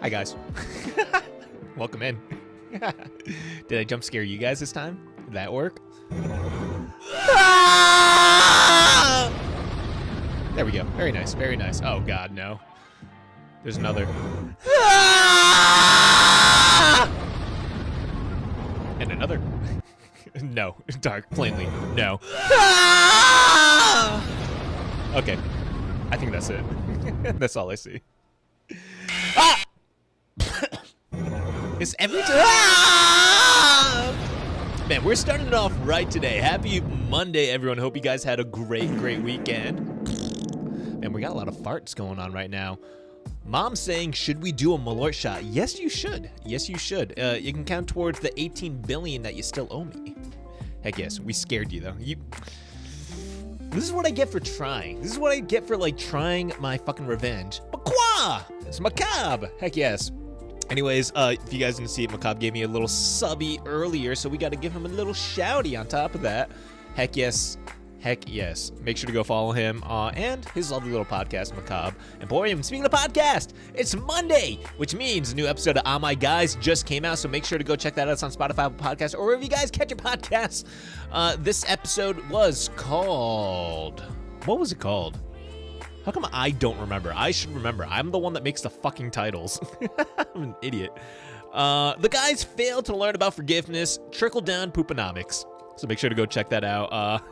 Hi guys. Welcome in. Did I jump scare you guys this time? Did that work? There we go. Very nice. Very nice. Oh god, no. There's another. And another. No. Dark. Plainly. No. Okay. I think that's it. That's all I see. Ah! It's every time. Man, we're starting it off right today. Happy Monday, everyone. Hope you guys had a great weekend. Man, we got a lot of farts going on right now. Mom's saying, should we do a Malort shot? Yes, you should. Yes, you should. You can count towards the 18 billion that you still owe me. Heck yes, we scared you though. This is what I get for trying. This is what I get for like trying my fucking revenge. Bakwa! It's macabre. Heck yes. Anyways, if you guys didn't see it, Macabre gave me a little subby earlier, so we got to give him a little shouty on top of that. Heck yes. Heck yes. Make sure to go follow him and his lovely little podcast, Macabre Emporium. Speaking of podcast, it's Monday, which means a new episode of Oh My Guys just came out, so make sure to go check that out. It's on Spotify, Apple Podcasts, or wherever you guys catch your podcasts. This episode was called... What was it called? How come I don't remember? I should remember. I'm the one that makes the fucking titles. I'm an idiot. The guys failed to learn about forgiveness, trickle down pooponomics. So make sure to go check that out.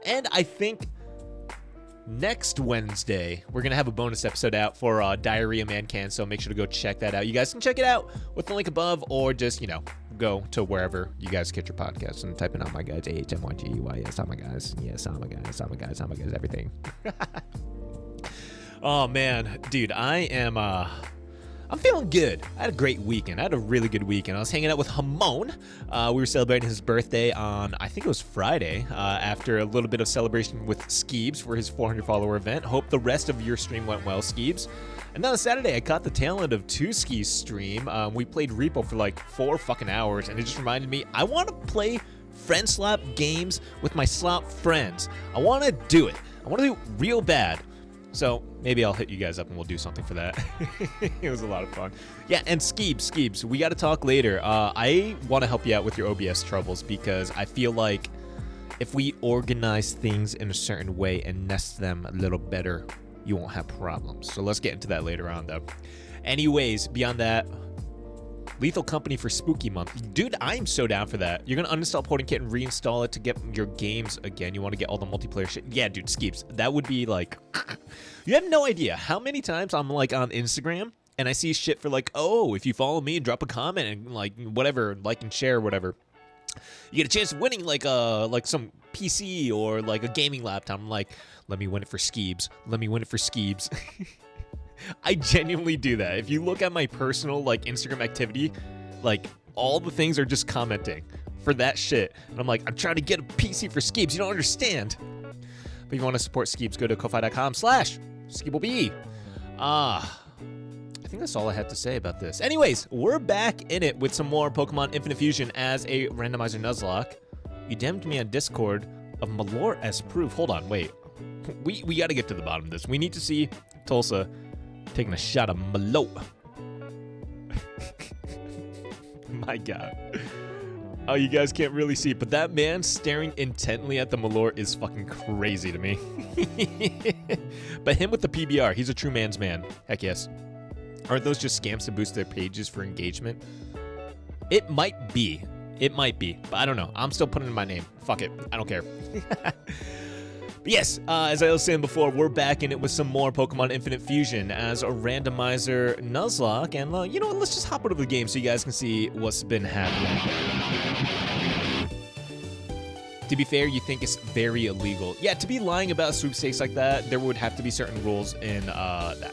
And I think next Wednesday, we're going to have a bonus episode out for Diarrhea Man Can. So make sure to go check that out. You guys can check it out with the link above, or just, you know, go to wherever you guys get your podcasts and type in Oh My Guys, AHMYGUYS, Oh My Guys. Yes, Oh My Guys, Oh My Guys, Oh My Guys, everything. Oh man, dude, I'm feeling good. I had a great weekend. I had a really good weekend. I was hanging out with Hamon. We were celebrating his birthday on, I think it was Friday, after a little bit of celebration with Skeebs for his 400 follower event. Hope the rest of your stream went well, Skeebs. And then on Saturday, I caught the tail end of 2Ski's stream. We played Repo for like 4 fucking hours, and it just reminded me, I want to play friend slap games with my slap friends. I want to do it. I want to do it real bad. So maybe I'll hit you guys up and we'll do something for that. It was a lot of fun. Yeah, and Skeebs, we got to talk later. I want to help you out with your OBS troubles because I feel like if we organize things in a certain way and nest them a little better, you won't have problems. So let's get into that later on, though. Anyways, beyond that, Lethal Company for Spooky Month. Dude, I'm so down for that. You're going to uninstall Porting Kit and reinstall it to get your games again. You want to get all the multiplayer shit. Yeah, dude, Skeebs. That would be like... You have no idea how many times I'm like on Instagram and I see shit for like, oh, if you follow me and drop a comment and like whatever, like and share, whatever, you get a chance of winning like some PC or like a gaming laptop. I'm like, let me win it for Skeebs. Let me win it for Skeebs. I genuinely do that. If you look at my personal like Instagram activity, like all the things are just commenting for that shit. And I'm like, I'm trying to get a PC for Skeebs. You don't understand. But if you want to support Skeebs, go to ko-fi.com/SkeebleBee. I think that's all I have to say about this. Anyways, we're back in it with some more Pokemon Infinite Fusion as a Randomizer Nuzlocke. You DM'd me on Discord of Malort as proof. Hold on, wait. We got to get to the bottom of this. We need to see Tulsa taking a shot of Malort. My God. Oh, you guys can't really see, but that man staring intently at the Malort is fucking crazy to me. But him with the PBR, he's a true man's man. Heck yes. Aren't those just scams to boost their pages for engagement? It might be. It might be, but I don't know. I'm still putting in my name. Fuck it. I don't care. But yes, as I was saying before, we're back in it with some more Pokemon Infinite Fusion as a Randomizer Nuzlocke. And, you know what, let's just hop out of the game so you guys can see what's been happening. To be fair, you think it's very illegal. Yeah, to be lying about sweepstakes like that, there would have to be certain rules in that.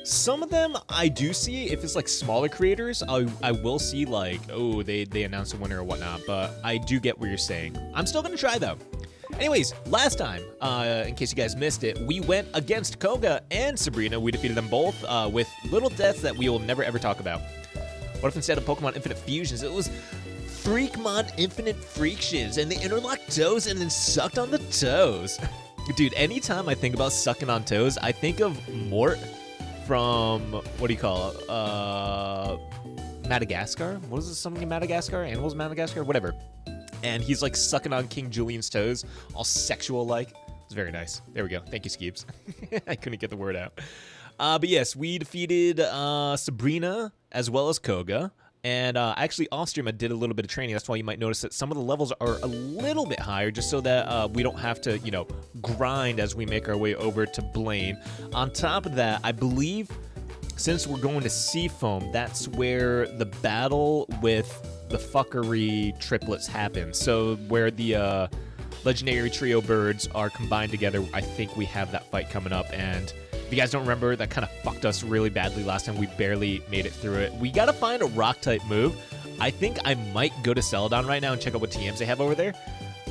Some of them I do see. If it's like smaller creators, I will see like, oh, they announced a winner or whatnot. But I do get what you're saying. I'm still going to try, though. Anyways, last time, in case you guys missed it, we went against Koga and Sabrina. We defeated them both with little deaths that we will never ever talk about. What if instead of Pokemon Infinite Fusions, it was Freakmon Infinite Freakshions, and they interlocked toes and then sucked on the toes? Dude, anytime I think about sucking on toes, I think of Mort from, what do you call it? Madagascar? What is this? Something in Madagascar? Animals in Madagascar? Whatever. And he's like sucking on King Julian's toes, all sexual-like. It's very nice. There we go. Thank you, Skeeps. I couldn't get the word out. But yes, we defeated Sabrina as well as Koga. And actually, off-stream, I did a little bit of training. That's why you might notice that some of the levels are a little bit higher, just so that we don't have to, you know, grind as we make our way over to Blaine. On top of that, I believe, since we're going to Seafoam, that's where the battle with the fuckery triplets happen. So where the legendary trio birds are combined together, I think we have that fight coming up. And if you guys don't remember, that kind of fucked us really badly last time. We barely made it through it. We got to find a rock-type move. I think I might go to Celadon right now and check out what TMs they have over there.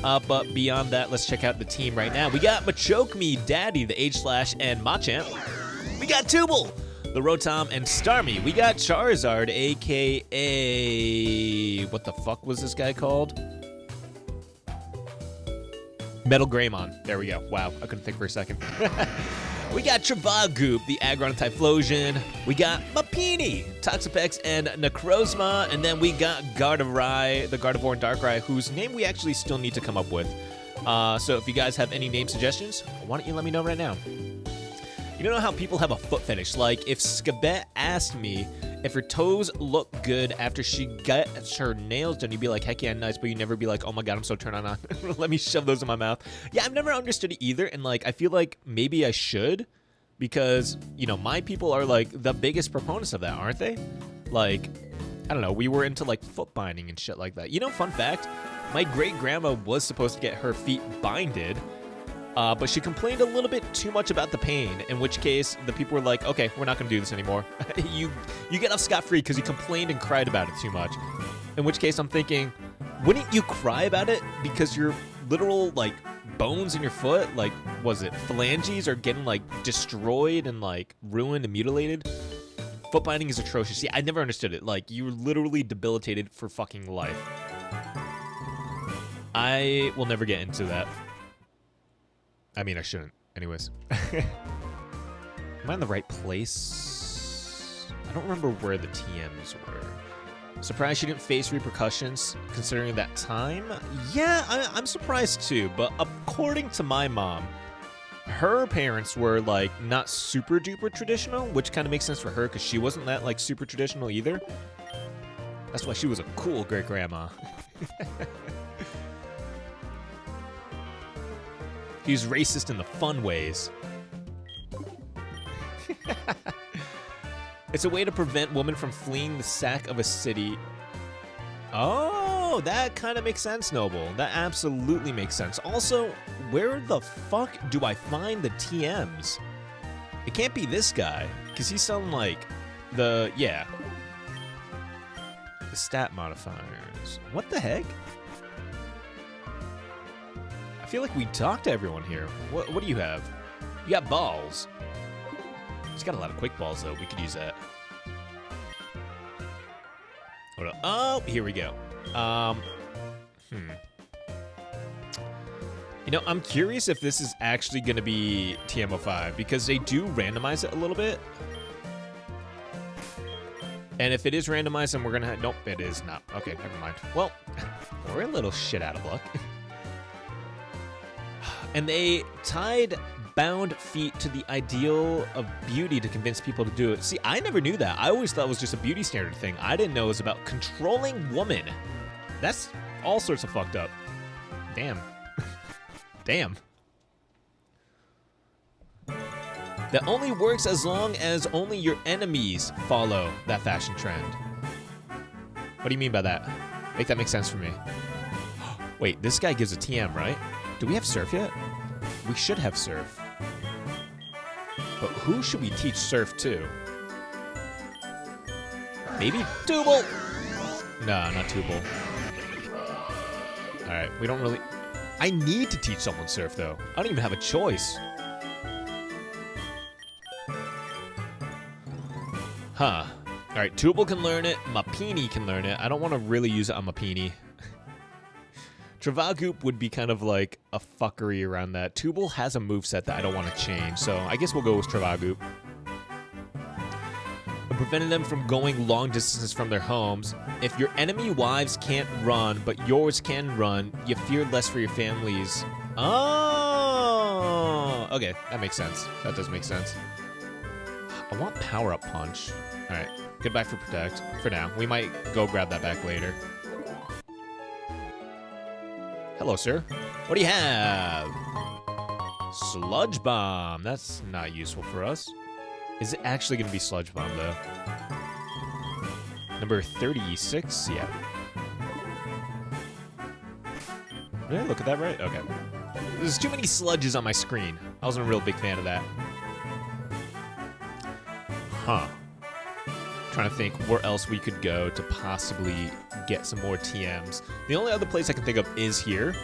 But beyond that, let's check out the team right now. We got Machoke Me, Daddy, the H-Slash, and Machamp. We got Tubal, the Rotom, and Starmie. We got Charizard, a.k.a. What the fuck was this guy called? Metal Greymon. There we go. Wow, I couldn't think for a second. We got Travagoop, the Aggron Typhlosion. We got Mapini, Toxapex, and Necrozma. And then we got Gardevoir, the Gardevoir and Darkrai, whose name we actually still need to come up with. So if you guys have any name suggestions, why don't you let me know right now? You don't know how people have a foot fetish. Like, if Skabet asked me if her toes look good after she gets her nails done, you'd be like, heck yeah, nice, but you'd never be like, oh my god, I'm so turned on. Let me shove those in my mouth. Yeah, I've never understood it either, and like, I feel like maybe I should, because, you know, my people are like the biggest proponents of that, aren't they? Like, I don't know, we were into like foot binding and shit like that. You know, fun fact, my great-grandma was supposed to get her feet binded, but she complained a little bit too much about the pain, in which case the people were like, okay, we're not going to do this anymore. you get off scot-free because you complained and cried about it too much. In which case I'm thinking, wouldn't you cry about it because your literal, like, bones in your foot, like, was it phalanges, are getting, like, destroyed and, like, ruined and mutilated? Foot binding is atrocious. See, I never understood it. Like, you're literally debilitated for fucking life. I will never get into that. I mean, I shouldn't. Anyways. Am I in the right place? I don't remember where the TMs were. Surprised she didn't face repercussions considering that time? Yeah, I'm surprised too, but according to my mom, her parents were, like, not super duper traditional, which kind of makes sense for her because she wasn't that, like, super traditional either. That's why she was a cool great-grandma. He's racist in the fun ways. It's a way to prevent women from fleeing the sack of a city. Oh, that kind of makes sense, Noble. That absolutely makes sense. Also, where the fuck do I find the TMs? It can't be this guy, because he's selling, like, the stat modifiers. What the heck? I feel like we talked to everyone here. What do you have? You got balls. He's got a lot of quick balls, though. We could use that. Hold on. Oh, here we go. You know, I'm curious if this is actually going to be TM05, because they do randomize it a little bit. And if it is randomized, then we're going to... Nope, it is not. Okay, never mind. Well, we're a little shit out of luck. And they tied bound feet to the ideal of beauty to convince people to do it. See, I never knew that. I always thought it was just a beauty standard thing. I didn't know it was about controlling women. That's all sorts of fucked up. Damn. Damn. That only works as long as only your enemies follow that fashion trend. What do you mean by that? Make that make sense for me. Wait, this guy gives a TM, right? Do we have Surf yet? We should have Surf. But who should we teach Surf to? Maybe Tubal? No, not Tubal. Alright, we don't really... I need to teach someone Surf, though. I don't even have a choice. Huh. Alright, Tubal can learn it. Mapini can learn it. I don't want to really use it on Mapini. Travagoop would be kind of like a fuckery around that. Tubal has a moveset that I don't want to change, so I guess we'll go with Travagoop. and preventing them from going long distances from their homes. If your enemy wives can't run, but yours can run, you fear less for your families. Oh, okay, that makes sense. That does make sense. I want power-up punch. All right, goodbye for protect for now. We might go grab that back later. Hello, sir. What do you have? Sludge bomb. That's not useful for us. Is it actually going to be sludge bomb, though? Number 36? Yeah. Did I look at that right? Okay. There's too many sludges on my screen. I wasn't a real big fan of that. Huh. Trying to think where else we could go to possibly get some more TMs. The only other place I can think of is here.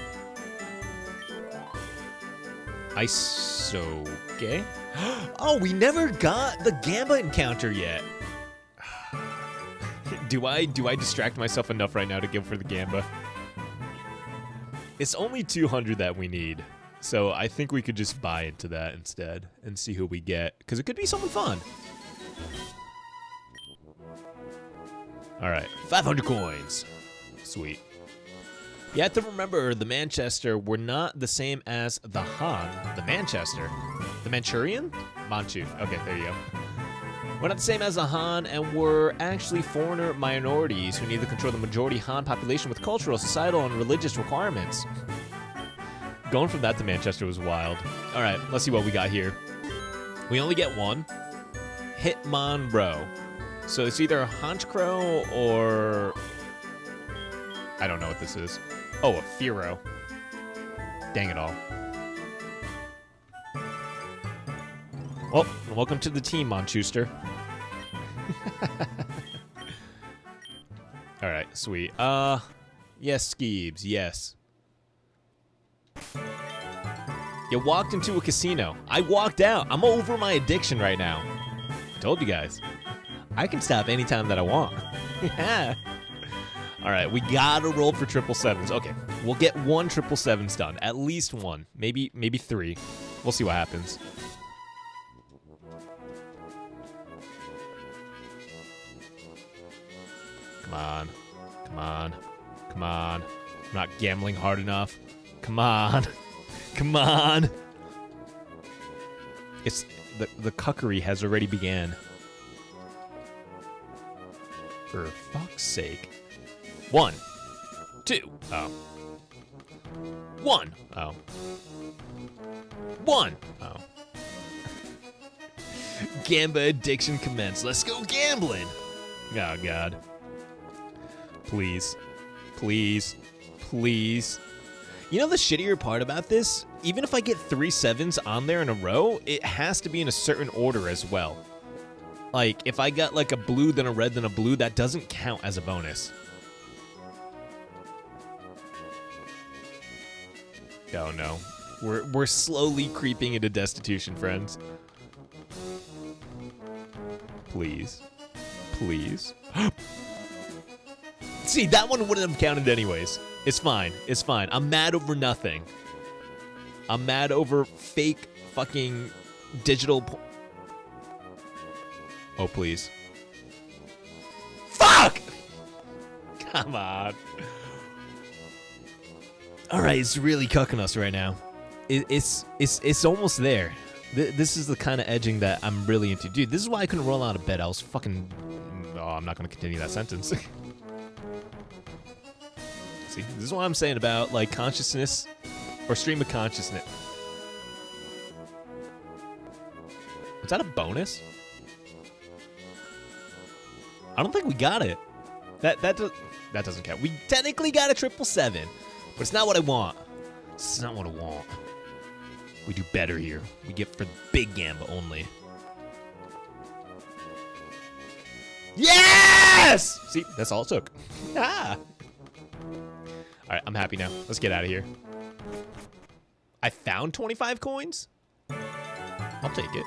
Isoke. Oh, we never got the Gamba encounter yet. Do I distract myself enough right now to go for the Gamba? It's only 200 that we need. So I think we could just buy into that instead and see who we get. Because it could be someone fun. Alright, 500 coins. Sweet. You have to remember, the Manchester were not the same as the Han. The Manchester. The Manchurian? Manchu. Okay, there you go. We're not the same as the Han, and we're actually foreigner minorities who need to control the majority Han population with cultural, societal, and religious requirements. Going from that to Manchester was wild. Alright, let's see what we got here. We only get one. Hitmonbro. So it's either a Honchcrow or... I don't know what this is. Oh, a Firo. Dang it all. Well, welcome to the team, Monchuster. Alright, sweet. Yes, Skeebs, yes. You walked into a casino. I walked out. I'm over my addiction right now. I told you guys. I can stop anytime that I want. Yeah. Alright, we gotta roll for 777s. Okay, we'll get 1 777s done. At least 1. Maybe 3. We'll see what happens. Come on. Come on. Come on. I'm not gambling hard enough. Come on. Come on. It's... The cuckery has already began. For fuck's sake. 1, 2, oh. 1, oh. 1, oh. Gamba addiction commenced. Let's go gambling. Oh, God. Please. Please. Please. You know the shittier part about this? Even if I get 3 7s on there in a row, it has to be in a certain order as well. Like, if I got like a blue, then a red, then a blue, that doesn't count as a bonus. Oh no, we're slowly creeping into destitution, friends. Please, please. See, that one wouldn't have counted anyways. It's fine, it's fine. I'm mad over nothing. I'm mad over fake fucking digital. Oh please. Fuck! Come on. Alright, it's really cucking us right now. It's almost there. This is the kind of edging that I'm really into. Dude, this is why I couldn't roll out of bed. I was fucking... Oh, I'm not going to continue that sentence. See, this is what I'm saying about, like, consciousness or stream of consciousness. Was that a bonus? I don't think we got it. That doesn't count. We technically got a 777. But it's not what I want. It's not what I want. We do better here. We get for the big Gamba only. Yes! See, that's all it took. Ah! Alright, I'm happy now. Let's get out of here. I found 25 coins? I'll take it.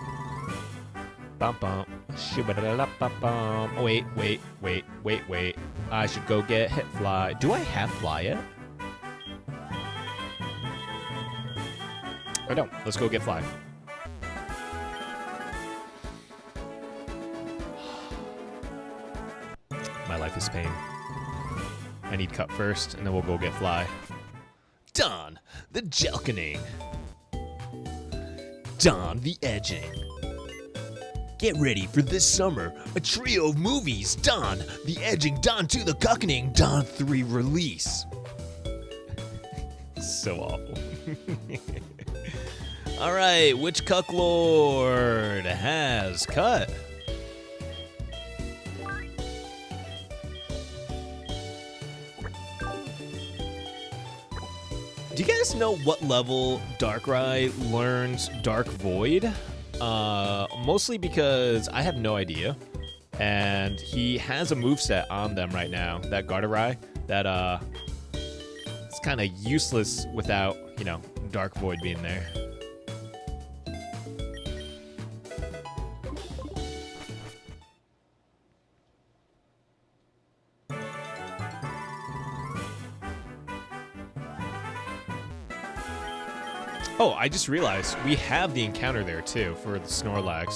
Bum bum. Shoo-ba-da-da-da-bum-bum. Oh, wait. I should go get hit fly. Do I have fly yet? I don't. Let's go get fly. life is pain. I need cut first, and then we'll go get fly. Don, the jelkening. Don, the edging. Get ready for this summer, a trio of movies. Don, the edging, Don 2, the cuckening, Don 3 release. So awful. All right, which cuck lord has cut? Do you guys know what level Darkrai learns Dark Void? Mostly because I have no idea. And he has a moveset on them right now, that Garderai, that it's kind of useless without, you know, Dark Void being there. Oh, I just realized we have the encounter there too for the Snorlax.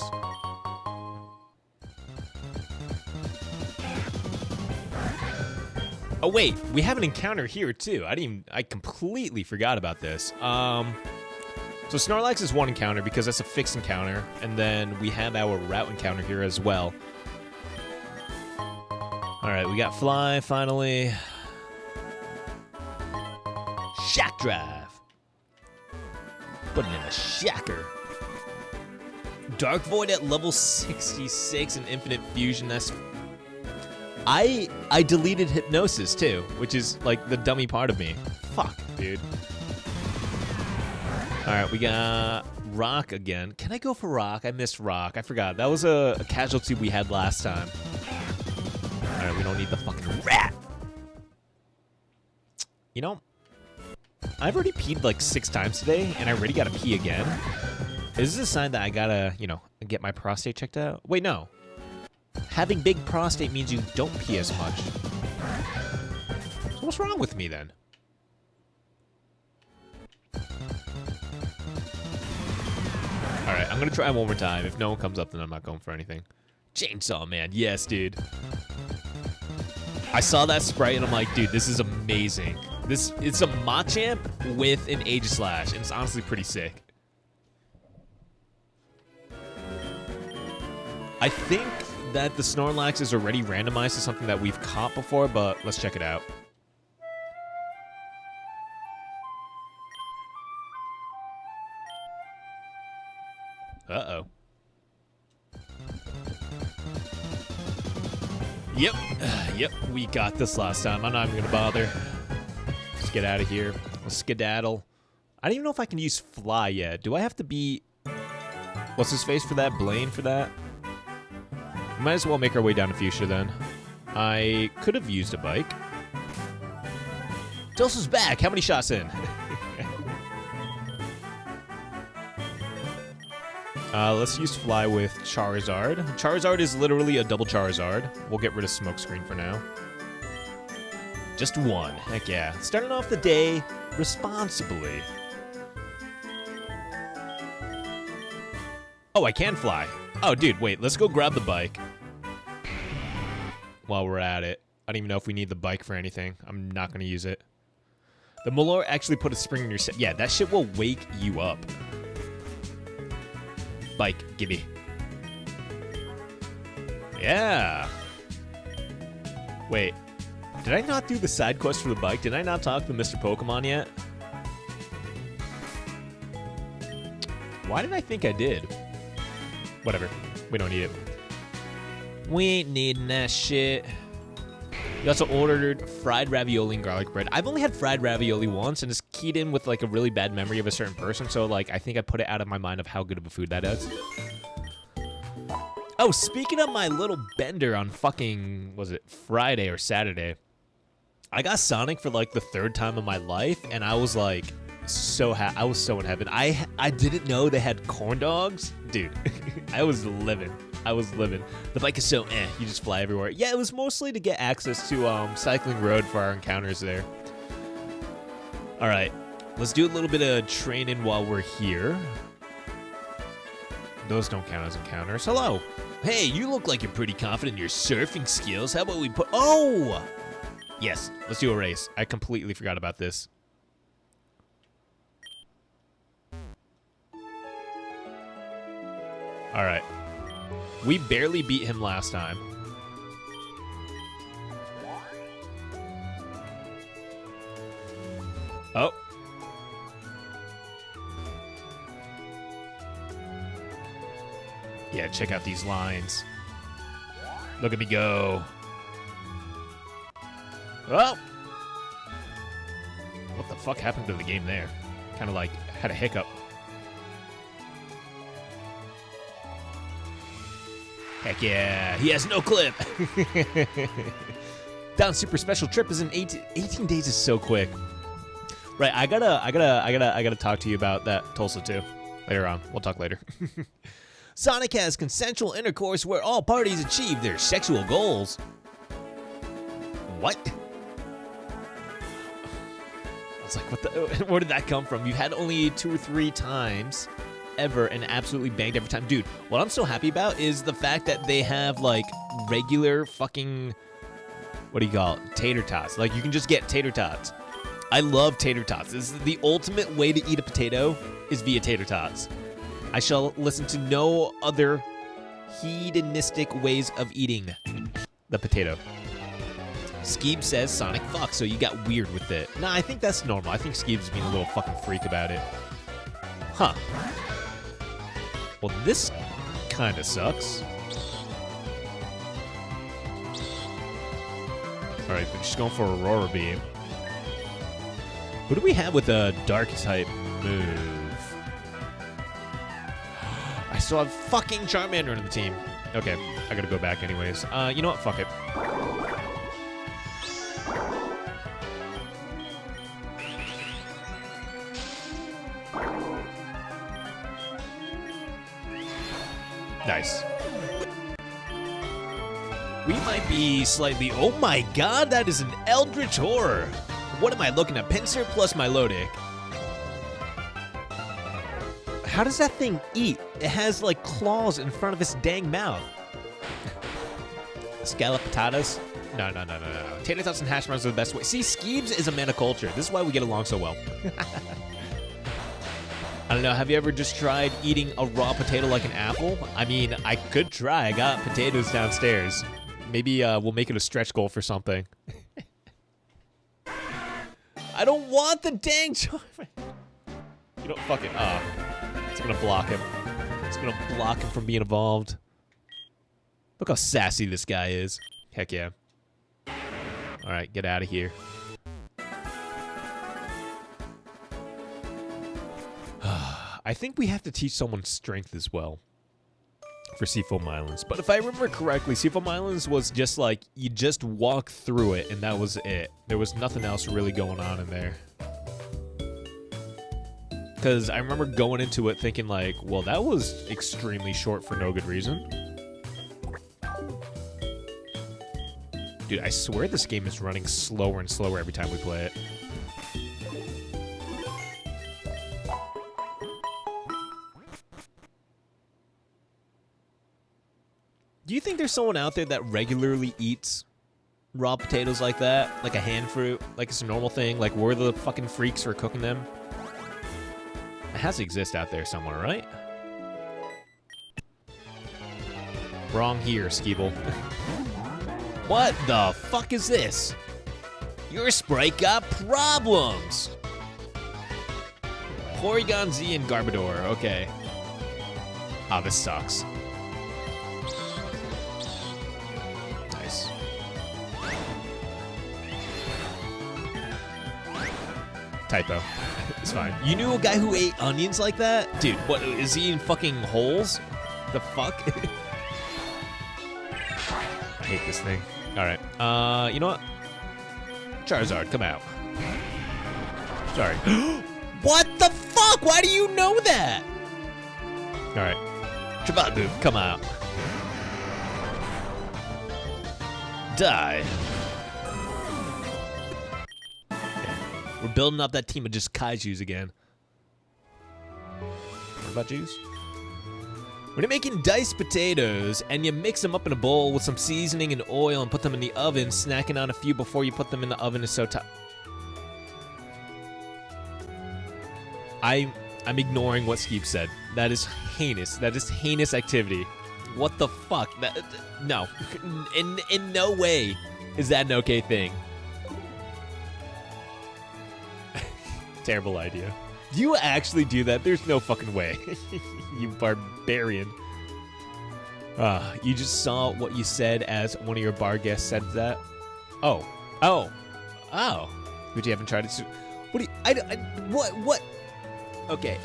Oh wait, we have an encounter here too. I completely forgot about this. So Snorlax is one encounter because that's a fixed encounter, and then we have our route encounter here as well. All right, we got Fly finally. Shack Drive. Putting in a shacker. Dark Void at level 66 and Infinite Fusion. That's... I deleted Hypnosis too, which is like the dummy part of me. Fuck, dude. All right, we got Rock again. Can I go for Rock? I missed Rock. I forgot. That was a casualty we had last time. All right, we don't need the fucking rat. You know, I've already peed like 6 times today, and I already gotta pee again. Is this a sign that I gotta, you know, get my prostate checked out? Wait, no. Having big prostate means you don't pee as much. So what's wrong with me then? Alright, I'm gonna try one more time. If no one comes up, then I'm not going for anything. Chainsaw Man, yes, dude. I saw that sprite and I'm like, dude, this is amazing. It's a Machamp with an Aegislash, and it's honestly pretty sick. I think that the Snorlax is already randomized to something that we've caught before, but let's check it out. Uh-oh. Yep, yep, we got this last time. I'm not even gonna bother. Let's get out of here. Let's skedaddle. I don't even know if I can use Fly yet. Do I have to be... What's his face for that? Blaine for that? Might as well make our way down to Fuchsia then. I could have used a bike. Dulce's back. How many shots in? Let's use Fly with Charizard. Charizard is literally a double Charizard. We'll get rid of Smokescreen for now. Just one. Heck yeah. Starting off the day responsibly. Oh, I can fly. Oh, dude, wait. Let's go grab the bike. While we're at it. I don't even know if we need the bike for anything. I'm not going to use it. The Malor actually put a spring in your set. Yeah, that shit will wake you up. Bike, gimme. Yeah. Wait. Did I not do the side quest for the bike? Did I not talk to Mr. Pokemon yet? Why did I think I did? Whatever. We don't need it. We ain't needing that shit. You also ordered fried ravioli and garlic bread. I've only had fried ravioli once, and it's keyed in with like a really bad memory of a certain person, so like I think I put it out of my mind of how good of a food that is. Oh, speaking of my little bender on fucking, was it Friday or Saturday? I got Sonic for like the 3rd time in my life, and I was like I was so in heaven. I didn't know they had corn dogs. Dude, I was living. The bike is so you just fly everywhere. Yeah, it was mostly to get access to Cycling Road for our encounters there. All right, let's do a little bit of training while we're here. Those don't count as encounters. Hello. Hey, you look like you're pretty confident in your surfing skills. How about we put... Oh! Yes, let's do a race. I completely forgot about this. Alright. We barely beat him last time. Oh. Yeah, check out these lines. Look at me go. Oh! What the fuck happened to the game there? Kind of like had a hiccup. Heck yeah, he has no clip. Down super special trip is in 18 days is so quick. Right, I gotta talk to you about that Tulsa too. Later on. We'll talk later. Sonic has consensual intercourse where all parties achieve their sexual goals. What? I was like, what the, where did that come from? You had only 2 or 3 times ever and absolutely banged every time. Dude, what I'm so happy about is the fact that they have like regular fucking, what do you call it? Tater tots. Like you can just get tater tots. I love tater tots. This is the ultimate way to eat a potato is via tater tots. I shall listen to no other hedonistic ways of eating the potato. Skeeb says Sonic fuck, so you got weird with it. Nah, I think that's normal. I think Skeeb's being a little fucking freak about it. Huh. Well, this kind of sucks. Alright, we're just going for Aurora Beam. What do we have with a Dark type move? I still have fucking Charmander in the team. Okay, I gotta go back anyways. You know what? Fuck it. Nice. We might be slightly... Oh my god, that is an Eldritch Horror. What am I looking at? Pinsir plus Milotic. How does that thing eat? It has like claws in front of its dang mouth. Scallop potatoes? No. Tater tots and hash browns are the best way. See, Skeebs is a man of culture. This is why we get along so well. I don't know, have you ever just tried eating a raw potato like an apple? I mean, I could try. I got potatoes downstairs. Maybe we'll make it a stretch goal for something. I don't want the dang Charmander. You know, fuck it. It's gonna block him. It's gonna block him from being evolved. Look how sassy this guy is. Heck yeah. Alright, get out of here. I think we have to teach someone strength as well for Seafoam Islands. But if I remember correctly, Seafoam Islands was just like, you just walk through it and that was it. There was nothing else really going on in there. Because I remember going into it thinking like, well, that was extremely short for no good reason. Dude, I swear this game is running slower and slower every time we play it. Do you think there's someone out there that regularly eats raw potatoes like that? Like a hand fruit? Like it's a normal thing? Like we're the fucking freaks for cooking them? It has to exist out there somewhere, right? Wrong here, Skeeble. What the fuck is this? Your sprite got problems! Porygon Z and Garbodor, okay. Ah, this sucks. Nice. Typo. It's fine. You knew a guy who ate onions like that? Dude, what, is he in fucking holes? The fuck? I hate this thing. Alright, you know what? Charizard, come out. Sorry. What the fuck? Why do you know that? Alright. Travadu, come out. Die. Okay. We're building up that team of just Kaijus again. What about Jews? When you're making diced potatoes and you mix them up in a bowl with some seasoning and oil and put them in the oven, snacking on a few before you put them in the oven is so tough. I'm ignoring what Skeep said. That is heinous. That is heinous activity. What the fuck? No. In no way is that an okay thing. Terrible idea. Do you actually do that? There's no fucking way. You barbarian. You just saw what you said as one of your bar guests said that? Oh. But you haven't tried it. What do you... What? Okay.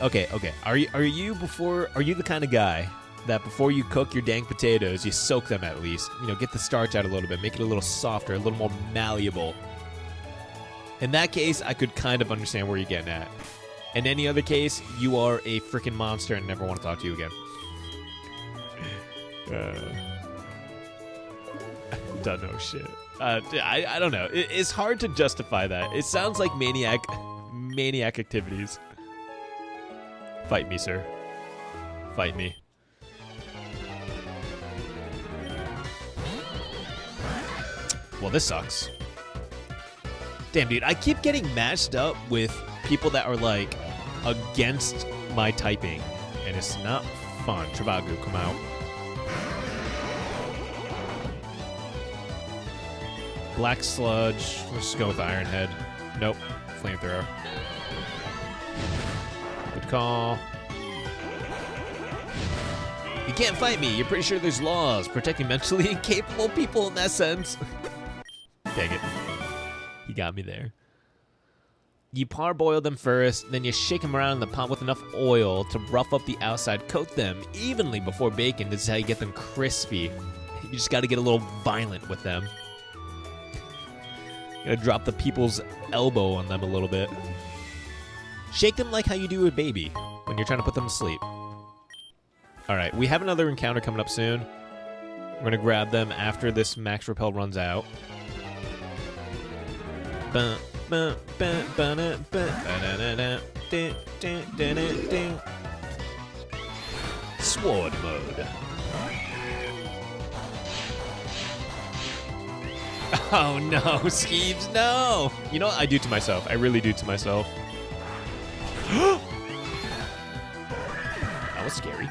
Are you the kind of guy that before you cook your dang potatoes, you soak them at least? You know, get the starch out a little bit, make it a little softer, a little more malleable. In that case, I could kind of understand where you're getting at. In any other case, you are a freaking monster and never want to talk to you again. Don't know shit. I don't know. It's hard to justify that. It sounds like maniac activities. Fight me, sir. Fight me. Well, this sucks. Damn, dude, I keep getting matched up with people that are, like, against my typing, and it's not fun. Travagu, come out. Black Sludge. Let's just go with Iron Head. Nope. Flamethrower. Good call. You can't fight me. You're pretty sure there's laws protecting mentally incapable people in that sense. Dang it. He got me there. You parboil them first, then you shake them around in the pot with enough oil to rough up the outside. Coat them evenly before baking. This is how you get them crispy. You just got to get a little violent with them. You gotta drop the people's elbow on them a little bit. Shake them like how you do a baby when you're trying to put them to sleep. Alright, we have another encounter coming up soon. We're gonna grab them after this max repel runs out. Sword mode. Oh no, Skeeves, no! You know what I do to myself? I really do to myself. That was scary.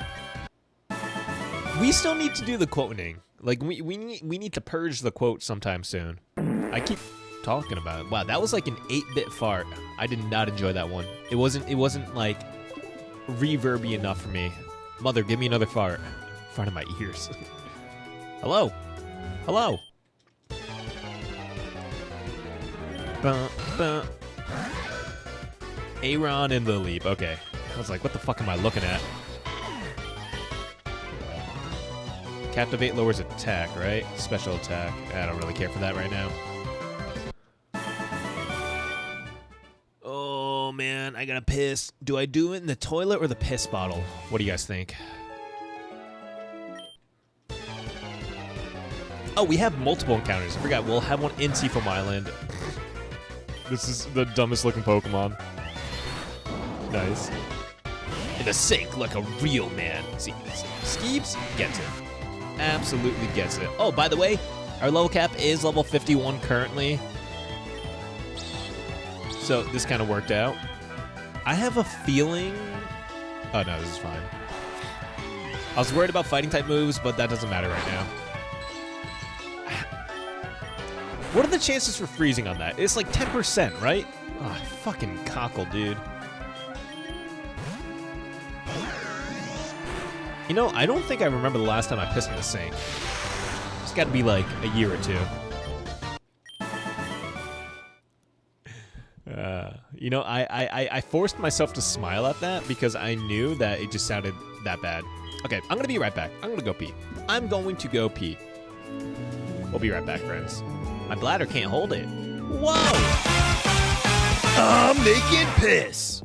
We still need to do the quoting. Like, we need to purge the quote sometime soon. I keep talking about it. Wow, that was like an 8-bit fart. I did not enjoy that one. It wasn't like reverby enough for me. Mother, give me another fart. In front of my ears. Hello? Hello? Aaron and the leap. Okay. I was like, what the fuck am I looking at? Captivate lowers attack, right? Special attack. I don't really care for that right now. Oh, man. I gotta piss. Do I do it in the toilet or the piss bottle? What do you guys think? Oh, we have multiple encounters. I forgot. We'll have one in Seafoam Island. This is the dumbest looking Pokemon. Nice. In the sink like a real man. See, Skeeps gets it. Absolutely gets it. Oh, by the way, our level cap is level 51 currently. So this kind of worked out. I have a feeling... Oh, no, this is fine. I was worried about fighting type moves, but that doesn't matter right now. What are the chances for freezing on that? It's like 10%, right? Oh, fucking cockle, dude. You know, I don't think I remember the last time I pissed in the sink. It's got to be like a year or two. You know, I forced myself to smile at that because I knew that it just sounded that bad. Okay, I'm going to be right back. I'm going to go pee. I'm going to go pee. We'll be right back, friends. My bladder can't hold it. Whoa! I'm making piss.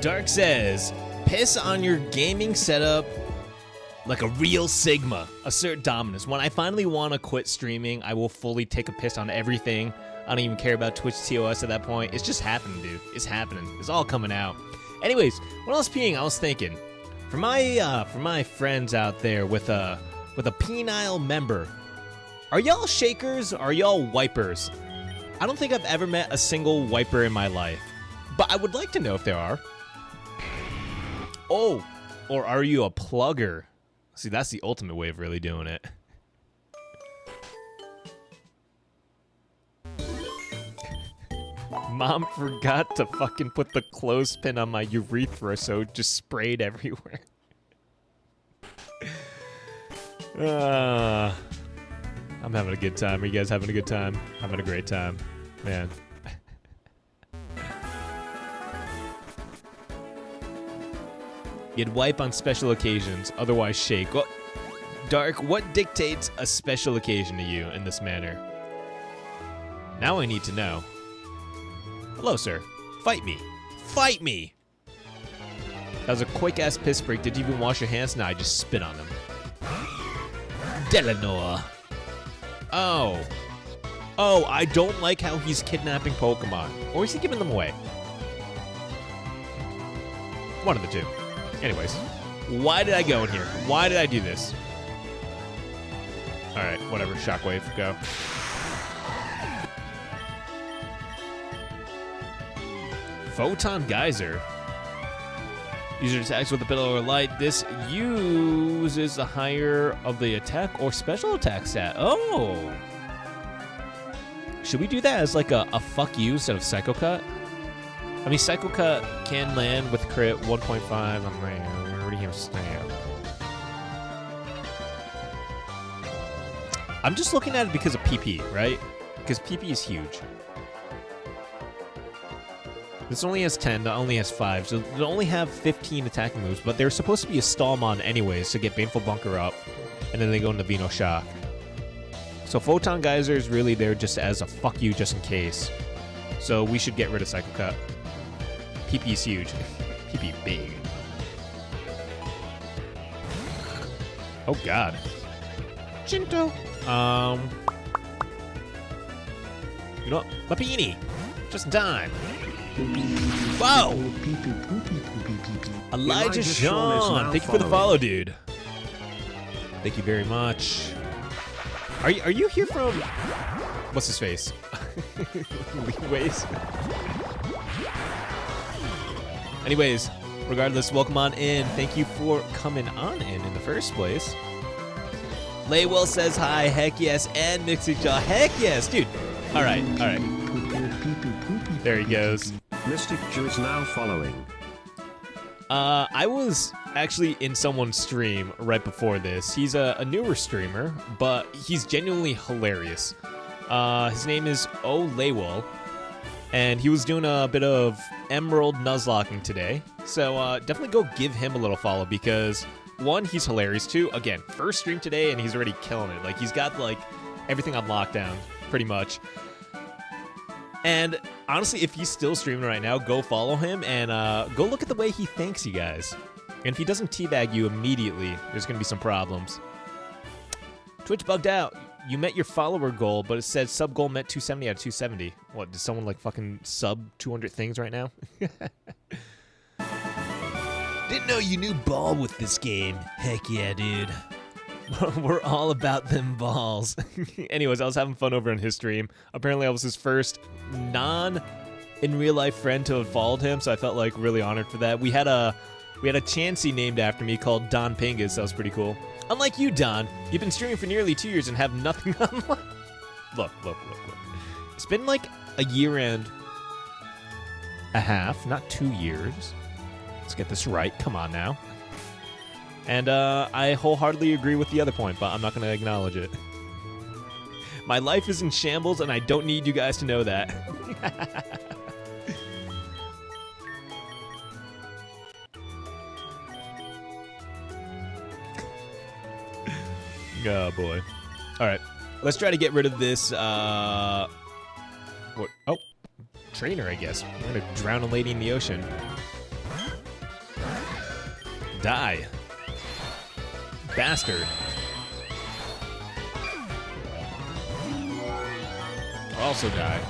Dark says, piss on your gaming setup like a real Sigma. Assert dominance. When I finally want to quit streaming, I will fully take a piss on everything. I don't even care about Twitch TOS at that point. It's just happening, dude. It's happening. It's all coming out. Anyways, when I was peeing, I was thinking, for my friends out there with a penile member, are y'all shakers or are y'all wipers? I don't think I've ever met a single wiper in my life, but I would like to know if there are. Oh, or are you a plugger? See, that's the ultimate way of really doing it. Mom forgot to fucking put the clothespin on my urethra, so it just sprayed everywhere. I'm having a good time. Are you guys having a good time? I'm having a great time. Man. You'd wipe on special occasions, otherwise shake. Well, Dark, what dictates a special occasion to you in this manner? Now I need to know. Hello, sir. Fight me. Fight me! That was a quick-ass piss break. Did you even wash your hands? Nah, I just spit on them. Delanoa. Oh. Oh, I don't like how he's kidnapping Pokemon. Or is he giving them away? One of the two. Anyways. Why did I go in here? Why did I do this? Alright, whatever. Shockwave, go. Photon Geyser. User attacks with a pillow or light. This uses the higher of the attack or special attack stat. Oh! Should we do that as like a fuck you instead of Psycho Cut? I mean, Psycho Cut can land with crit 1.5 on my... We already have Snap. I'm just looking at it because of PP, right? Because PP is huge. This only has 10, that only has 5, so they only have 15 attacking moves, but they're supposed to be a Stallmon anyways to get Baneful Bunker up, and then they go into Veno Shock. So Photon Geyser is really there just as a fuck you just in case. So we should get rid of Psycho Cut. PP is huge. PP big. Oh god. Chinto. You know what? Lapini! Just in time. Wow! Elijah Sean, thank you for the follow, dude. Thank you very much. Are you here from... What's his face? Leeways? Anyways, regardless, welcome on in. Thank you for coming on in the first place. Laywell says hi, heck yes, and Mixie Jaw, heck yes, dude. Alright, alright. There he goes. Mystic Jew is now following. I was actually in someone's stream right before this. He's a newer streamer, but he's genuinely hilarious. His name is O Laywell, and he was doing a bit of Emerald Nuzlocking today. So definitely go give him a little follow because, one, he's hilarious. Two, again, first stream today, and he's already killing it. Like, he's got, like, everything on lockdown, pretty much. And honestly, if he's still streaming right now, go follow him and go look at the way he thanks you guys. And if he doesn't teabag you immediately, there's going to be some problems. Twitch bugged out. You met your follower goal, but it said sub goal met 270 out of 270. What, did someone like fucking sub 200 things right now? Didn't know you knew ball with this game. Heck yeah, dude. We're all about them balls. Anyways, I was having fun over on his stream. Apparently, I was his first non-in-real-life friend to have followed him, so I felt like really honored for that. We had a Chansey named after me called Don Pingus. That was pretty cool. Unlike you, Don, you've been streaming for nearly 2 years and have nothing online. Look. It's been like a year and a half, not 2 years. Let's get this right. Come on now. And I wholeheartedly agree with the other point, but I'm not going to acknowledge it. My life is in shambles, and I don't need you guys to know that. Oh, boy. All right. Let's try to get rid of this... What? Oh. trainer, I guess. We're gonna drown a lady in the ocean. Die. Bastard. Also die.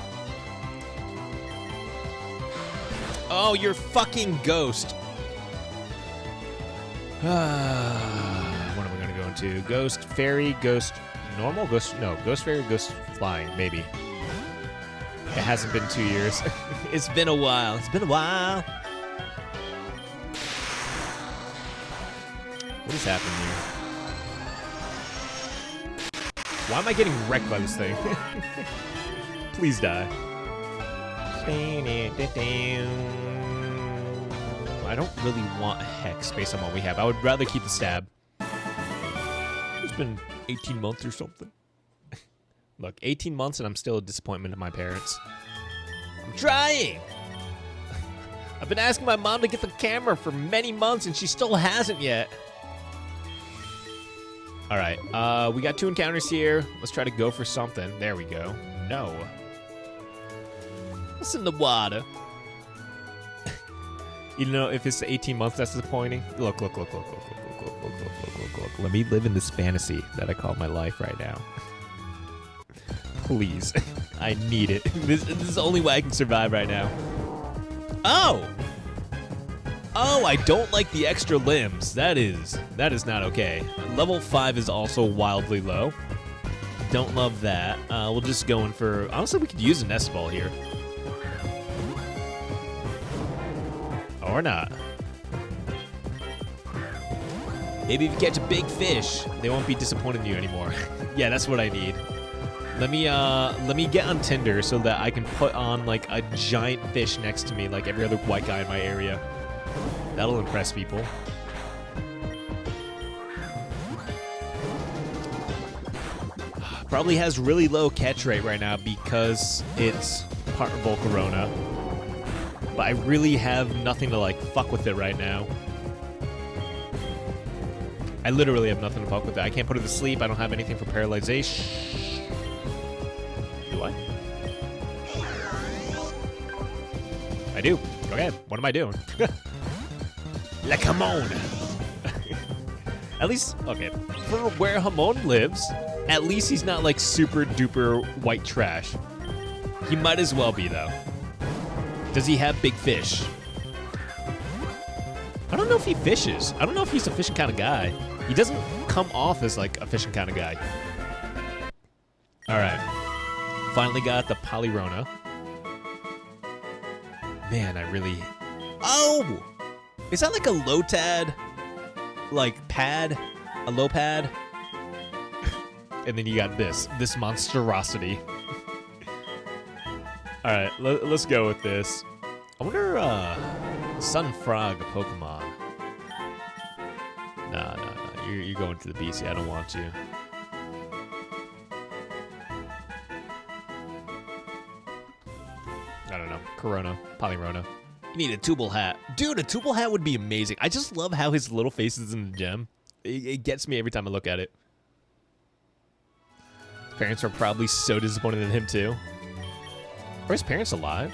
Oh, you're fucking ghost. What am I gonna go into? Ghost, fairy, ghost, normal, ghost, no, ghost fairy, ghost flying, maybe. It hasn't been 2 years. It's been a while. It's been a while. What is happening here? Why am I getting wrecked by this thing? Please die. I don't really want a hex based on what we have. I would rather keep the stab. It's been 18 months or something. Look, 18 months and I'm still a disappointment to my parents. I'm trying! I've been asking my mom to get the camera for many months and she still hasn't yet. Alright, we got 2 encounters here. Let's try to go for something. There we go. No. What's in the water? You know, if it's 18 months, that's disappointing. Look. Let me live in this fantasy that I call my life right now. Please. I need it. This is the only way I can survive right now. Oh! Oh, I don't like the extra limbs. That is not okay. Level 5 is also wildly low. Don't love that. We'll just go in for... Honestly, we could use a nest ball here. Or not. Maybe if you catch a big fish, they won't be disappointed in you anymore. Yeah, that's what I need. Let me get on Tinder so that I can put on like a giant fish next to me like every other white guy in my area. That'll impress people. Probably has really low catch rate right now because it's part Volcarona. But I really have nothing to like fuck with it right now. I literally have nothing to fuck with it. I can't put it to sleep. I don't have anything for paralyzation. Do I? I do. Okay, what am I doing? Like Hamon. At least, okay, for where Hamon lives, at least he's not like super duper white trash. He might as well be though. Does he have big fish? I don't know if he fishes. I don't know if he's a fishing kind of guy. He doesn't come off as like a fishing kind of guy. All right. Finally got the Polyrona. Man, I really... Oh! Is that like a Lotad? Like pad? A low pad? And then you got this monstrosity. All right, let's go with this. I wonder, Sunfrog Pokemon. No. You're going to the BC. I don't want you. I don't know. Corona. Polyrona. You need a Tubal hat. Dude, a Tubal hat would be amazing. I just love how his little face is in the gem. It gets me every time I look at it. His parents are probably so disappointed in him, too. Are his parents alive?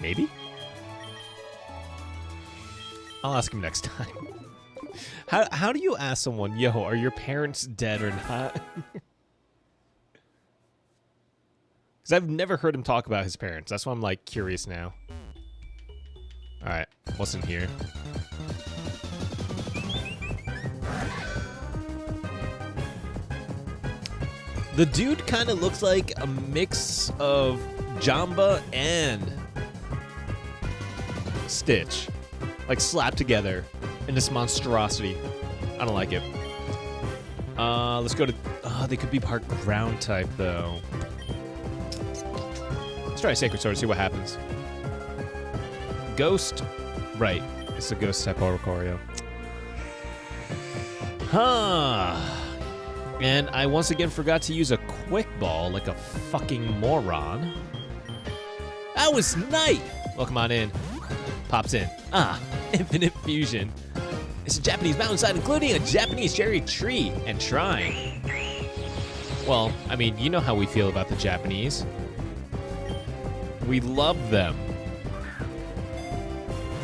Maybe? I'll ask him next time. How do you ask someone, yo, are your parents dead or not? Because I've never heard him talk about his parents. That's why I'm, like, curious now. Alright, what's in here? The dude kind of looks like a mix of Jamba and Stitch. Like, slapped together in this monstrosity. I don't like it. Let's go to... they could be part ground type, though. Let's try a Sacred Sword, see what happens. Ghost. Right. It's a ghost type Oricorio. Huh. And I once again forgot to use a Quick Ball like a fucking moron. That was Knight! Welcome on in. Pops in. Infinite Fusion. It's a Japanese mountainside, including a Japanese cherry tree and shrine. Well, I mean, you know how we feel about the Japanese. We love them.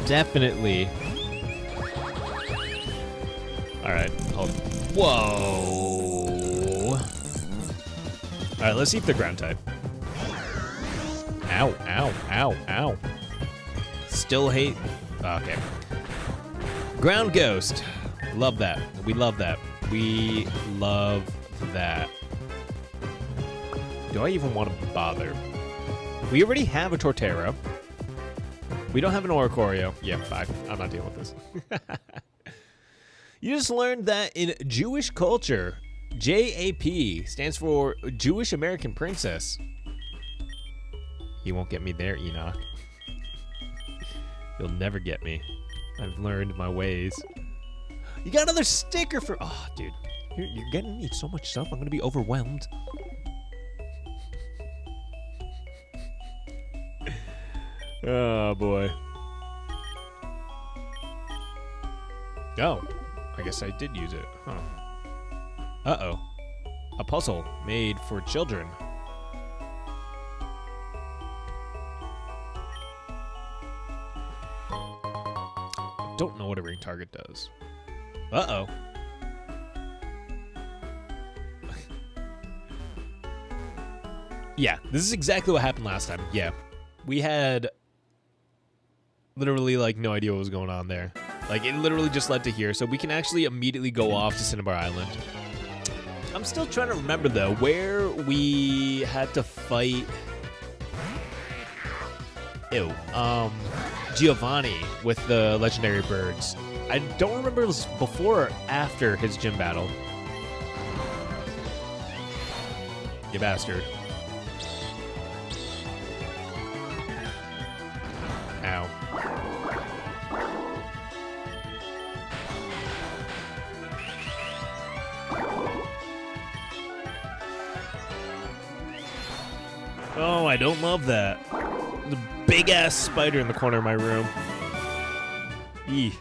Definitely. Alright, hold on. Whoa. Alright, let's see if they're ground type. Ow, ow, ow, ow. Still hate. Okay. Ground Ghost. Love that. We love that. We love that. Do I even want to bother? We already have a Torterra. We don't have an Oricorio. Yeah, fine. I'm not dealing with this. You just learned that in Jewish culture, JAP stands for Jewish American Princess. You won't get me there, Enoch. You'll never get me. I've learned my ways. You got another sticker for... Oh, dude. You're getting me so much stuff. I'm going to be overwhelmed. Oh, boy. Oh. I guess I did use it. Huh. Uh-oh. A puzzle made for children. Don't know what a ring target does. Uh-oh. Yeah, this is exactly what happened last time. Yeah. We had literally, like, no idea what was going on there. Like, it literally just led to here, so we can actually immediately go off to Cinnabar Island. I'm still trying to remember, though, where we had to fight... Giovanni with the legendary birds. I don't remember if it was before or after his gym battle. You bastard. Ow. Oh, I don't love that. The big-ass spider in the corner of my room. Eeh.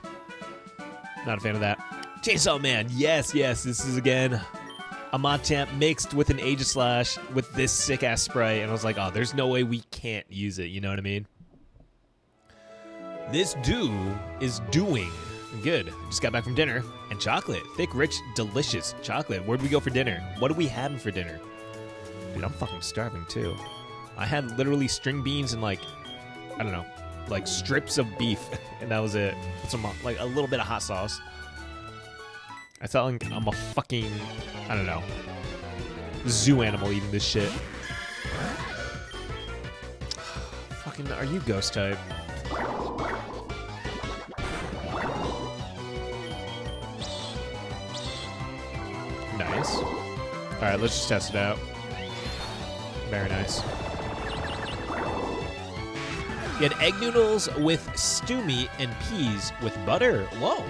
Not a fan of that. Chainsaw Man. Yes, yes. This is, again, a Machamp mixed with an Aegislash with this sick-ass sprite. And I was like, oh, there's no way we can't use it. You know what I mean? This is doing good. Just got back from dinner. And chocolate. Thick, rich, delicious chocolate. Where'd we go for dinner? What are we having for dinner? Dude, I'm fucking starving, too. I had literally string beans and, like, I don't know, like strips of beef, and that was it. With some, like, a little bit of hot sauce. I felt like I'm a fucking, I don't know, zoo animal eating this shit. Fucking, are you ghost type? Nice. Alright, let's just test it out. Very nice. You had egg noodles with stew meat and peas with butter. Whoa.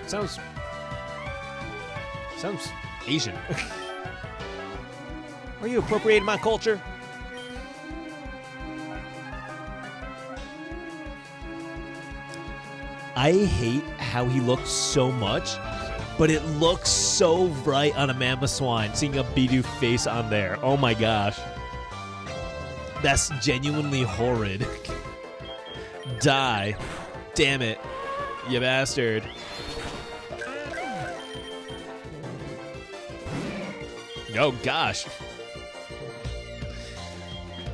Sounds Asian. Are you appropriating my culture? I hate how he looks so much, but it looks so bright on a Mamoswine, seeing a Bidoof face on there. Oh my gosh. That's genuinely horrid. Die. Damn it. You bastard. Oh gosh.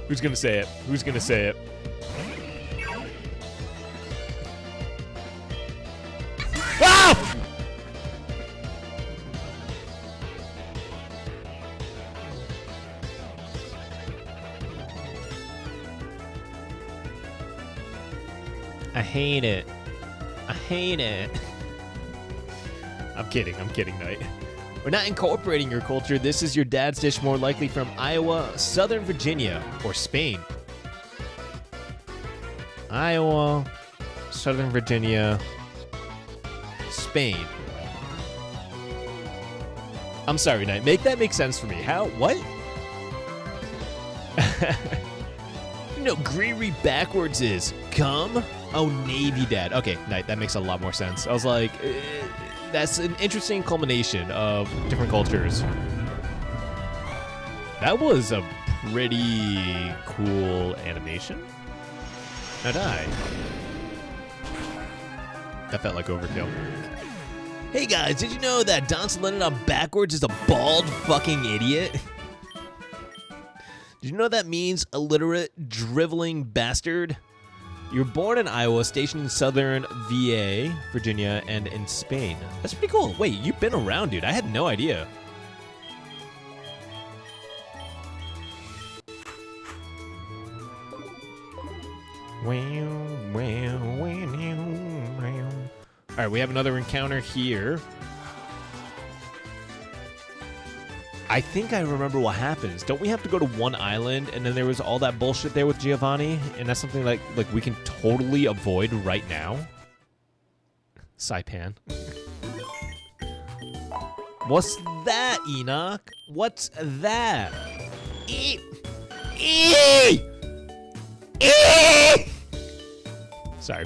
Who's gonna say it? Who's gonna say it? Ah! I hate it. I hate it. I'm kidding, Knight. We're not incorporating your culture. This is your dad's dish, more likely from Iowa, Southern Virginia, or Spain. Iowa, Southern Virginia, Spain. I'm sorry, Knight. Make that make sense for me. How? What? No, Greery backwards is come. Oh, Navy Dad. Okay, Knight, that makes a lot more sense. I was like, that's an interesting culmination of different cultures. That was a Pretty cool animation. Now die. That felt like overkill. Hey guys, did you know that Don Solenodon backwards is a bald fucking idiot? Did you know that means illiterate, driveling bastard? You were born in Iowa, stationed in southern VA, Virginia, and in Spain. That's pretty cool. Wait, you've been around, dude. I had no idea. All right, we have another encounter here. I think I remember what happens. Don't we have to go to one island, and then there was all that bullshit there with Giovanni, and that's something like we can totally avoid right now? Saipan. What's that, Enoch? What's that? Sorry.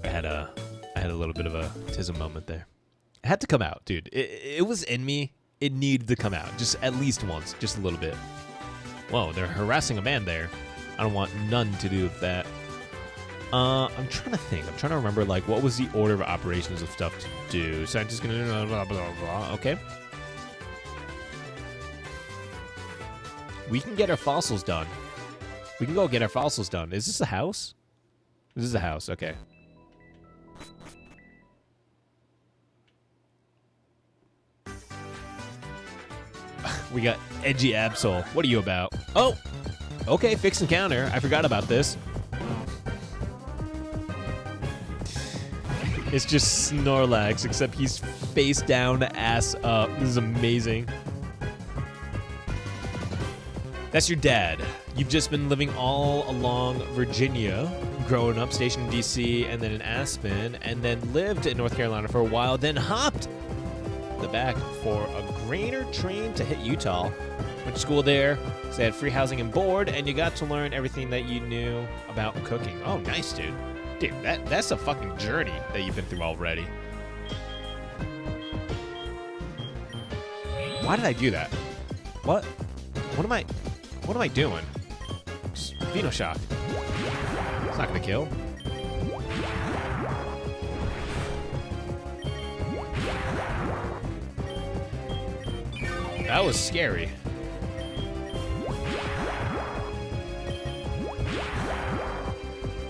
I had a little bit of a tism moment there. It had to come out, dude. It was in me. It needed to come out. Just at least once. Just a little bit. Whoa, they're harassing a man there. I don't want none to do with that. I'm trying to think. I'm trying to remember, like, what was the order of operations of stuff to do. So I'm just gonna do blah, blah, blah, blah. Okay. We can get our fossils done. We can go get our fossils done. Is this a house? This is a house. Okay. We got Edgy Absol. What are you about? Oh! Okay, fix and counter. I forgot about this. It's just Snorlax, except he's face down, ass up. This is amazing. That's your dad. You've just been living all along Virginia, growing up, stationed in D.C., and then in Aspen, and then lived in North Carolina for a while, then hopped the back for a grainer train to hit Utah. Went to school there, so they had free housing and board, and you got to learn everything that you knew about cooking. Oh, nice, dude. Dude, that's a fucking journey that you've been through already. Why did I do that? What am I doing? Just Vino Shock. It's not gonna kill. That was scary.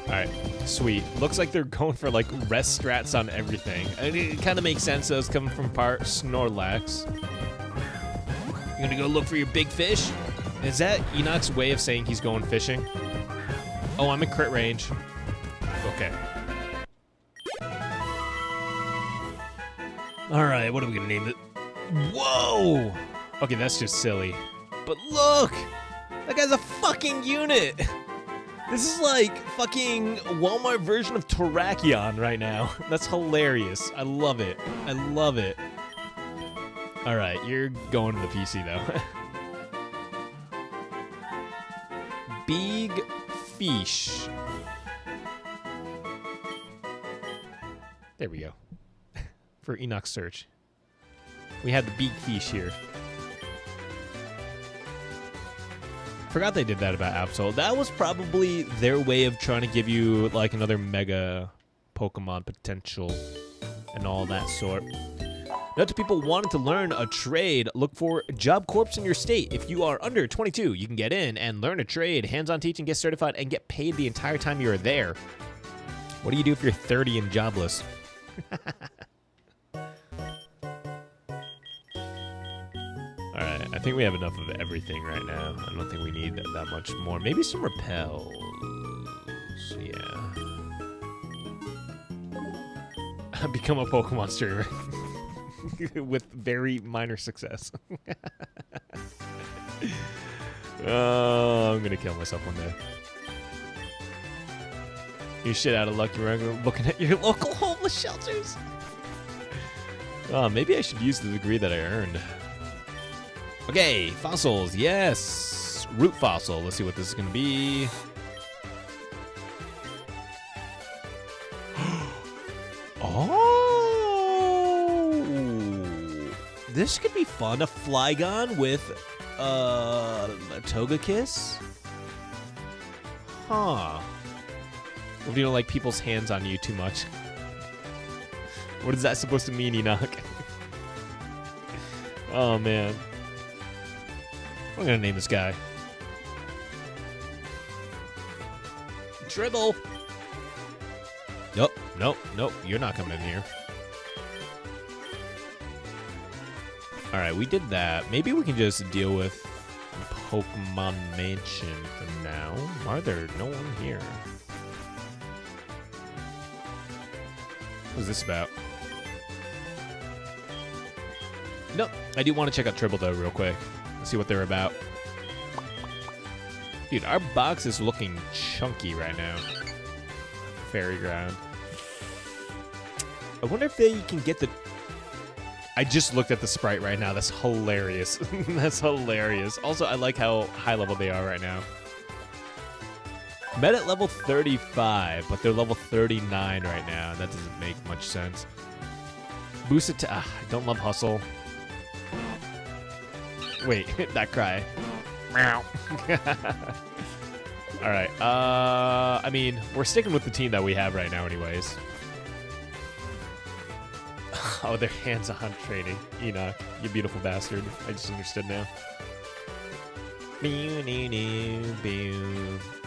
Alright, sweet. Looks like they're going for, like, rest strats on everything. I mean, it kind of makes sense, though. It's coming from part Snorlax. You gonna go look for your big fish? Is that Enoch's way of saying he's going fishing? Oh, I'm in crit range. Okay. Alright, what are we gonna name it? Whoa! Okay, that's just silly. But look! That guy's a fucking unit! This is like fucking Walmart version of Terrakion right now. That's hilarious. I love it. I love it. Alright, you're going to the PC though. Big fish. There we go. For Enoch's search. We had the big fish here. Forgot they did that about Absol. That was probably their way of trying to give you like another mega Pokemon potential and all that sort. Note to people wanting to learn a trade, look for Job Corps in your state. If you are under 22, you can get in and learn a trade, hands-on teaching, get certified, and get paid the entire time you're there. What do you do if you're 30 and jobless? Alright, I think we have enough of everything right now. I don't think we need that much more. Maybe some repels. Yeah. Become a Pokemon streamer. With very minor success. Oh, I'm gonna kill myself one day. You shit out of luck. You're looking at your local homeless shelters. Oh, maybe I should use the degree that I earned. Okay, fossils. Yes, root fossil. Let's see what this is gonna be. Oh. This this could be fun. A Flygon with a Togekiss? Huh. What if you don't like people's hands on you too much? What is that supposed to mean, Enoch? Oh, man. I'm gonna name this guy. Dribble! Nope. You're not coming in here. Alright, we did that. Maybe we can just deal with Pokemon Mansion for now. Why are there no one here? What's this about? Nope. I do want to check out Tribble, though, real quick. See what they're about. Dude, our box is looking chunky right now. Fairy Ground. I wonder if they can get the... I just looked at the sprite right now. That's hilarious. That's hilarious. Also, I like how high level they are right now. Met at level 35, but they're level 39 right now. That doesn't make much sense. Boost it to... I don't love Hustle. Wait, that cry. Meow. All right. I mean, we're sticking with the team that we have right now anyways. Oh, they're hands-on training. Enoch, you beautiful bastard. I just understood now. You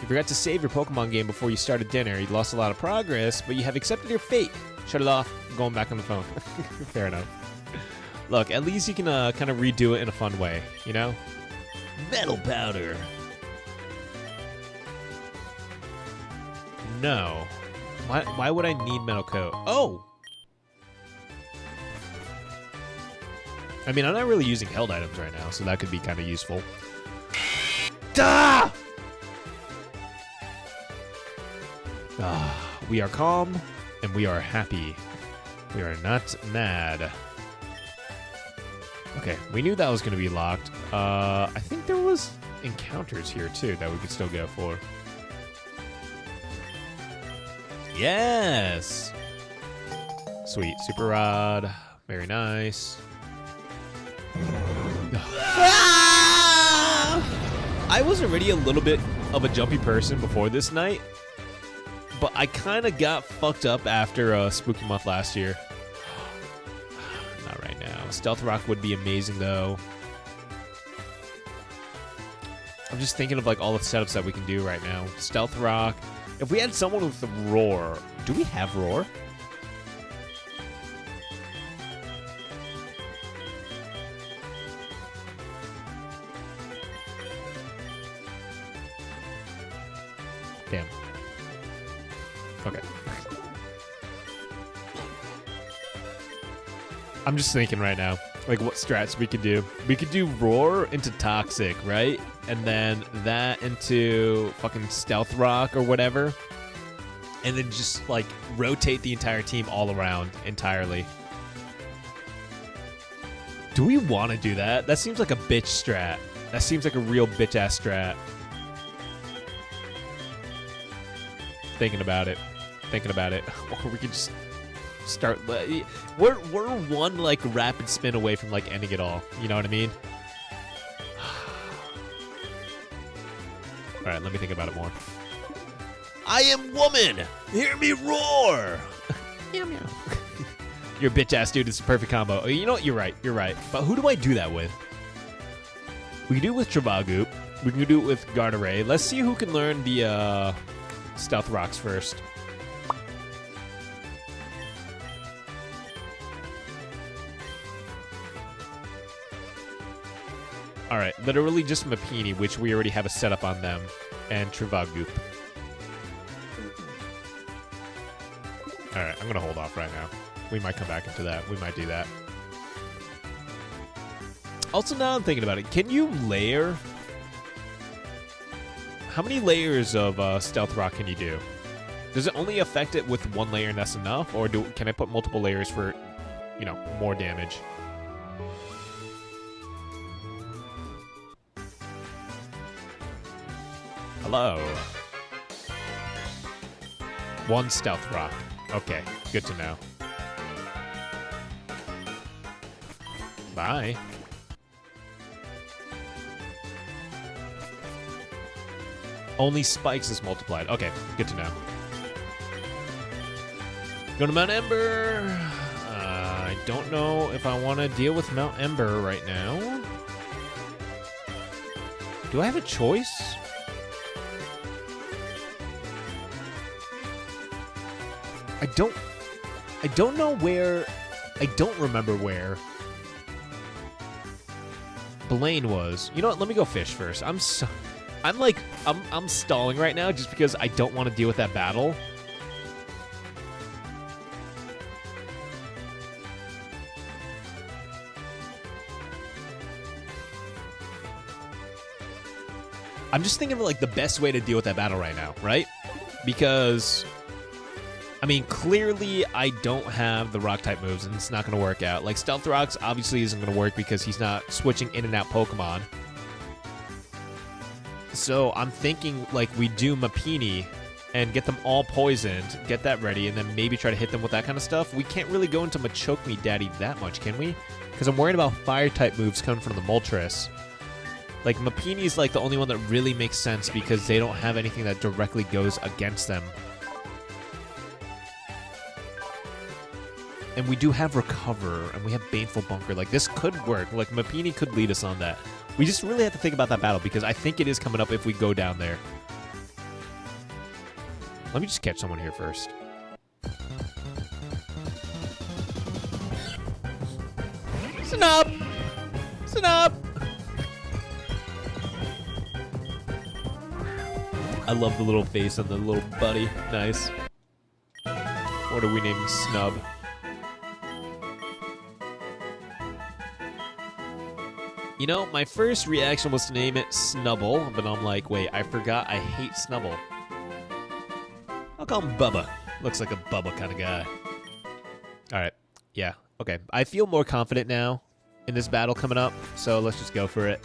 forgot to save your Pokemon game before you started dinner. You lost a lot of progress, but you have accepted your fate. Shut it off. I'm going back on the phone. Fair enough. Look, at least you can kind of redo it in a fun way, you know? Metal Powder. No. Why would I need Metal Coat? Oh! I mean, I'm not really using held items right now, so that could be kind of useful. Ah! We are calm, and we are happy. We are not mad. Okay, we knew that was going to be locked. I think there was encounters here, too, that we could still go for. Yes! Sweet. Super Rod. Very nice. I was already a little bit of a jumpy person before this night, but I kind of got fucked up after Spooky Month last year. Not right now. Stealth Rock would be amazing, though. I'm just thinking of like all the setups that we can do right now. Stealth Rock. If we had someone with Roar, do we have Roar? Damn. Okay. I'm just thinking right now, like what strats we could do. We could do Roar into Toxic, right? And then that into fucking Stealth Rock or whatever. And then just like rotate the entire team all around entirely. Do we want to do that? That seems like a bitch strat. That seems like a real bitch-ass strat. Thinking about it. Or we could just start. We're one like rapid spin away from like ending it all. You know what I mean? All right, let me think about it more. I am woman. Hear me roar. Meow meow. You're a bitch ass dude. It's a perfect combo. You know what? You're right. But who do I do that with? We can do it with Travagoop. We can do it with Garderay. Let's see who can learn the Stealth Rocks first. Alright, literally just Mapini, which we already have a setup on them, and Travagoop. Alright, I'm going to hold off right now. We might come back into that. We might do that. Also, now I'm thinking about it. Can you layer? How many layers of Stealth Rock can you do? Does it only affect it with one layer and that's enough? Or can I put multiple layers for, you know, more damage? Hello. One Stealth Rock. Okay, good to know. Bye. Only spikes is multiplied. Okay, good to know. Go to Mount Ember. I don't know if I want to deal with Mount Ember right now. Do I have a choice? I don't know where. I don't remember where Blaine was. You know what? Let me go fish first. I'm stalling right now just because I don't want to deal with that battle. I'm just thinking of like the best way to deal with that battle right now, right? Because I mean, clearly I don't have the rock type moves and it's not going to work out. Like Stealth Rocks obviously isn't going to work because he's not switching in and out Pokemon. So I'm thinking like we do Mapini and get them all poisoned, get that ready, and then maybe try to hit them with that kind of stuff. We can't really go into Machoke Me Daddy that much, can we? Because I'm worried about fire type moves coming from the Moltres. Like Mapini is like the only one that really makes sense because they don't have anything that directly goes against them. And we do have Recover, and we have Baneful Bunker. Like, this could work. Like, Mapini could lead us on that. We just really have to think about that battle, because I think it is coming up if we go down there. Let me just catch someone here first. Snub! Snub! I love the little face on the little buddy. Nice. What are we naming Snub? You know, my first reaction was to name it Snubble, but I'm like, wait, I forgot I hate Snubble. I'll call him Bubba. Looks like a Bubba kind of guy. Alright, yeah, okay. I feel more confident now in this battle coming up, so let's just go for it.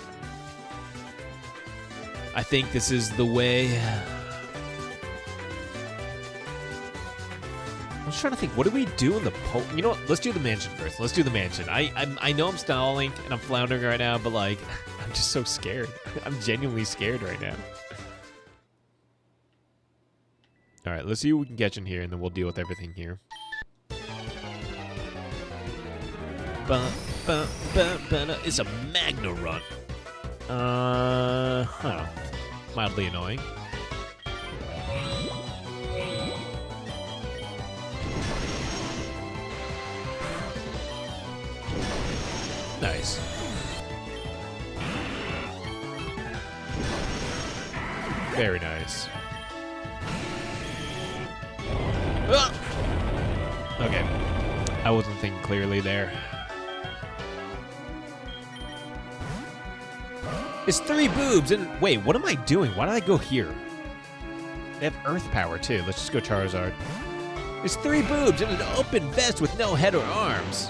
I think this is the way. I was trying to think, what do we do in the You know what? Let's do the mansion first. Let's do the mansion. I know I'm stalling and I'm floundering right now, but like, I'm just so scared. I'm genuinely scared right now. All right, let's see what we can catch in here, and then we'll deal with everything here. It's a Magna Run. Huh. Mildly annoying. Nice. Very nice. Ah! Okay. I wasn't thinking clearly there. It's 3 boobs and wait, what am I doing? Why did I go here? They have earth power too. Let's just go Charizard. It's 3 boobs and an open vest with no head or arms.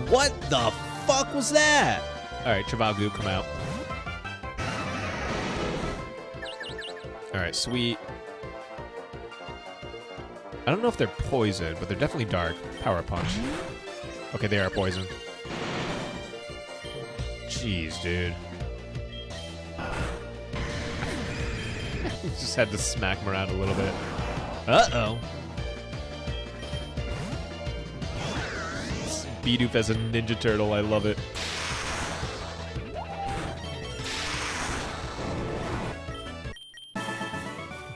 What the fuck was that? Alright, Travagoop, come out. Alright, sweet. I don't know if they're poison, but they're definitely dark. Power Punch. Okay, they are poison. Jeez, dude. Just had to smack him around a little bit. Uh-oh. Bidoof as a Ninja Turtle, I love it.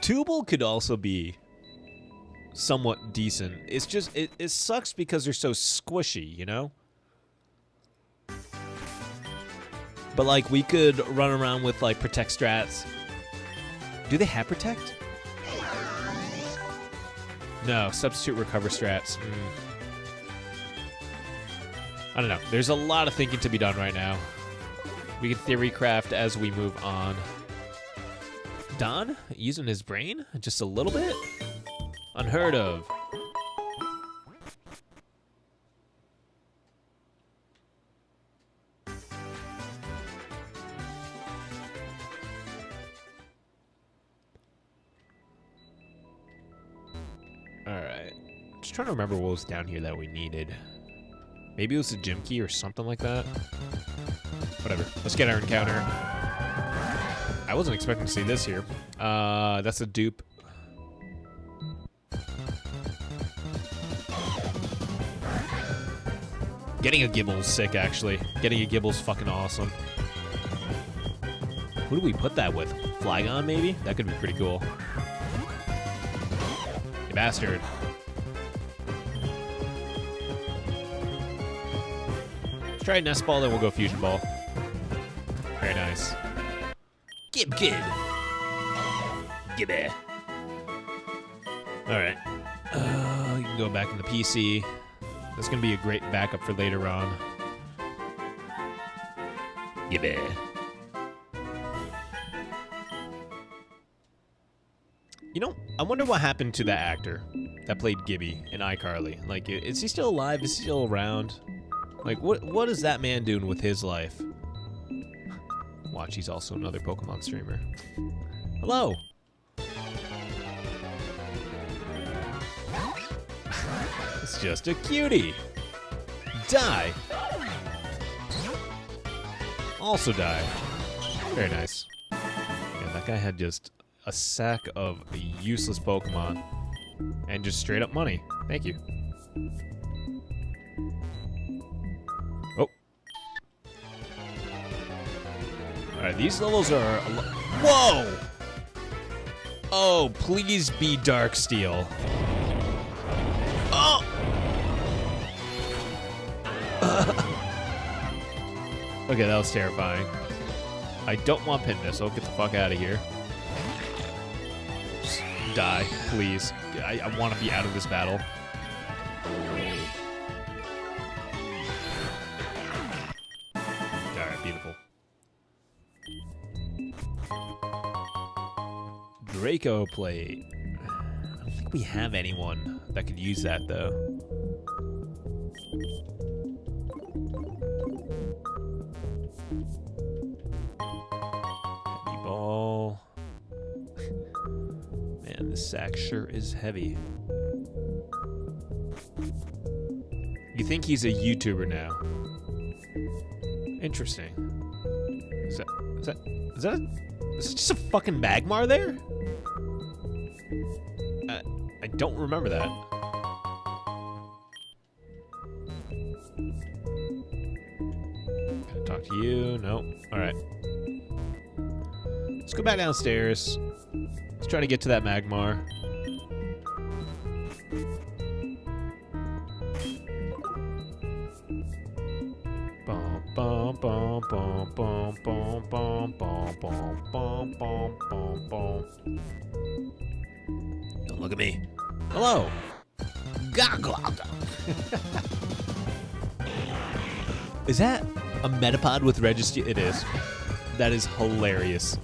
Tubal could also be somewhat decent. It's just, it sucks because they're so squishy, you know? But like, we could run around with like Protect strats. Do they have Protect? No, substitute Recover strats. I don't know. There's a lot of thinking to be done right now. We can theory craft as we move on. Don using his brain just a little bit? Unheard of. Alright. Just trying to remember what was down here that we needed. Maybe it was a gym key or something like that. Whatever. Let's get our encounter. I wasn't expecting to see this here. That's a dupe. Getting a Gibble's sick, actually. Getting a Gibble's fucking awesome. Who do we put that with? Flygon, maybe? That could be pretty cool. You bastard. Let's try Nest Ball, then we'll go Fusion Ball. Very nice. Gib Kid. Gibby. Alright. You can go back in the PC. That's going to be a great backup for later on. Gibby. You know, I wonder what happened to that actor that played Gibby in iCarly. Like, is he still alive? Is he still around? Like, what is that man doing with his life? Watch, he's also another Pokemon streamer. Hello. It's just a cutie. Die. Also die. Very nice. Yeah, that guy had just a sack of useless Pokemon and just straight up money. Thank you. Oh. Alright, these levels are whoa! Oh, please be Darksteel. Oh! Okay, that was terrifying. I don't want Pin Missile. Get the fuck out of here. Just die, please. I want to be out of this battle. Alright, beautiful. Draco Plate. I don't think we have anyone that could use that, though. Heavy ball. Man, this sack sure is heavy. You think he's a YouTuber now? Interesting. Is it just a fucking Magmar there? I don't remember that. Can I talk to you? No. Alright. Let's go back downstairs. Let's try to get to that Magmar. Bum bum bum bum bum bum bum bum bum bum bum bum. Don't look at me. Hello. Is that a Metapod with Registeel? It is. That is hilarious.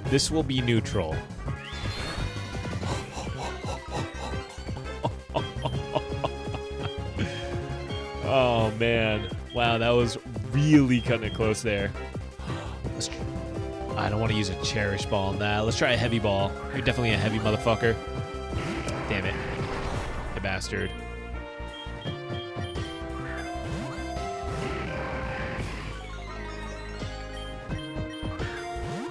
This will be neutral. Oh, man. Wow, that was really cutting it close there. I don't want to use a Cherish Ball on that. Let's try a Heavy Ball. You're definitely a heavy motherfucker. Damn it. You bastard.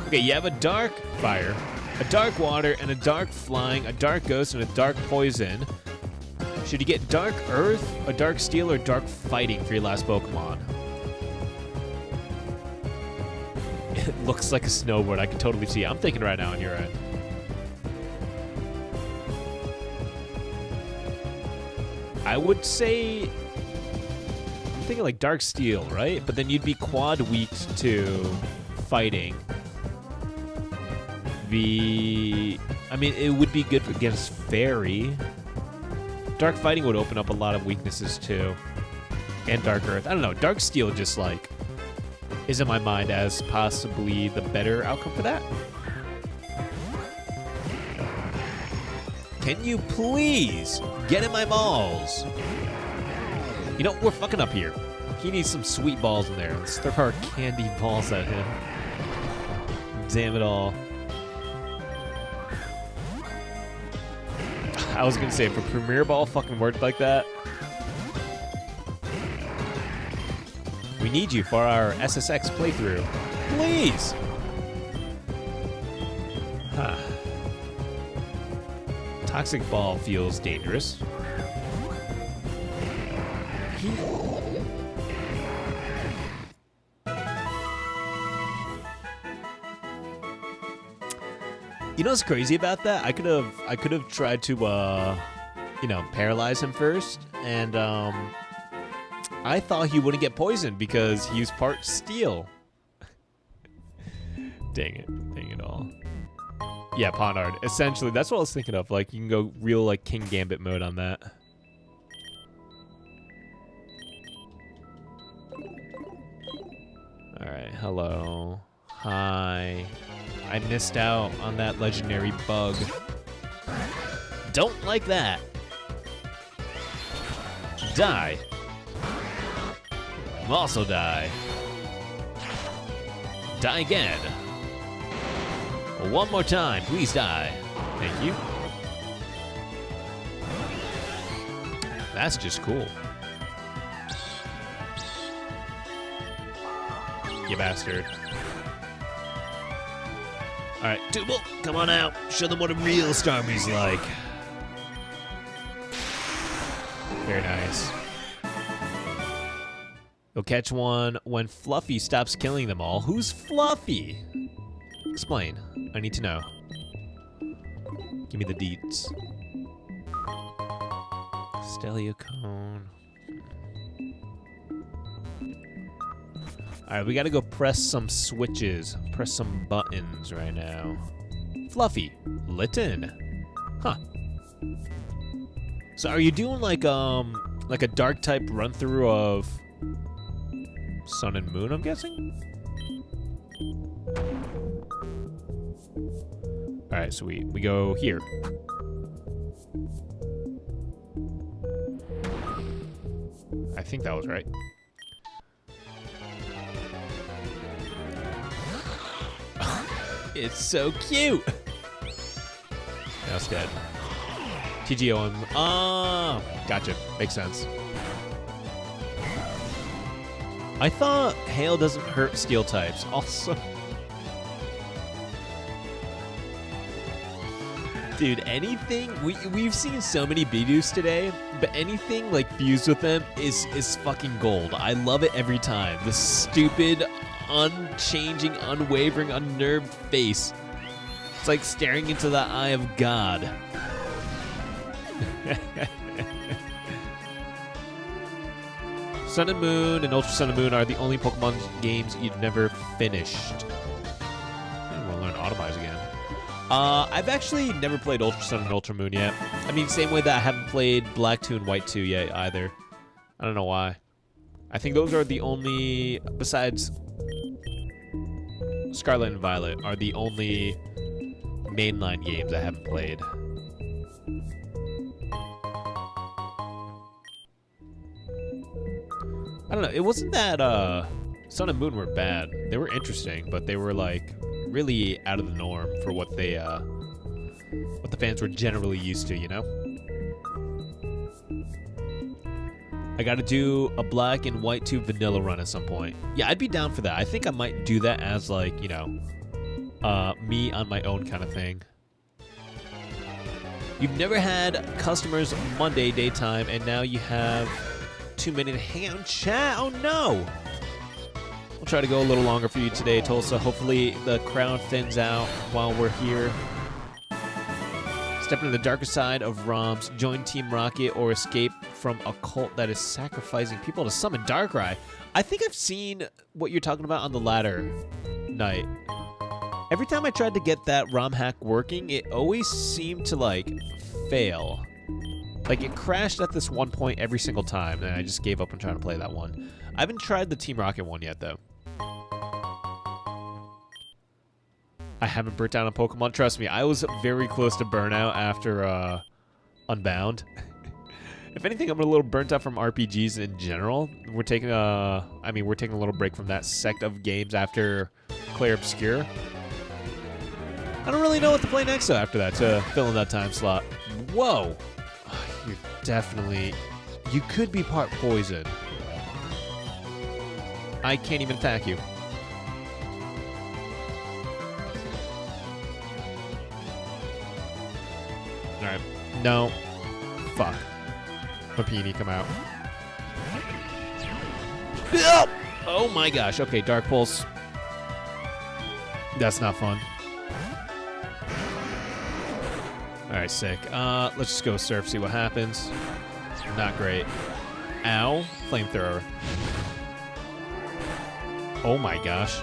Okay, you have a Dark Fire, a Dark Water, and a Dark Flying, a Dark Ghost, and a Dark Poison. Should you get Dark Earth, a Dark Steel, or Dark Fighting for your last Pokemon? It looks like a snowboard. I can totally see it. I'm thinking right now on your end. I would say... I'm thinking like Dark Steel, right? But then you'd be quad weaked to Fighting. I mean, it would be good against Fairy. Dark Fighting would open up a lot of weaknesses too. And Dark Earth. I don't know. Dark Steel just like is in my mind as possibly the better outcome for that. Can you please get in my balls? You know, we're fucking up here. He needs some sweet balls in there. Let's throw our candy balls at him. Damn it all. I was gonna say, if a Premier Ball fucking worked like that, We need you for our SSX playthrough. Please! Huh. Toxic Ball feels dangerous. You know what's crazy about that? I could have tried to paralyze him first, and I thought he wouldn't get poisoned because he was part steel. Dang it all. Yeah, Ponard. Essentially, that's what I was thinking of. Like, you can go real, like, King Gambit mode on that. Alright, hello. Hi. I missed out on that legendary bug. Don't like that. Die. Also die. Die again. One more time, please die. Thank you. That's just cool. You bastard. Alright, Tubal, come on out. Show them what a real Starmie's like. Very nice. You'll catch one when Fluffy stops killing them all. Who's Fluffy? Explain. I need to know. Give me the deets. Steliocone. Alright, we gotta go press some switches. Press some buttons right now. Fluffy, Litten. Huh. So are you doing like a dark type run through of Sun and Moon, I'm guessing? Alright, so we go here. I think that was right. It's so cute! Now it's dead. TGOM. Ah, gotcha. Makes sense. I thought hail doesn't hurt steel types. Also, dude, anything we've seen so many Bidoof today, but anything like fused with them is fucking gold. I love it every time. The stupid, unchanging, unwavering, unnerved face. It's like staring into the eye of God. Sun and Moon and Ultra Sun and Moon are the only Pokemon games you've never finished. I want to learn Automize again. I've actually never played Ultra Sun and Ultra Moon yet. I mean, same way that I haven't played Black 2 and White 2 yet either. I don't know why. I think those are the only, besides Scarlet and Violet, are the only mainline games I haven't played. I don't know. It wasn't that Sun and Moon were bad. They were interesting, but they were like really out of the norm for what they what the fans were generally used to, you know? I got to do a Black and White 2 vanilla run at some point. Yeah, I'd be down for that. I think I might do that as like, you know, me on my own kind of thing. You've never had customers Monday daytime, and now you have 2-minute hangout chat. Oh no! We'll try to go a little longer for you today, Tulsa. Hopefully the crowd thins out while we're here. Step into the darker side of ROMs. Join Team Rocket or escape from a cult that is sacrificing people to summon Darkrai. I think I've seen what you're talking about on the ladder night. Every time I tried to get that ROM hack working, it always seemed to like fail. Like, it crashed at this one point every single time, and I just gave up on trying to play that one. I haven't tried the Team Rocket one yet, though. I haven't burnt down a Pokemon. Trust me, I was very close to burnout after Unbound. If anything, I'm a little burnt out from RPGs in general. We're taking we're taking a little break from that sect of games after Clair Obscure. I don't really know what to play next, though, after that, to fill in that time slot. Whoa! You're definitely... You could be part poison. I can't even attack you. Alright. No. Fuck. Papini, come out. Oh my gosh. Okay, Dark Pulse. That's not fun. Alright, sick. Let's just go surf, see what happens. Not great. Ow. Flamethrower. Oh my gosh.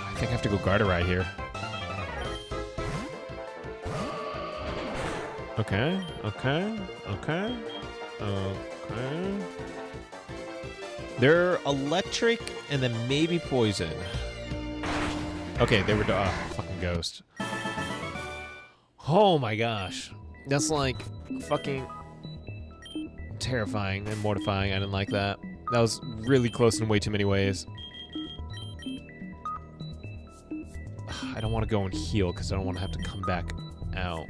I think I have to go Garderai here. Okay, okay, okay, okay. They're electric and then maybe poison. Okay, they were fucking ghost. Oh my gosh. That's like fucking terrifying and mortifying. I didn't like that. That was really close in way too many ways. I don't want to go and heal because I don't want to have to come back out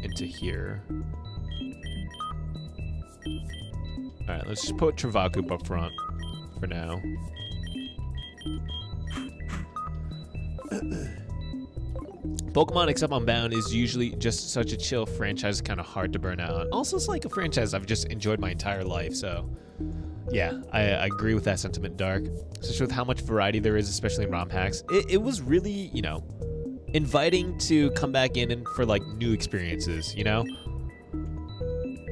into here. Alright, let's just put Travakup up front for now. Pokemon Except Unbound is usually just such a chill franchise, kind of hard to burn out on. Also, it's like a franchise I've just enjoyed my entire life, so yeah, I agree with that sentiment, Dark. Especially with how much variety there is, especially in ROM hacks. It was really, you know, inviting to come back in and for like new experiences, you know?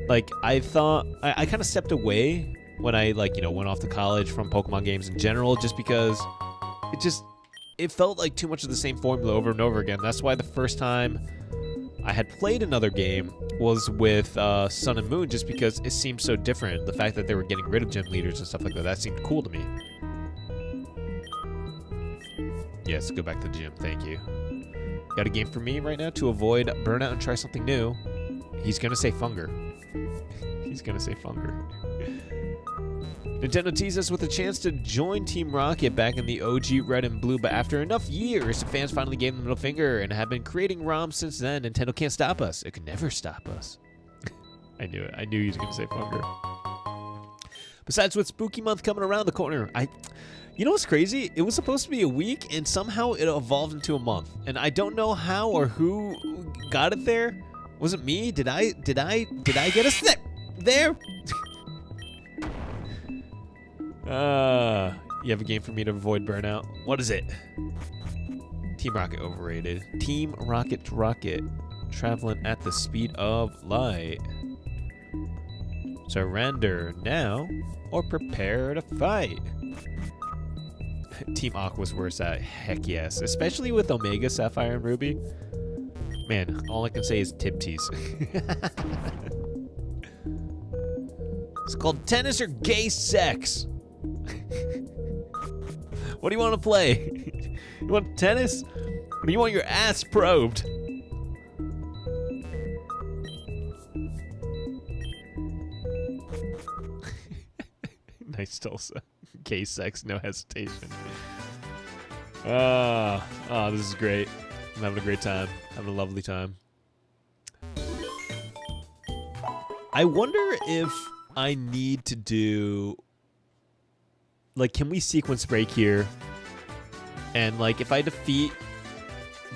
Like, I thought, I kind of stepped away when I, like, you know, went off to college from Pokemon games in general, just because it felt like too much of the same formula over and over again. That's why the first time I had played another game was with Sun and Moon, just because it seemed so different. The fact that they were getting rid of gym leaders and stuff like that seemed cool to me. Yes, go back to the gym, thank you. Got a game for me right now to avoid burnout and try something new. He's gonna say Funger. He's gonna say Funger. Nintendo teased us with a chance to join Team Rocket back in the OG Red and Blue, but after enough years, fans finally gave them the middle finger and have been creating ROMs since then. Nintendo can't stop us. It could never stop us. I knew it. I knew he was gonna say Funger. Besides, with Spooky Month coming around the corner, you know what's crazy? It was supposed to be a week, and somehow it evolved into a month. And I don't know how or who got it there. Was it me? Did I get a snip there? You have a game for me to avoid burnout. What is it? Team Rocket overrated. Team Rocket, traveling at the speed of light. Surrender now or prepare to fight. Team Aqua's worse at heck yes, especially with Omega, Sapphire, and Ruby. Man, all I can say is Tiptease. It's called tennis or gay sex. What do you want to play? You want tennis? Or do you want your ass probed? Nice Tulsa. Gay sex, no hesitation. This is great. I'm having a great time. Having a lovely time. I wonder if I need to do... Like, can we sequence break here? And, like, if I defeat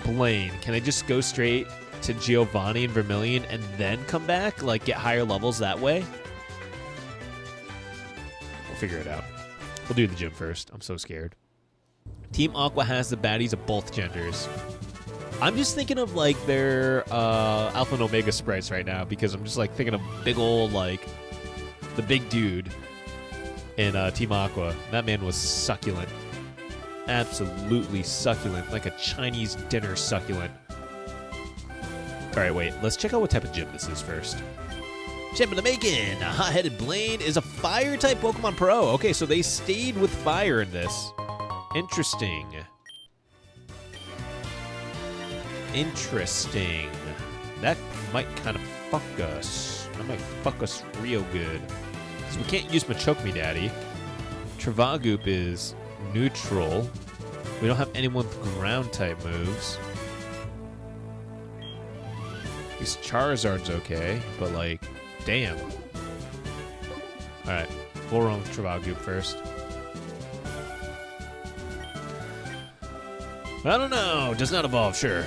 Blaine, can I just go straight to Giovanni and Vermilion and then come back? Like, get higher levels that way? We'll figure it out. We'll do the gym first. I'm so scared. Team Aqua has the baddies of both genders. I'm just thinking of, like, their Alpha and Omega sprites right now, because I'm just, like, thinking of big old, like, the big dude in Team Aqua. That man was succulent. Absolutely succulent. Like a Chinese dinner succulent. Alright, wait. Let's check out what type of gym this is first. Champion of the Making! A hot-headed Blaine is a fire-type Pokemon Pro. Okay, so they stayed with fire in this. Interesting. Interesting. That might kind of fuck us. That might fuck us real good. Because we can't use Machoke Me Daddy. Travagoop is neutral. We don't have anyone with ground-type moves. This Charizard's okay, but, like, damn. Alright, we'll run with Travagoop first. I don't know. Does not evolve, sure.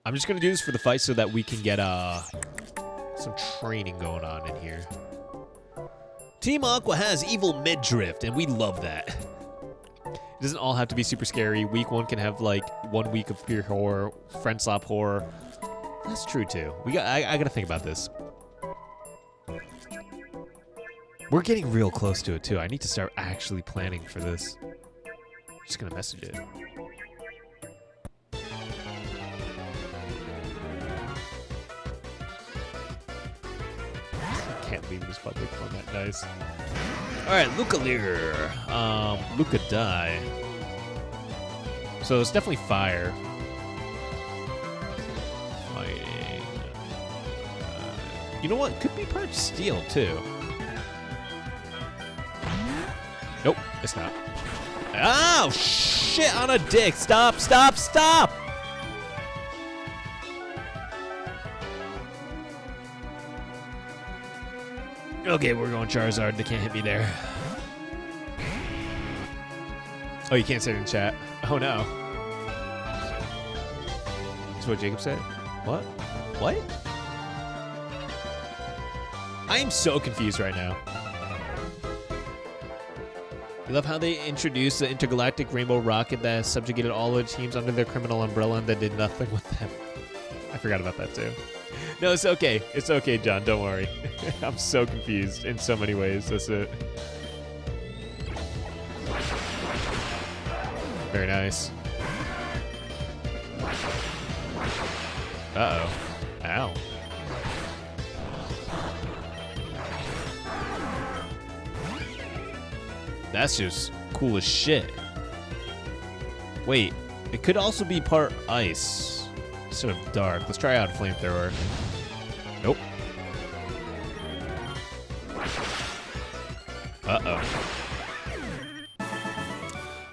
I'm just going to do this for the fight so that we can get some training going on in here. Team Aqua has evil mid-drift, and we love that. It doesn't all have to be super scary. Week 1 can have, like, 1 week of pure horror, friend slap horror. That's true, too. I got to think about this. We're getting real close to it, too. I need to start actually planning for this. Just going to message it. Can't leave this public format. Nice. Alright, Luca Lear. Luca die. So it's definitely fire. Fighting. You know what? Could be part steel too. Nope, it's not. Oh, shit on a dick. Stop, stop, stop! Okay, we're going Charizard. They can't hit me there. Oh, you can't say it in chat. Oh, no. That's what Jacob said? What? What? I am so confused right now. I love how they introduced the intergalactic rainbow rocket that subjugated all the teams under their criminal umbrella and that did nothing with them. I forgot about that, too. No, it's okay. It's okay, John. Don't worry. I'm so confused in so many ways. That's it. Very nice. Uh-oh. Ow. That's just cool as shit. Wait, it could also be part ice instead of dark. Let's try out a flamethrower. Nope. Uh-oh.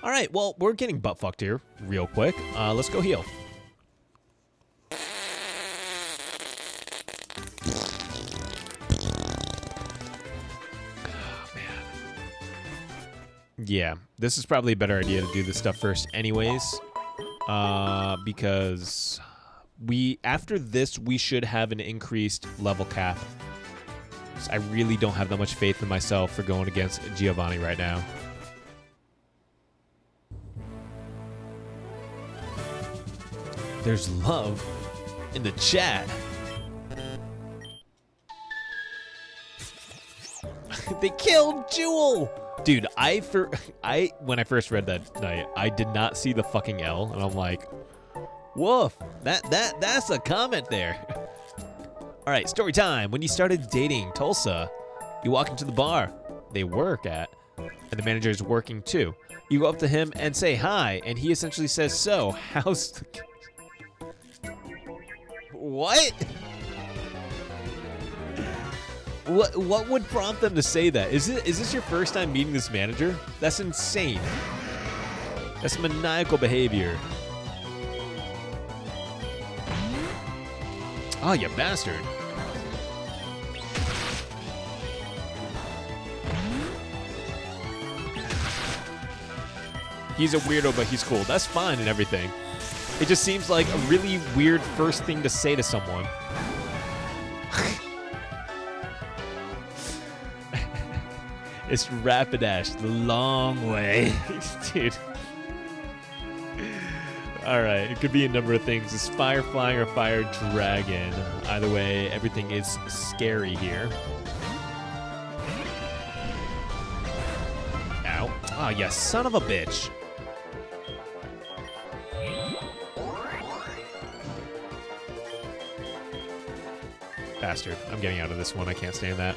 All right, well, we're getting butt fucked here real quick. Let's go heal. Oh, man. Yeah, this is probably a better idea to do this stuff first anyways. Because after this, we should have an increased level cap. So I really don't have that much faith in myself for going against Giovanni right now. There's love in the chat. They killed Jewel! Dude, when I first read that night, I did not see the fucking L, and I'm like, woof, that's a comment there. All right, story time. When you started dating Tulsa, you walk into the bar they work at, and the manager is working too. You go up to him and say hi, and he essentially says, so, how's the... What? What would prompt them to say that? Is this your first time meeting this manager? That's insane. That's maniacal behavior. Oh, you bastard. He's a weirdo, but he's cool. That's fine and everything. It just seems like a really weird first thing to say to someone. It's Rapidash the long way. Dude. Alright, it could be a number of things. It's Fire Flying or Fire Dragon. Either way, everything is scary here. Ow. Oh, you son of a bitch. Bastard. I'm getting out of this one. I can't stand that.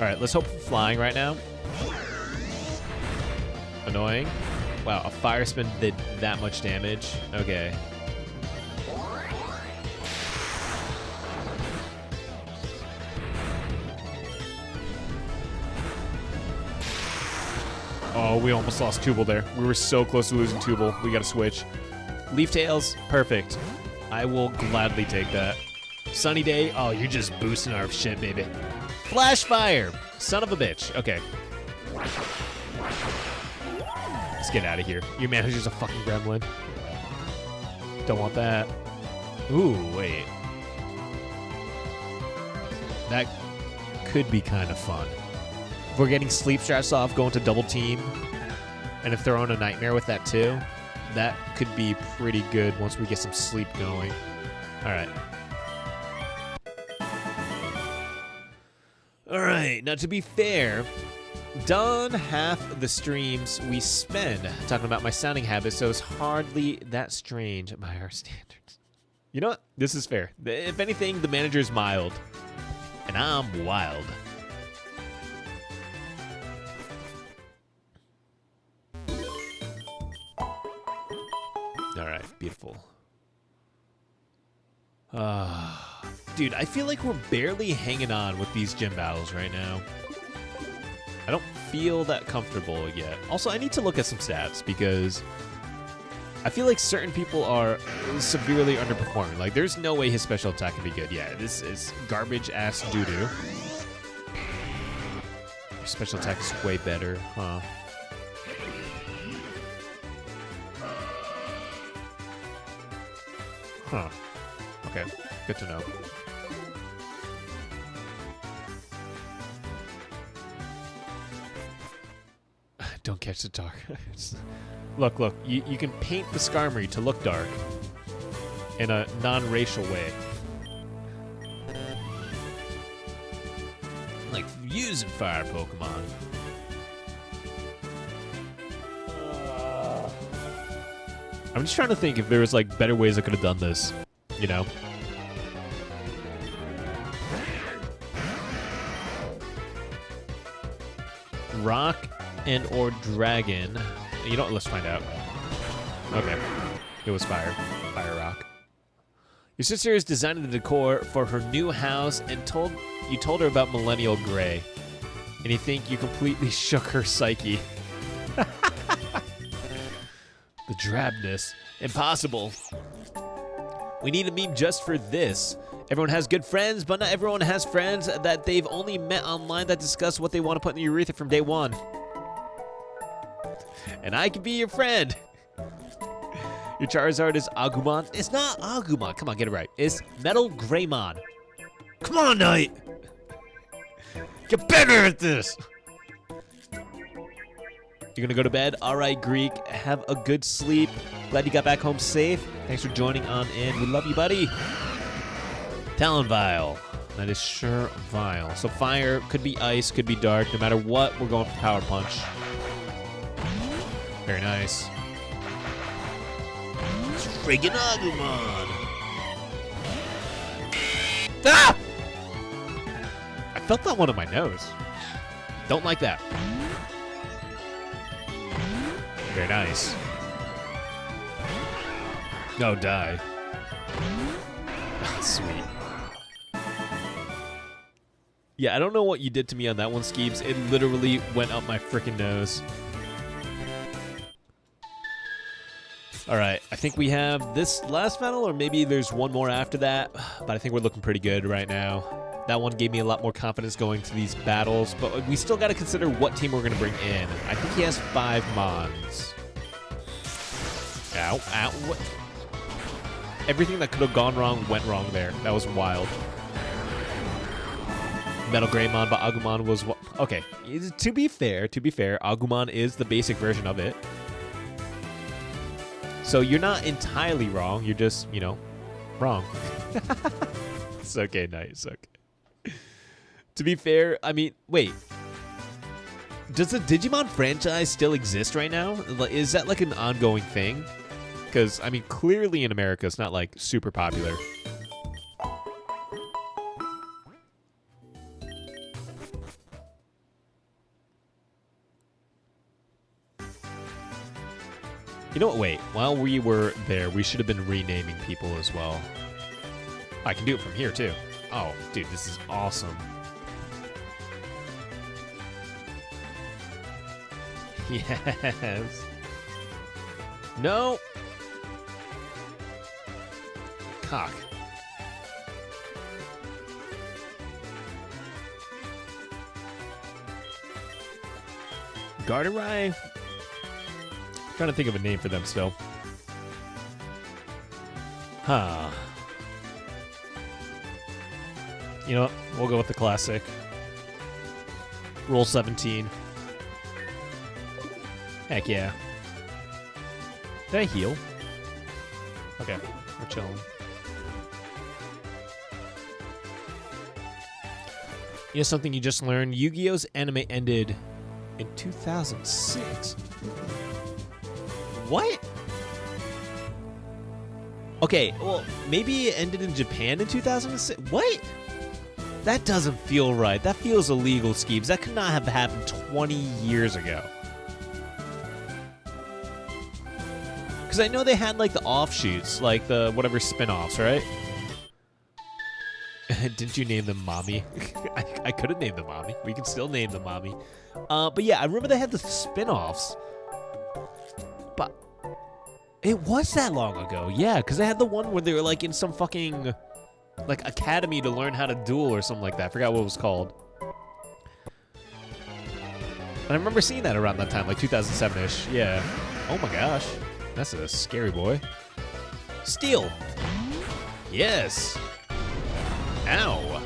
Alright, let's hope for flying right now. Annoying. Wow, a fire spin did that much damage. Okay. Oh, we almost lost Tubal there. We were so close to losing Tubal. We gotta switch. Leaf Tails, perfect. I will gladly take that. Sunny day. Oh, you're just boosting our shit, baby. Flash fire. Son of a bitch. Okay. Let's get out of here. Your manager's a fucking gremlin. Don't want that. Ooh, wait. That could be kind of fun. If we're getting sleep stress off, going to double team, and if they're on a nightmare with that too, that could be pretty good once we get some sleep going. All right. All right. Now, to be fair, Don, half the streams we spend talking about my sounding habits, so it's hardly that strange by our standards. You know what? This is fair. If anything, the manager's mild, and I'm wild. All right, beautiful. Dude, I feel like we're barely hanging on with these gym battles right now. I don't feel that comfortable yet. Also, I need to look at some stats because I feel like certain people are severely underperforming. Like, there's no way his special attack can be good. Yeah, this is garbage-ass doo-doo. Your special attack is way better, huh? Huh. Okay, good to know. Don't catch the dark. Look, you can paint the Skarmory to look dark in a non-racial way. Like using fire Pokemon. I'm just trying to think if there was like better ways I could have done this, you know? Rock and or dragon. You know what? Let's find out. Okay. It was fire. Fire rock. Your sister is designing the decor for her new house and told her about Millennial Gray. And you think you completely shook her psyche. The drabness. Impossible. We need a meme just for this. Everyone has good friends, but not everyone has friends that they've only met online that discuss what they want to put in the urethra from day one. And I can be your friend. Your Charizard is Agumon. It's not Agumon. Come on, get it right. It's Metal Greymon. Come on, Knight. Get better at this. You're gonna go to bed? All right, Greek. Have a good sleep. Glad you got back home safe. Thanks for joining on in. We love you, buddy. Talonvile. That is sure vile. So fire, could be ice, could be dark. No matter what, we're going for Power Punch. Very nice. It's friggin' Agumon. Ah! I felt that one on my nose. Don't like that. Very nice. No, die. Sweet. Yeah, I don't know what you did to me on that one, Skeebs. It literally went up my freaking nose. All right, I think we have this last battle, or maybe there's one more after that, but I think we're looking pretty good right now. That one gave me a lot more confidence going to these battles, but we still got to consider what team we're going to bring in. I think he has 5 Mons. Ow, ow, what? Everything that could have gone wrong went wrong there. That was wild. Metal Greymon, but Agumon was... Okay, to be fair, Agumon is the basic version of it. So you're not entirely wrong. You're just, you know, wrong. It's okay, Knight. It's okay. To be fair, I mean, wait. Does the Digimon franchise still exist right now? Is that like an ongoing thing? Because, I mean, clearly in America, it's not like super popular. You know what? Wait. While we were there, we should have been renaming people as well. I can do it from here, too. Oh, dude, this is awesome. Yes. No. cock. Garderai? Trying to think of a name for them still. Huh. You know what? We'll go with the classic. Roll 17. Heck yeah. Did I heal? Okay, we're chilling. You know something you just learned? Yu-Gi-Oh's anime ended in 2006. What? Okay, well, maybe it ended in Japan in 2006. What? That doesn't feel right. That feels illegal, Skeebs. That could not have happened 20 years ago. Because I know they had, like, the offshoots, like the whatever spin-offs, right? Didn't you name them Mommy? I could have named them Mommy. We can still name them Mommy. But yeah, I remember they had the spin-offs. But it was that long ago. Yeah, because they had the one where they were, like, in some fucking, like, academy to learn how to duel or something like that. I forgot what it was called. And I remember seeing that around that time, like 2007-ish. Yeah. Oh my gosh. That's a scary boy. Steel. Yes. Ow.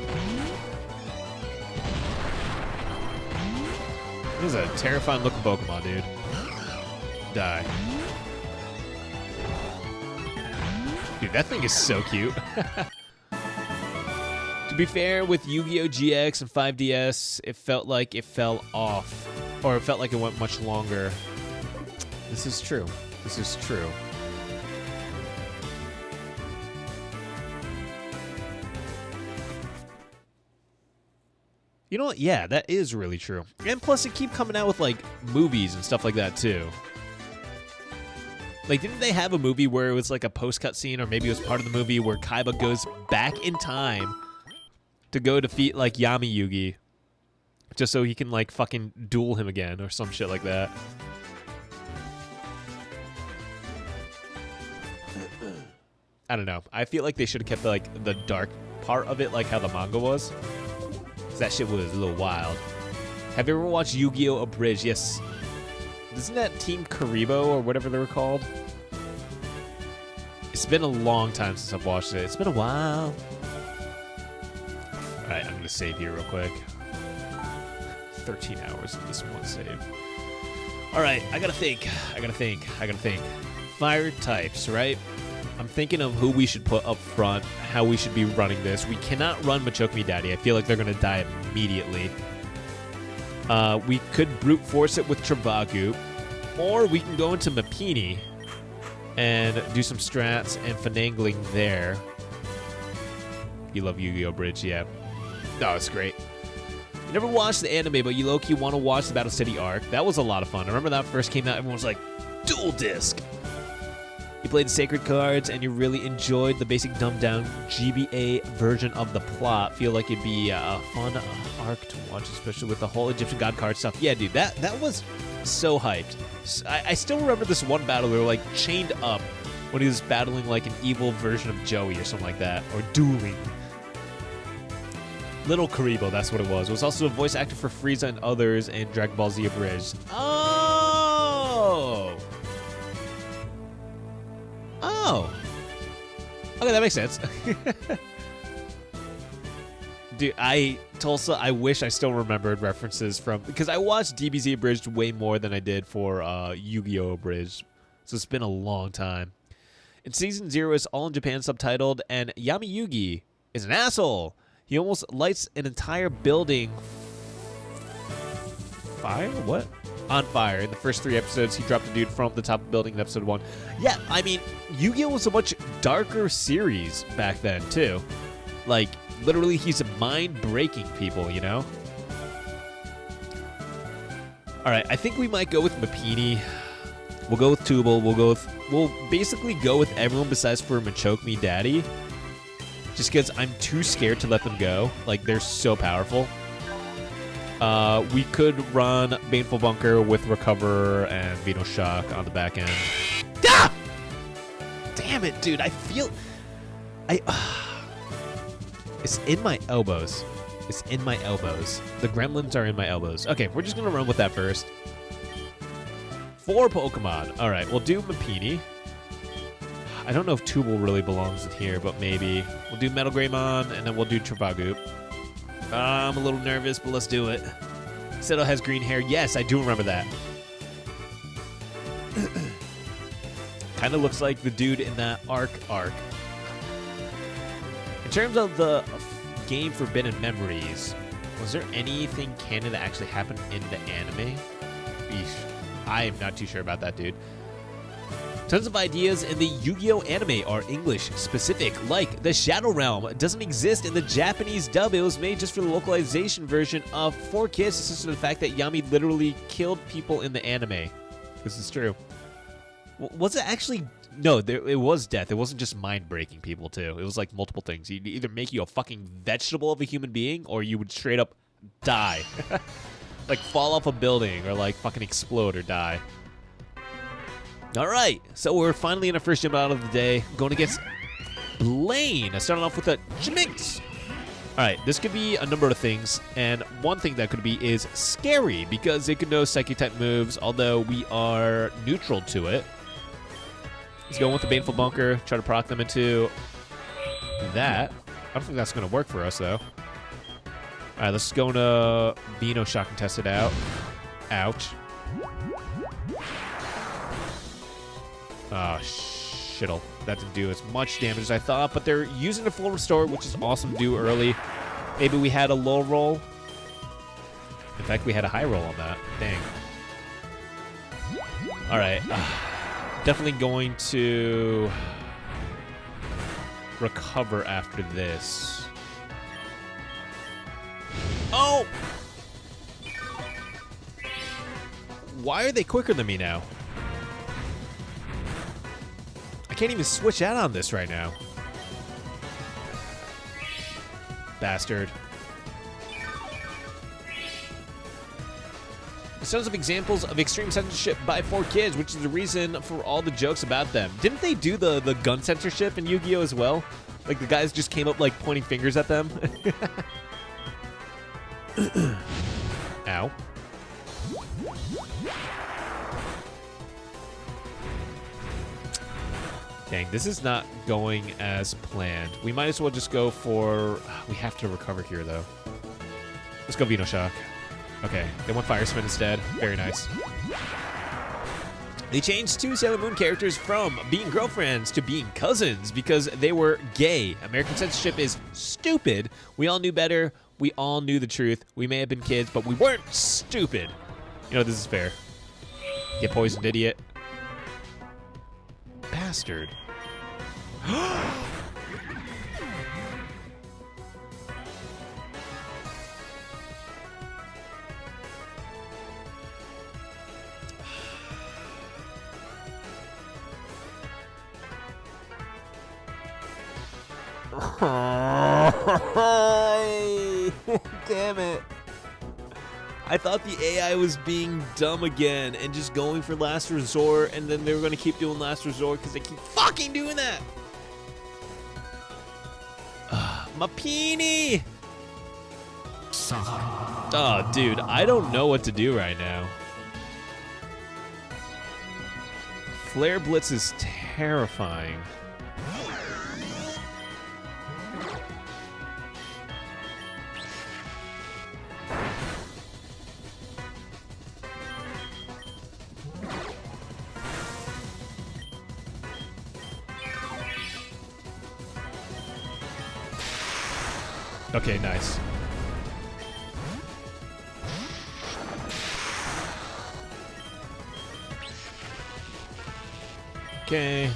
This is a terrifying looking Pokemon, dude. Die. Dude, that thing is so cute. To be fair, with Yu-Gi-Oh! GX and 5DS, it felt like it fell off. Or it felt like it went much longer. This is true. This is true. You know what? Yeah, that is really true. And plus, it keep coming out with, like, movies and stuff like that, too. Like, didn't they have a movie where it was, like, a post-cut scene, or maybe it was part of the movie where Kaiba goes back in time to go defeat, like, Yami Yugi, just so he can, like, fucking duel him again, or some shit like that. I don't know. I feel like they should have kept, like, the dark part of it, like how the manga was. That shit was a little wild. Have you ever watched Yu-Gi-Oh! Abridged? Yes. Isn't that Team Karibo or whatever they were called? It's been a long time since I've watched it. It's been a while. Alright, I'm gonna save here real quick. 13 hours in this one save. Alright, I gotta think. Fire types, right? I'm thinking of who we should put up front, how we should be running this. We cannot run Machoke Me Daddy. I feel like they're going to die immediately. We could brute force it with Travagu, or we can go into Mapini and do some strats and finagling there. You love Yu-Gi-Oh! Bridge, yeah. No, it's great. You never watched the anime, but you low-key want to watch the Battle City arc. That was a lot of fun. I remember that first came out, everyone was like, dual disc! You played the sacred cards, and you really enjoyed the basic dumbed-down GBA version of the plot. Feel like it'd be a fun arc to watch, especially with the whole Egyptian god card stuff. Yeah, dude, that was so hyped. I still remember this one battle where they were, like, chained up when he was battling, like, an evil version of Joey or something like that, or dueling. Little Karibo, that's what it was. It was also a voice actor for Frieza and others in Dragon Ball Z Abridged. Oh! Oh. Okay, that makes sense. Dude, Tulsa, I wish I still remembered references from... Because I watched DBZ Abridged way more than I did for Yu-Gi-Oh! Abridged. So it's been a long time. In Season 0, it's all in Japan subtitled, and Yami Yugi is an asshole. He almost lights an entire building... Fire? What? On fire. In the first 3 episodes, he dropped a dude from the top of the building in episode 1. Yeah, I mean, Yu-Gi-Oh! Was a much darker series back then, too. Like, literally, he's mind-breaking people, you know? Alright, I think we might go with Mapini. We'll go with Tubal. We'll basically go with everyone besides for Machoke Me Daddy. Just because I'm too scared to let them go. Like, they're so powerful. We could run Baneful Bunker with Recover and Vino Shock on the back end. Ah! Damn it, dude. I feel... It's in my elbows. It's in my elbows. The gremlins are in my elbows. Okay, we're just gonna run with that first. 4 Pokemon. All right, we'll do Mapini. I don't know if Tubal really belongs in here, but maybe. We'll do Metal Greymon, and then we'll do Travagoop. I'm a little nervous, but let's do it. Seto has green hair. Yes, I do remember that. Kind of looks like the dude in that arc. In terms of the game Forbidden Memories, was there anything canon that actually happened in the anime? Eesh. I am not too sure about that, dude. Tons of ideas in the Yu-Gi-Oh! Anime are English specific, like the Shadow Realm doesn't exist in the Japanese dub. It was made just for the localization version of 4Kids. This is the fact that Yami literally killed people in the anime. This is true. Was it actually... No, it was death. It wasn't just mind-breaking people, too. It was like multiple things. He'd either make you a fucking vegetable of a human being, or you would straight up die. Like fall off a building, or like fucking explode or die. Alright, so we're finally in our first gym battle of the day. Going against Blaine. Starting off with a Jinx. Alright, this could be a number of things, and one thing that could be is scary, because it could know Psychic-type moves, although we are neutral to it. Let's go with the Baneful Bunker, try to proc them into that. I don't think that's going to work for us, though. Alright, let's go to Vino Shock and test it out. Ouch. Oh, shittle. That didn't do as much damage as I thought, but they're using the full restore, which is awesome to do early. Maybe we had a low roll. In fact, we had a high roll on that. Dang. Alright. Definitely going to recover after this. Oh! Why are they quicker than me now? I can't even switch out on this right now. Bastard. Sons of examples of extreme censorship by 4Kids, which is the reason for all the jokes about them. Didn't they do the gun censorship in Yu-Gi-Oh! As well? Like the guys just came up like pointing fingers at them. Ow. Dang, this is not going as planned. We might as well just go for... We have to recover here, though. Let's go Vino Shock. Okay, they went Fire Spin instead. Very nice. They changed 2 Sailor Moon characters from being girlfriends to being cousins because they were gay. American censorship is stupid. We all knew better. We all knew the truth. We may have been kids, but we weren't stupid. You know, this is fair. Get poisoned, idiot. Bastard. Damn it. I thought the AI was being dumb again and just going for last resort, and then they were going to keep doing last resort because they keep fucking doing that. Mapini! Oh, dude, I don't know what to do right now. Flare Blitz is terrifying. Okay, nice. Okay.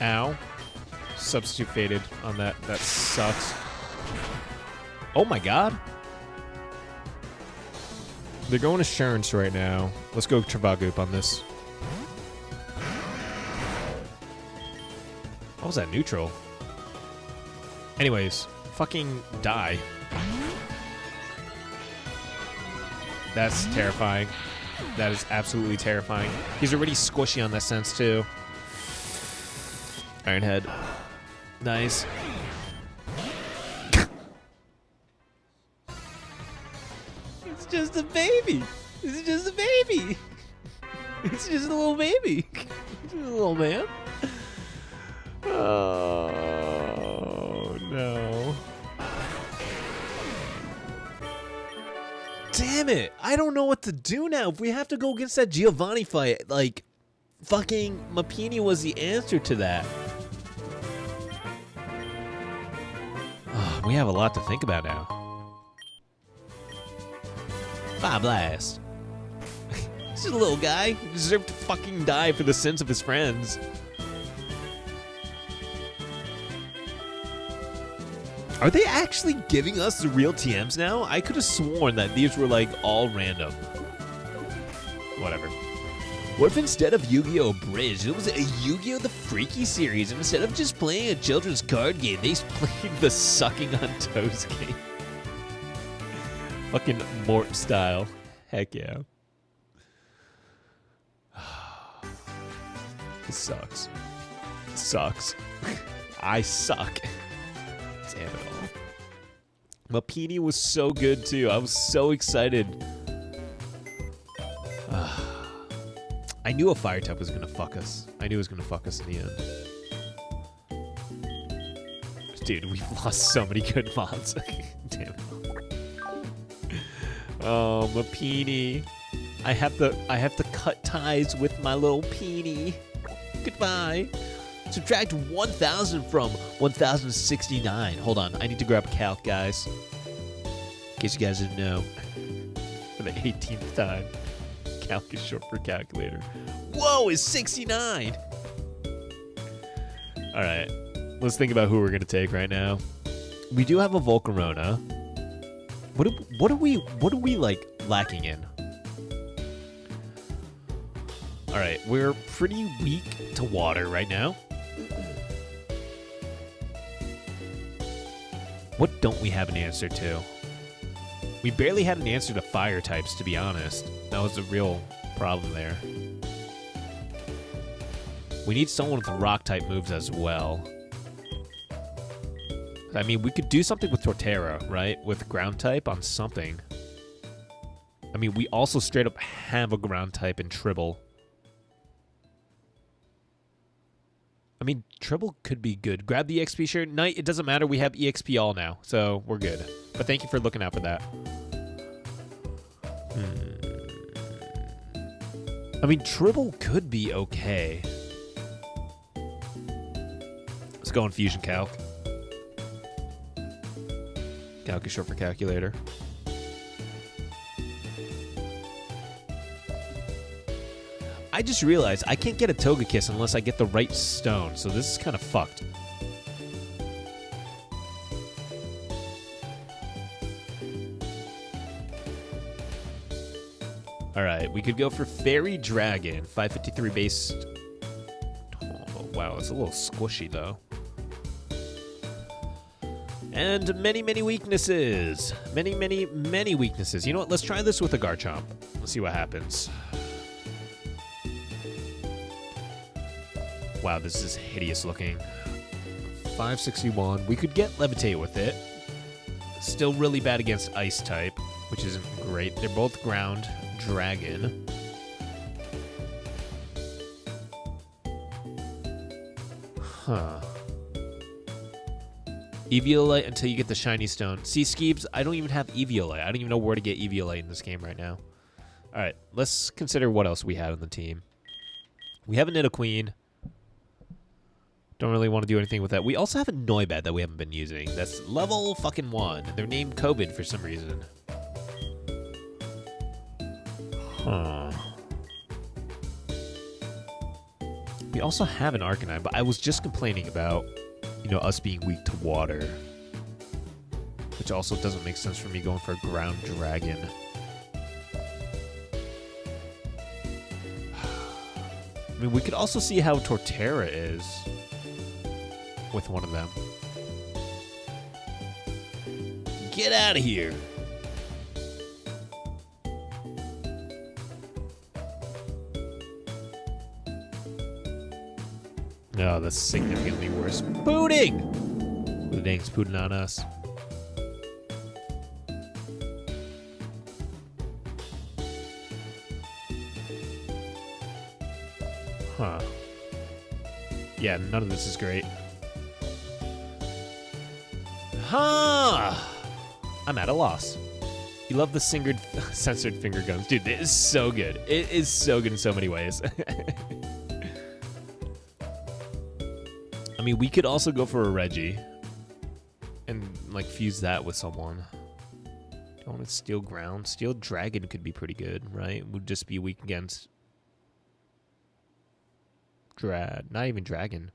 Ow. Substitute faded on that. That sucks. Oh my god. They're going Assurance right now. Let's go Travagoop on this. What was that neutral? Anyways, fucking die. That's terrifying. That is absolutely terrifying. He's already squishy on that sense, too. Ironhead. Nice. It's just a baby. It's just a baby. It's just a little baby. It's just a little man. Oh, no. Damn it. I don't know what to do now. If we have to go against that Giovanni fight, like, fucking Mapini was the answer to that. Oh, we have a lot to think about now. Fire Blast. This is a little guy who deserved to fucking die for the sins of his friends. Are they actually giving us the real TMs now? I could have sworn that these were like all random. Whatever. What if instead of Yu-Gi-Oh! Bridge, it was a Yu-Gi-Oh! The Freaky series, and instead of just playing a children's card game, they played the sucking on toes game? Fucking Mort style. Heck yeah. This sucks. This sucks. I suck. Damn it all. Mapini was so good too. I was so excited. I knew a fire type was gonna fuck us. I knew it was gonna fuck us in the end. Dude, we've lost so many good mods. Damn it. Oh, Mapini. I have to cut ties with my little Peony. Goodbye. Subtract 1,000 from 1,069. Hold on, I need to grab a calc, guys. In case you guys didn't know. For the 18th time. Calc is short for calculator. Whoa, it's 69! Alright, let's think about who we're going to take right now. We do have a Volcarona. What are we like lacking in? Alright, we're pretty weak to water right now. What don't we have an answer to? We barely had an answer to fire types, to be honest. That was the real problem there. We need someone with rock type moves as well. I mean, we could do something with Torterra, right? With ground type on something. I mean, we also straight up have a ground type in Tribble. I mean, Tribble could be good. Grab the EXP shirt. Knight, it doesn't matter. We have EXP all now, so we're good. But thank you for looking out for that. I mean, Tribble could be okay. Let's go on Fusion Calc. Calc is short for calculator. I just realized I can't get a Togekiss unless I get the right stone, so this is kind of fucked. Alright, we could go for Fairy Dragon, 553 base. Oh, wow, it's a little squishy though. And many, many weaknesses. Many, many, many weaknesses. You know what? Let's try this with a Garchomp. Let's see what happens. Wow, this is hideous looking. 561. We could get Levitate with it. Still really bad against Ice type, which isn't great. They're both ground. Dragon. Huh. Eviolite until you get the shiny stone. See, Skeebs, I don't even have Eviolite. I don't even know where to get Eviolite in this game right now. Alright, let's consider what else we have in the team. We have a Nidoqueen. Don't really want to do anything with that. We also have a Noibat that we haven't been using. That's level fucking 1. They're named COVID for some reason. Huh. We also have an Arcanine, but I was just complaining about, you know, us being weak to water. Which also doesn't make sense for me going for a ground dragon. I mean, we could also see how Torterra is with one of them. Get out of here! No, that's significantly worse. Booting! Who the dang's booting on us? Huh. Yeah, none of this is great. Huh! I'm at a loss. You love the censored finger guns. Dude, it is so good. It is so good in so many ways. I mean, we could also go for a Reggie and, like, fuse that with someone. Don't want to Steel Ground. Steel Dragon could be pretty good, right? Would just be weak against... Not even Dragon.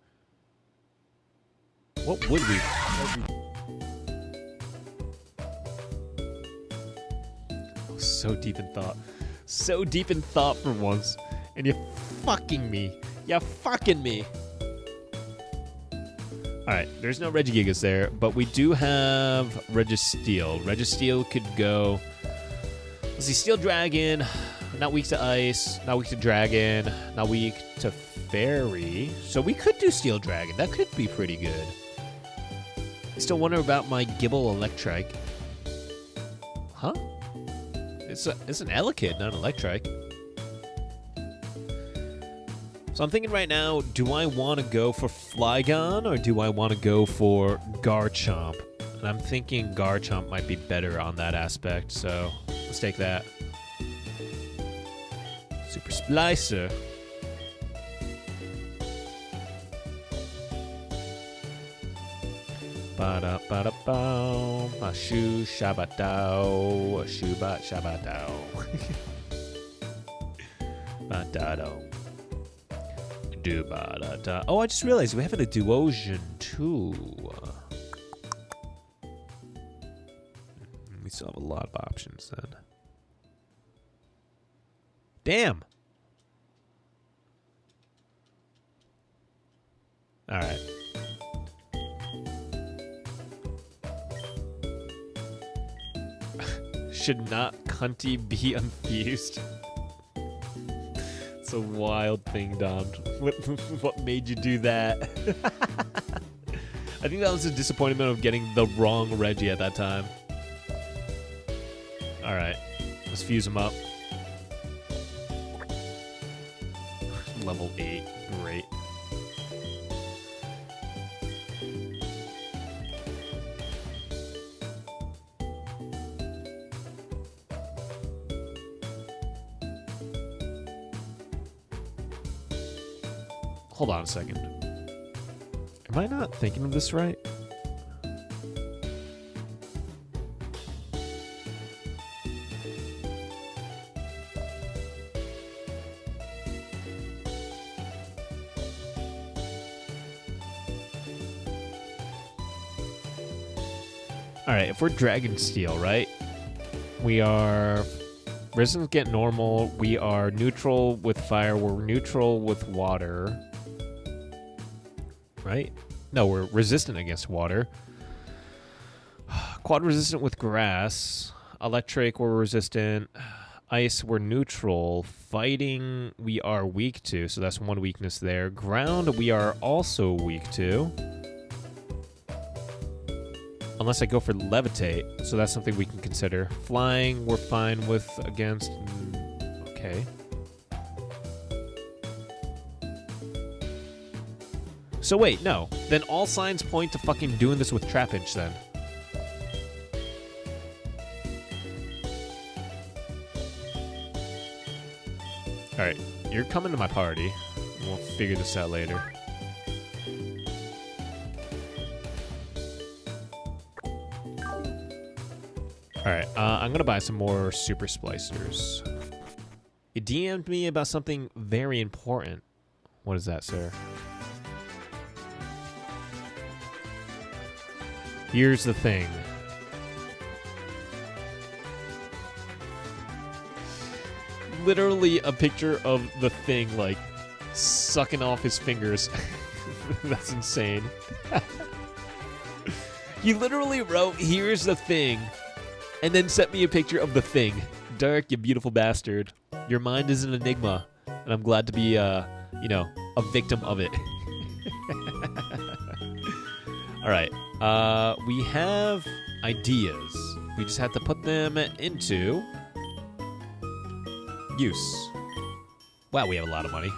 What would we... So deep in thought. So deep in thought for once. And you're fucking me. You're fucking me. Alright, there's no Regigigas there, but we do have Registeel. Registeel could go... Let's see, Steel Dragon. Not weak to Ice. Not weak to Dragon. Not weak to Fairy. So we could do Steel Dragon. That could be pretty good. I still wonder about my Gibble Electrike. Huh? It's an Elekid, not an Electrike. So I'm thinking right now, do I want to go for Flygon or do I want to go for Garchomp? And I'm thinking Garchomp might be better on that aspect, so let's take that. Super Splicer. Ba-da-ba-da-bow, a shoo shabatow, a shoo-bat shabatow. Ba-da-do. Do-ba-da-da. Oh, I just realized we have a Duosion too. We still have a lot of options then. Damn. All right. Should not Cunty be unfused? It's a wild thing, Don. What made you do that? I think that was a disappointment of getting the wrong Reggie at that time. Alright, let's fuse him up. Level 8, great. Hold on a second. Am I not thinking of this right? Alright, if we're Dragon Steel, right? We are... Resistance get normal. We are neutral with fire. We're neutral with water. Right? No, we're resistant against water. Quad resistant with grass. Electric, we're resistant. Ice, we're neutral. Fighting, we are weak to, so that's one weakness there. Ground, we are also weak to. Unless I go for levitate, so that's something we can consider. Flying, we're fine with against. Okay. So wait, no. Then all signs point to fucking doing this with Trapinch then. Alright, you're coming to my party. We'll figure this out later. Alright, I'm gonna buy some more Super Splicers. You DM'd me about something very important. What is that, sir? Here's the thing. Literally a picture of the thing, like, sucking off his fingers. That's insane. You literally wrote, here's the thing, and then sent me a picture of the thing. Dirk, you beautiful bastard. Your mind is an enigma, and I'm glad to be, you know, a victim of it. All right. We have ideas. We just have to put them into use. Wow, we have a lot of money.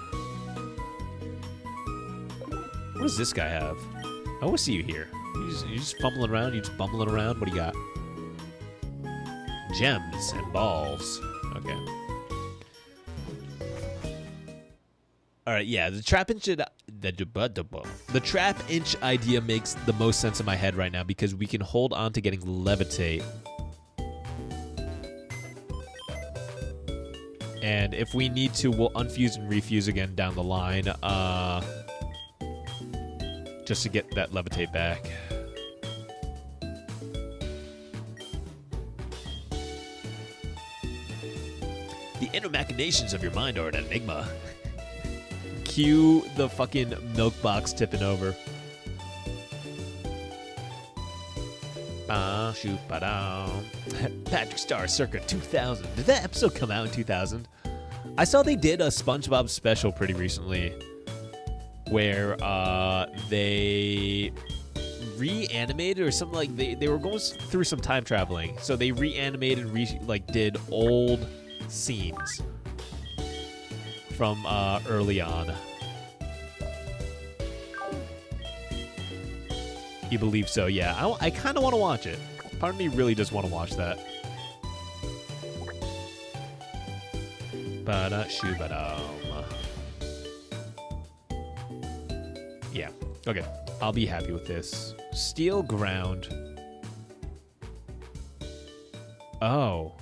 What does this guy have? I always see you here. You just fumbling around. You just bumbling around. What do you got? Gems and balls. Okay. All right. Yeah, the trap inch idea makes the most sense in my head right now because we can hold on to getting levitate. And if we need to, we'll unfuse and refuse again down the line, just to get that levitate back. The inner machinations of your mind are an enigma. Cue the fucking milk box tipping over. Patrick Star circa 2000. Did that episode come out in 2000? I saw they did a SpongeBob special pretty recently where they reanimated or something, like they were going through some time traveling. So they reanimated, did old scenes from early on. You believe so? Yeah, I kind of want to watch it. Part of me really does want to watch that. Yeah, okay. I'll be happy with this. Steel ground. Oh.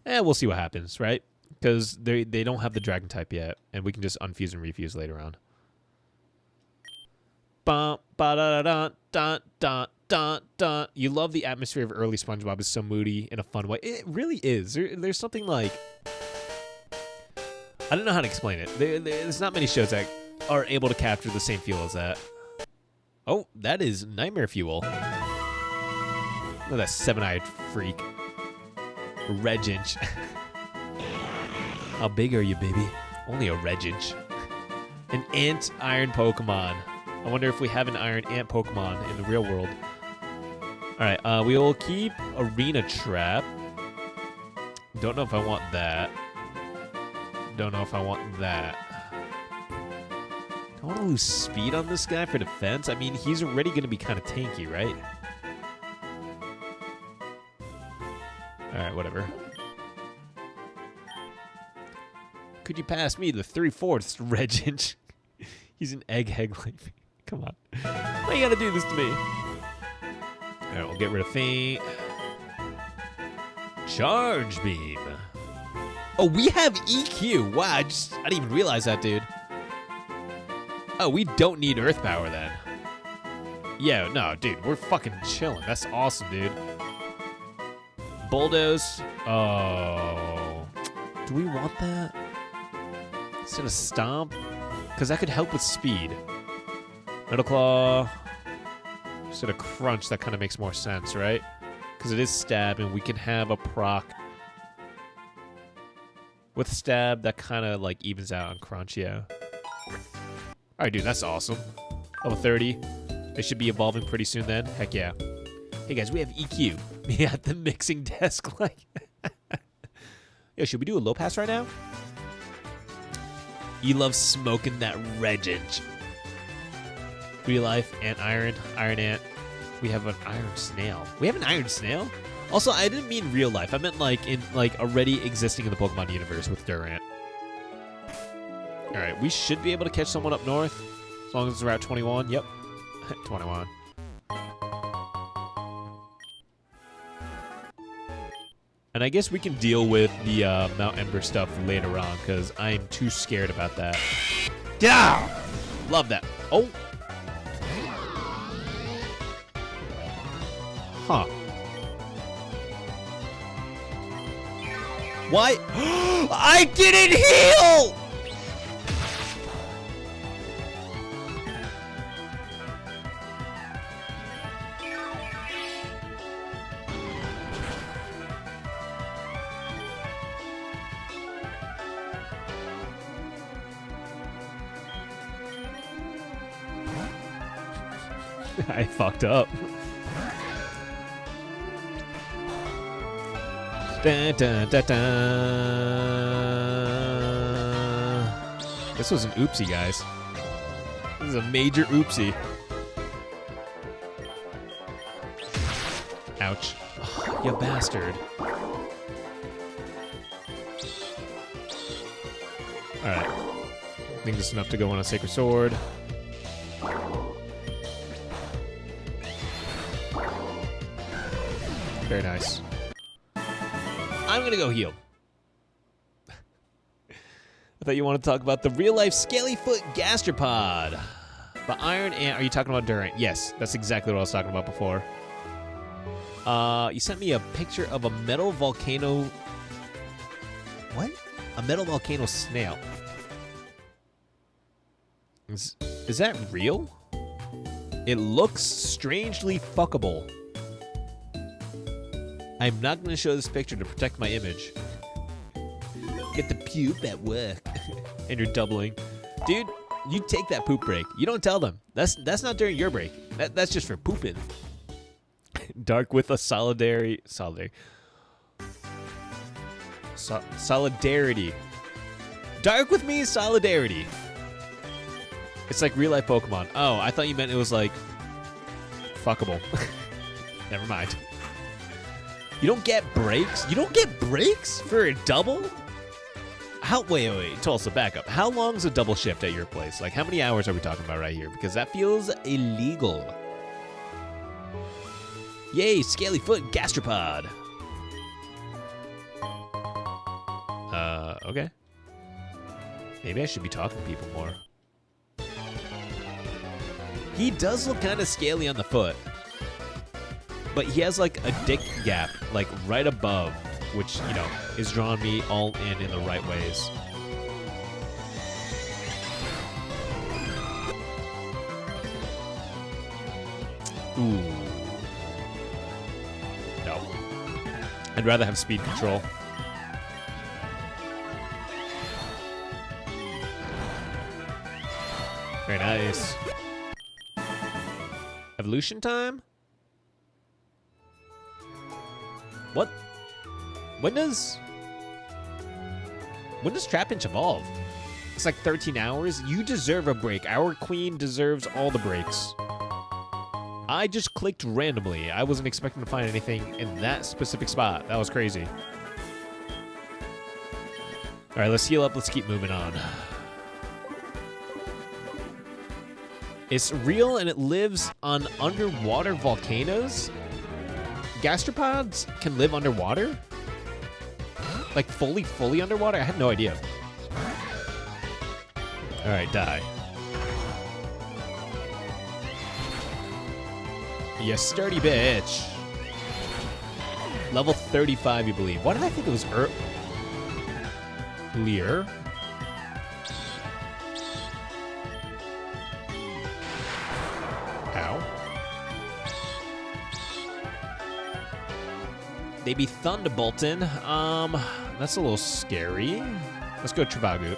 We'll see what happens, right? Because they don't have the dragon type yet, and we can just unfuse and refuse later on. You love the atmosphere of early SpongeBob. It's so moody in a fun way. It really is. There's something like... I don't know how to explain it. There's not many shows that are able to capture the same feel as that. Oh, that is nightmare fuel. Look at that seven-eyed freak. Reg inch. How big are you, baby? Only a reg inch. An ant iron Pokemon. I wonder if we have an iron ant Pokemon in the real world. Alright, we will keep Arena Trap. Don't know if I want that. Don't know if I want that. Do I want to lose speed on this guy for defense? I mean, he's already going to be kind of tanky, right? Alright, whatever. Could you pass me the 3/4 reg inch? He's an egghead like me. Come on. Why you gotta do this to me? Alright, we'll get rid of Faint. Charge Beam. Oh, we have EQ. Wow, I didn't even realize that, dude. Oh, we don't need Earth Power then. Yeah, no, dude, we're fucking chilling. That's awesome, dude. Bulldoze. Oh. Do we want that? Instead of Stomp? Because that could help with speed. Metal Claw. Instead of Crunch, that kind of makes more sense, right? Because it is Stab, and we can have a proc. With Stab, that kind of like evens out on Crunch, yeah. Alright, dude, that's awesome. Level 30. They should be evolving pretty soon then. Heck yeah. Hey, guys, we have EQ. Yeah, at the mixing desk, like... Yo, should we do a low pass right now? You love smoking that Regent. Real life, Ant Iron, Iron Ant. We have an Iron Snail. We have an Iron Snail? Also, I didn't mean real life. I meant like in like already existing in the Pokemon universe with Durant. Alright, we should be able to catch someone up north. As long as it's Route 21. Yep. 21. And I guess we can deal with the Mount Ember stuff later on, because I'm too scared about that. Yeah! Love that. Oh! Huh. Why? I didn't heal! I fucked up. Dun, dun, dun, dun. This was an oopsie, guys. This is a major oopsie. Ouch. Oh, you bastard. Alright. I think this is enough to go on a Sacred Sword. Very nice. I'm gonna go heal. I thought you wanted to talk about the real-life Scalyfoot gastropod. The Iron Ant. Are you talking about Durant? Yes, that's exactly what I was talking about before. You sent me a picture of a metal volcano. What? A metal volcano snail. Is that real? It looks strangely fuckable. I'm not going to show this picture to protect my image. Get the poop at work. And you're doubling. Dude, you take that poop break. You don't tell them. That's not during your break. That's just for pooping. Dark with a solidarity. Solidarity. Dark with me is solidarity. It's like real life Pokemon. Oh, I thought you meant it was like fuckable. Never mind. You don't get breaks? You don't get breaks for a double? Wait, Tulsa, back up. How long's a double shift at your place? Like, how many hours are we talking about right here? Because that feels illegal. Yay, Scalyfoot gastropod. Okay. Maybe I should be talking to people more. He does look kind of scaly on the foot. But he has like a dick gap, like right above, which, you know, is drawing me all in the right ways. Ooh. No. I'd rather have speed control. Very nice. Evolution time? What? When does Trapinch evolve? It's like 13 hours. You deserve a break. Our queen deserves all the breaks. I just clicked randomly. I wasn't expecting to find anything in that specific spot. That was crazy. All right, let's heal up. Let's keep moving on. It's real and it lives on underwater volcanoes? Gastropods can live underwater? Like fully underwater? I had no idea. All right, die. You sturdy bitch. Level 35, you believe. Why did I think it was Lear? Ow. They be thunderbolting. That's a little scary. Let's go Travagoot.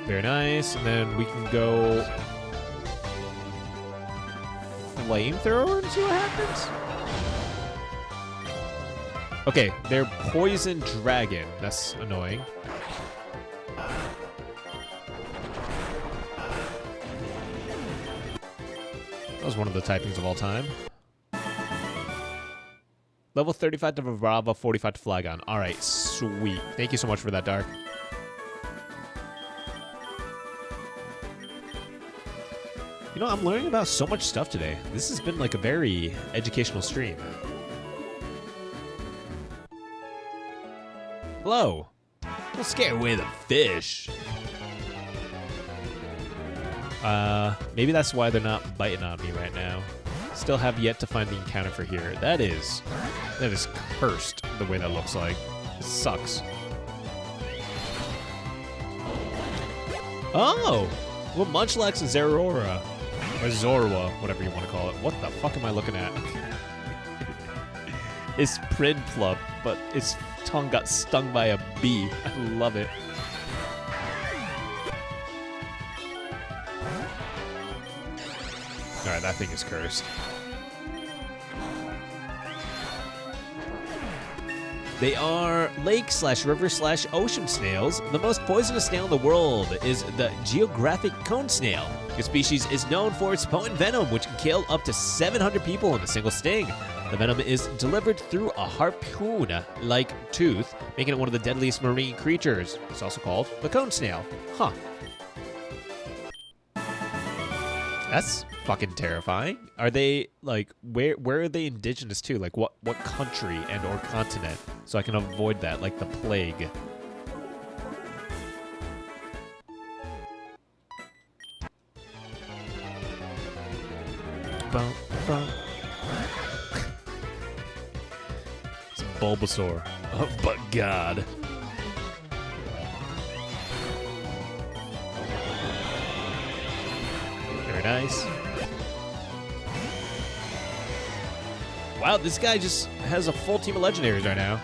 Very nice. And then we can go Flamethrower and see what happens. Okay, they're Poison Dragon. That's annoying. That was one of the typings of all time. Level 35 to Vibrava, 45 to Flygon. All right, sweet. Thank you so much for that, Dark. You know, I'm learning about so much stuff today. This has been like a very educational stream. Hello. Don't scare away the fish. Maybe that's why they're not biting on me right now. Still have yet to find the encounter for here. That is cursed, the way that looks like. It sucks. Oh! Well, Munchlax and Zeraora. Or Zorua, whatever you want to call it. What the fuck am I looking at? It's Prinplup, but its tongue got stung by a bee. I love it. Alright, that thing is cursed. They are lake/river/ocean snails. The most poisonous snail in the world is the geographic cone snail. The species is known for its potent venom, which can kill up to 700 people in a single sting. The venom is delivered through a harpoon-like tooth, making it one of the deadliest marine creatures. It's also called the cone snail. Huh. That's fucking terrifying. Are they, like, where are they indigenous to? Like, what country and or continent? So I can avoid that, like the plague. Bum, bum. It's a Bulbasaur. Oh, but God. Very nice. Wow, this guy just has a full team of legendaries right now.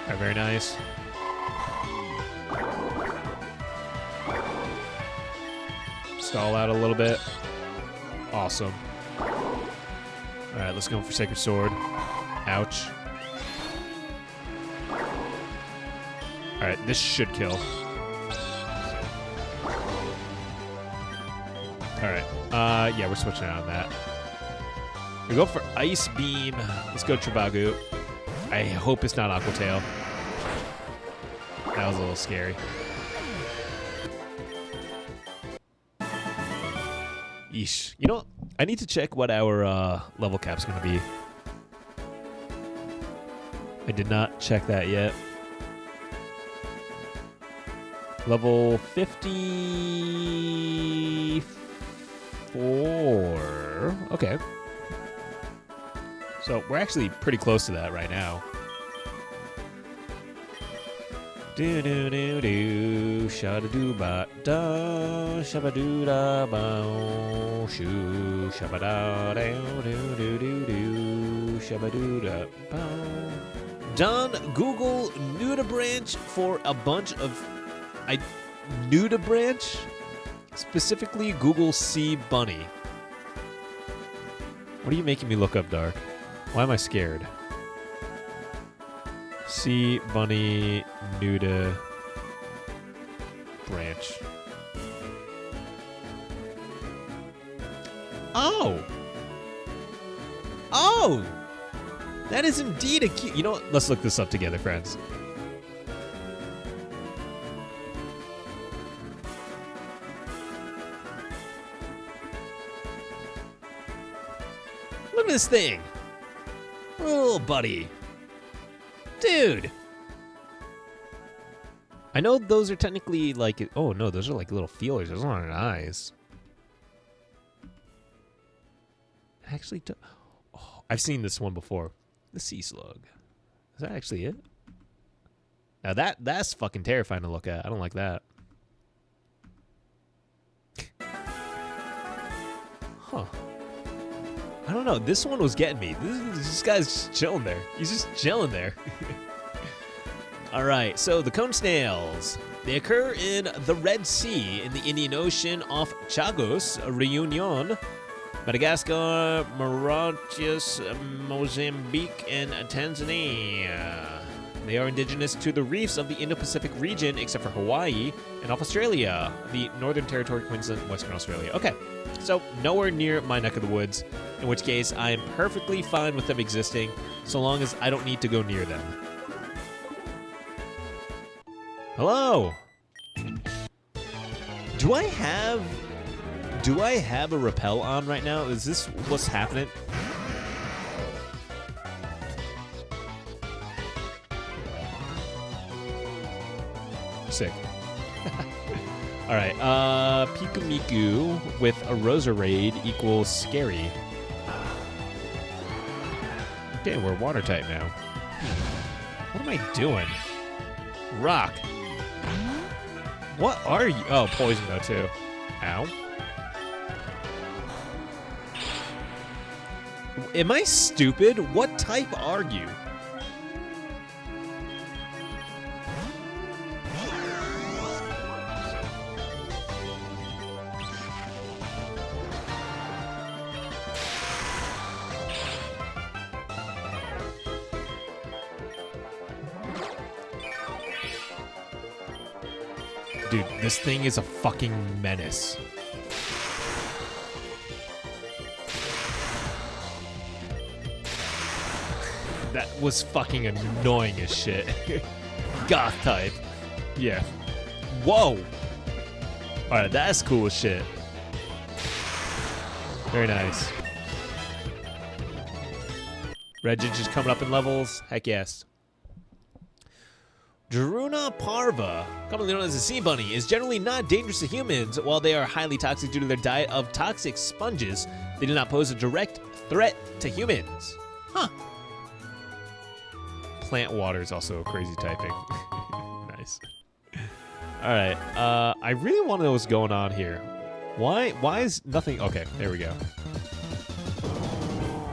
Alright, very nice. Stall out a little bit. Awesome. Alright, let's go for Sacred Sword. Ouch. Alright, this should kill. Alright. Yeah, we're switching out on that. We go for Ice Beam. Let's go Trivago. I hope it's not Aqua Tail. That was a little scary. Yeesh. You know what? I need to check what our level cap's going to be. I did not check that yet. Level 54. Okay. So we're actually pretty close to that right now. Do do do do, shabba doo ba da, shabba doo da ba, shoo, shabba da do do do do do, shabba doo da ba. Don, Google Nudibranch for a bunch of Nudibranch, specifically Google Sea Bunny. What are you making me look up, Dark? Why am I scared? Sea Bunny Nuda Branch. Oh! Oh! That is indeed a cute... You know what? Let's look this up together, friends. Look at this thing. Little buddy. Dude. I know those are technically like... Oh, no, those are like little feelers. Those aren't eyes. Actually, oh, I've seen this one before. The sea slug. Is that actually it? Now that's fucking terrifying to look at. I don't like that. Huh. I don't know. This one was getting me. This guy's just chilling there. He's just chilling there. All right. So the cone snails. They occur in the Red Sea, in the Indian Ocean off Chagos, Reunion, Madagascar, Mauritius, Mozambique, and Tanzania. They are indigenous to the reefs of the Indo-Pacific region, except for Hawaii and off Australia, the Northern Territory, Queensland, Western Australia. Okay, so nowhere near my neck of the woods, in which case I am perfectly fine with them existing, so long as I don't need to go near them. Hello! Do I have a rappel on right now? Is this what's happening? Sick. All right. Pikamiku with a Roserade equals scary. Okay, we're watertight now. What am I doing? Rock. What are you? Oh, poison though too. Ow. Am I stupid? What type are you? Dude, this thing is a fucking menace. That was fucking annoying as shit. Goth type. Yeah. Whoa! Alright, that's cool as shit. Very nice. Regis just coming up in levels. Heck yes. Druna parva, commonly known as a sea bunny, is generally not dangerous to humans. While they are highly toxic due to their diet of toxic sponges, they do not pose a direct threat to humans. Huh. Plant water is also crazy typing. Nice. Alright, I really want to know what's going on here. Why is nothing... Okay, there we go.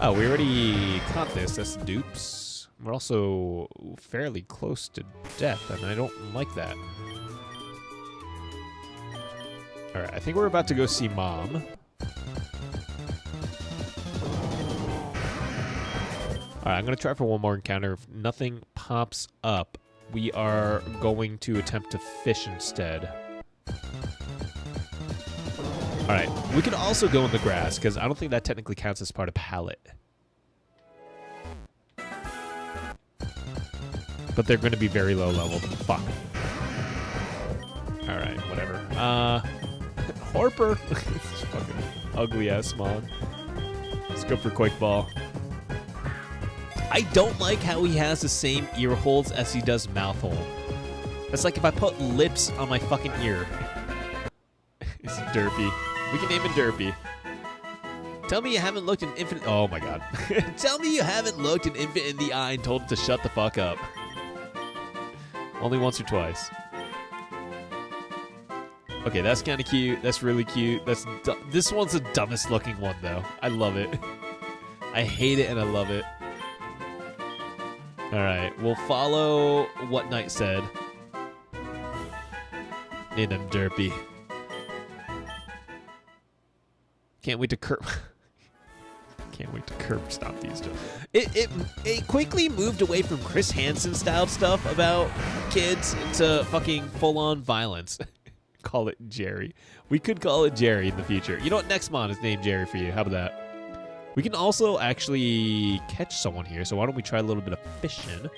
Oh, we already caught this. That's the dupes. We're also fairly close to death, and I don't like that. Alright, I think we're about to go see Mom. Alright, I'm going to try for one more encounter. If nothing pops up, we are going to attempt to fish instead. Alright, we could also go in the grass, because I don't think that technically counts as part of pallet. But they're going to be very low level. Fuck. Alright, whatever. Harper. This fucking ugly-ass smog. Let's go for Quake Ball. I don't like how he has the same ear holes as he does mouth hole. That's like if I put lips on my fucking ear. It's Derpy. We can name him Derpy. Tell me you haven't looked an infant... Oh my god. Tell me you haven't looked an infant in the eye and told it to shut the fuck up. Only once or twice. Okay, that's kind of cute. That's really cute. This one's the dumbest looking one, though. I love it. I hate it and I love it. Alright, we'll follow what Knight said. Name him Derpy. Can't wait to curb. Can't wait to curb stop these. It quickly moved away from Chris Hansen style stuff about kids into fucking full on violence. Call it Jerry. We could call it Jerry in the future. You know what? Next mod is named Jerry for you. How about that? We can also actually catch someone here. So why don't we try a little bit of fishing?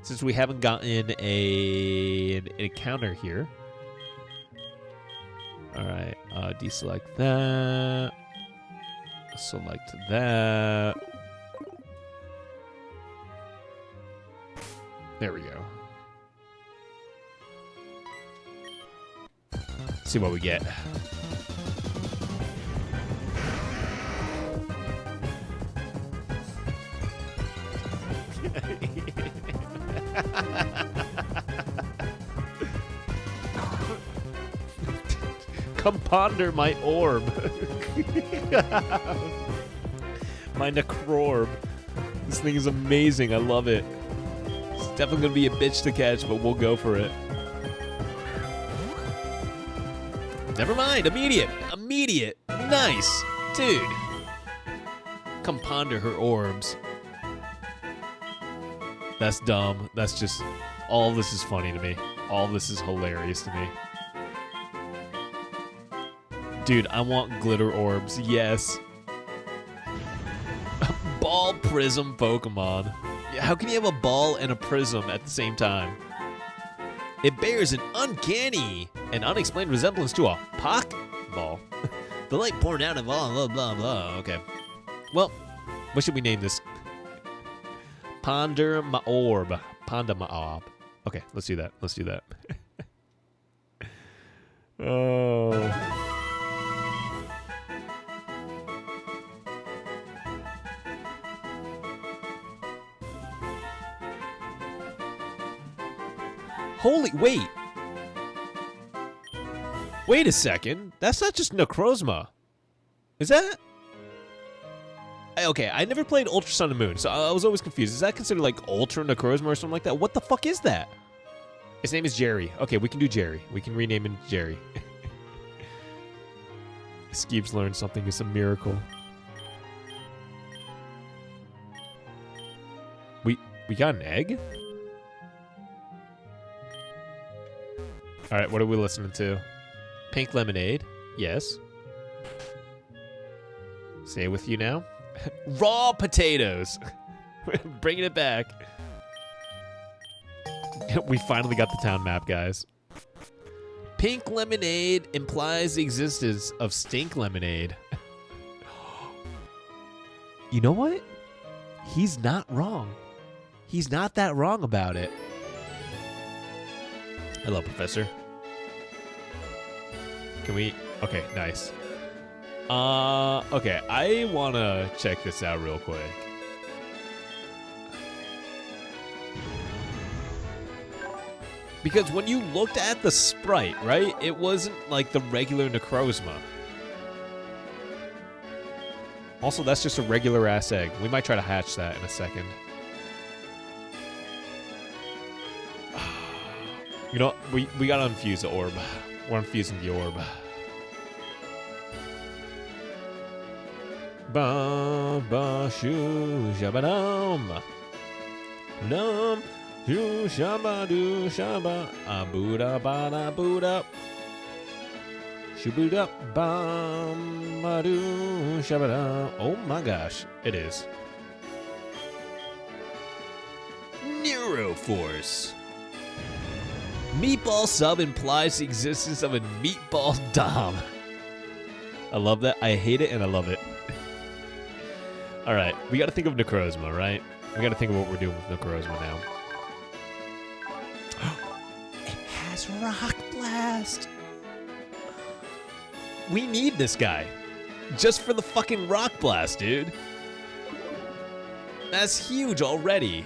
Since we haven't gotten an encounter here. Alright, deselect that. Select that. There we go. See what we get. Come ponder my orb. My necrorb. This thing is amazing. I love it. It's definitely gonna be a bitch to catch, but we'll go for it. Never mind. Immediate. Immediate. Nice. Dude. Come ponder her orbs. That's dumb. That's just... All of this is funny to me. All of this is hilarious to me. Dude, I want glitter orbs. Yes. Ball prism Pokemon. How can you have a ball and a prism at the same time? It bears an uncanny and unexplained resemblance to a Pokeball. The light pouring out of all blah blah blah. Okay. Well, what should we name this? Ponder my orb. Ponder my orb. Okay, let's do that. Let's do that. Oh. Holy, wait. Wait a second. That's not just Necrozma. Is that? Okay, I never played Ultra Sun and Moon, so I was always confused. Is that considered like Ultra Necrozma or something like that? What the fuck is that? His name is Jerry. Okay, we can do Jerry. We can rename him Jerry. Skeeps learned something. It's a miracle. We got an egg? All right, what are we listening to? Pink Lemonade. Yes. Say it with you now. Raw potatoes. Bringing it back. We finally got the town map, guys. Pink lemonade implies the existence of stink lemonade. You know what? He's not wrong. He's not that wrong about it. Hello, Professor. Can we... Okay, nice. Okay, I want to check this out real quick. Because when you looked at the sprite, right, it wasn't like the regular Necrozma. Also, that's just a regular ass egg. We might try to hatch that in a second. You know, we gotta infuse the orb. We're infusing the orb. Ba ba shoo shabadum. Dum. Do shaba do shaba abuda bada buda shubuda bam do shabada. Oh my gosh, it is. Neuroforce. Meatball sub implies the existence of a meatball dom. I love that. I hate it and I love it. All right, we got to think of Necrozma, right? We got to think of what we're doing with Necrozma now. Rock Blast. We need this guy. Just for the fucking Rock Blast, dude. That's huge already.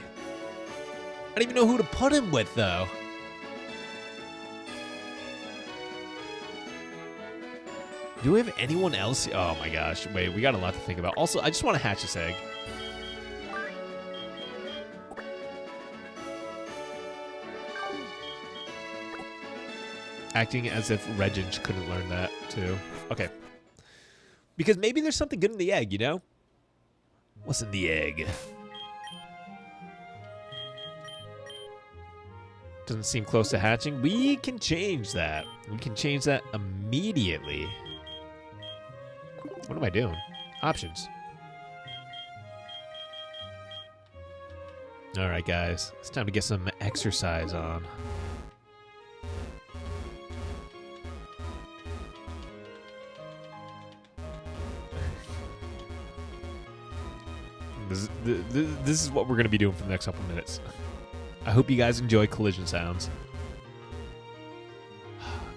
I don't even know who to put him with, though. Do we have anyone else? Oh my gosh. Wait, we got a lot to think about. Also, I just want to hatch this egg. Acting as if Regent couldn't learn that, too. Okay. Because maybe there's something good in the egg, you know? What's in the egg? Doesn't seem close to hatching. We can change that. We can change that immediately. What am I doing? Options. All right, guys. It's time to get some exercise on. This is what we're going to be doing for the next couple minutes. I hope you guys enjoy collision sounds.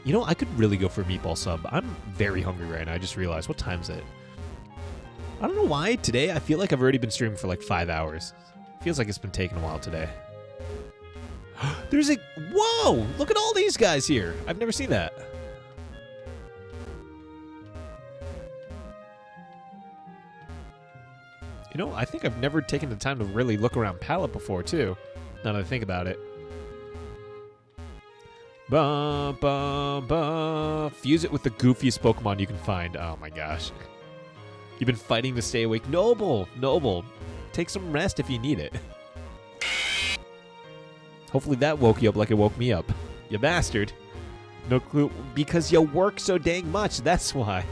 You know, I could really go for a meatball sub. I'm very hungry right now. I just realized. What time is it? I don't know why today I feel like I've already been streaming for like 5 hours. Feels like it's been taking a while today. There's a... Whoa! Look at all these guys here. I've never seen that. You know, I think I've never taken the time to really look around Palette before, too. Now that I think about it. Ba, ba, ba. Fuse it with the goofiest Pokemon you can find. Oh my gosh. You've been fighting to stay awake. Noble! Noble. Take some rest if you need it. Hopefully that woke you up like it woke me up. You bastard. No clue. Because you work so dang much, that's why.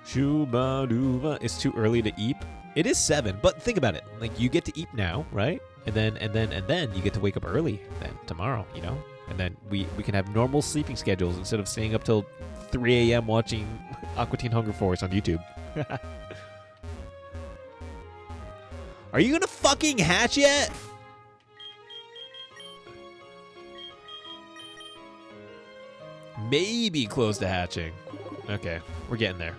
Shuba-duba. It's too early to eep. It is 7, but think about it. Like, you get to eep now, right? And then you get to wake up early then tomorrow, you know? And then we can have normal sleeping schedules instead of staying up till 3 a.m. watching Aqua Teen Hunger Force on YouTube. Are you gonna fucking hatch yet? Maybe close to hatching. Okay, we're getting there.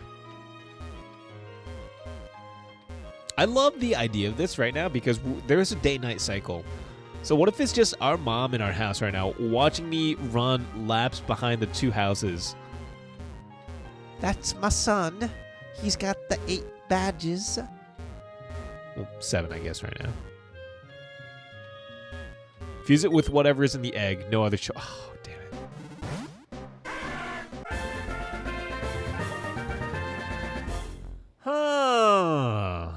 I love the idea of this right now because there's a day-night cycle. So what if it's just our mom in our house right now watching me run laps behind the 2 houses? That's my son. He's got the 8 badges. Well, 7, I guess, right now. Fuse it with whatever is in the egg. No other choice. Oh, damn it. Huh.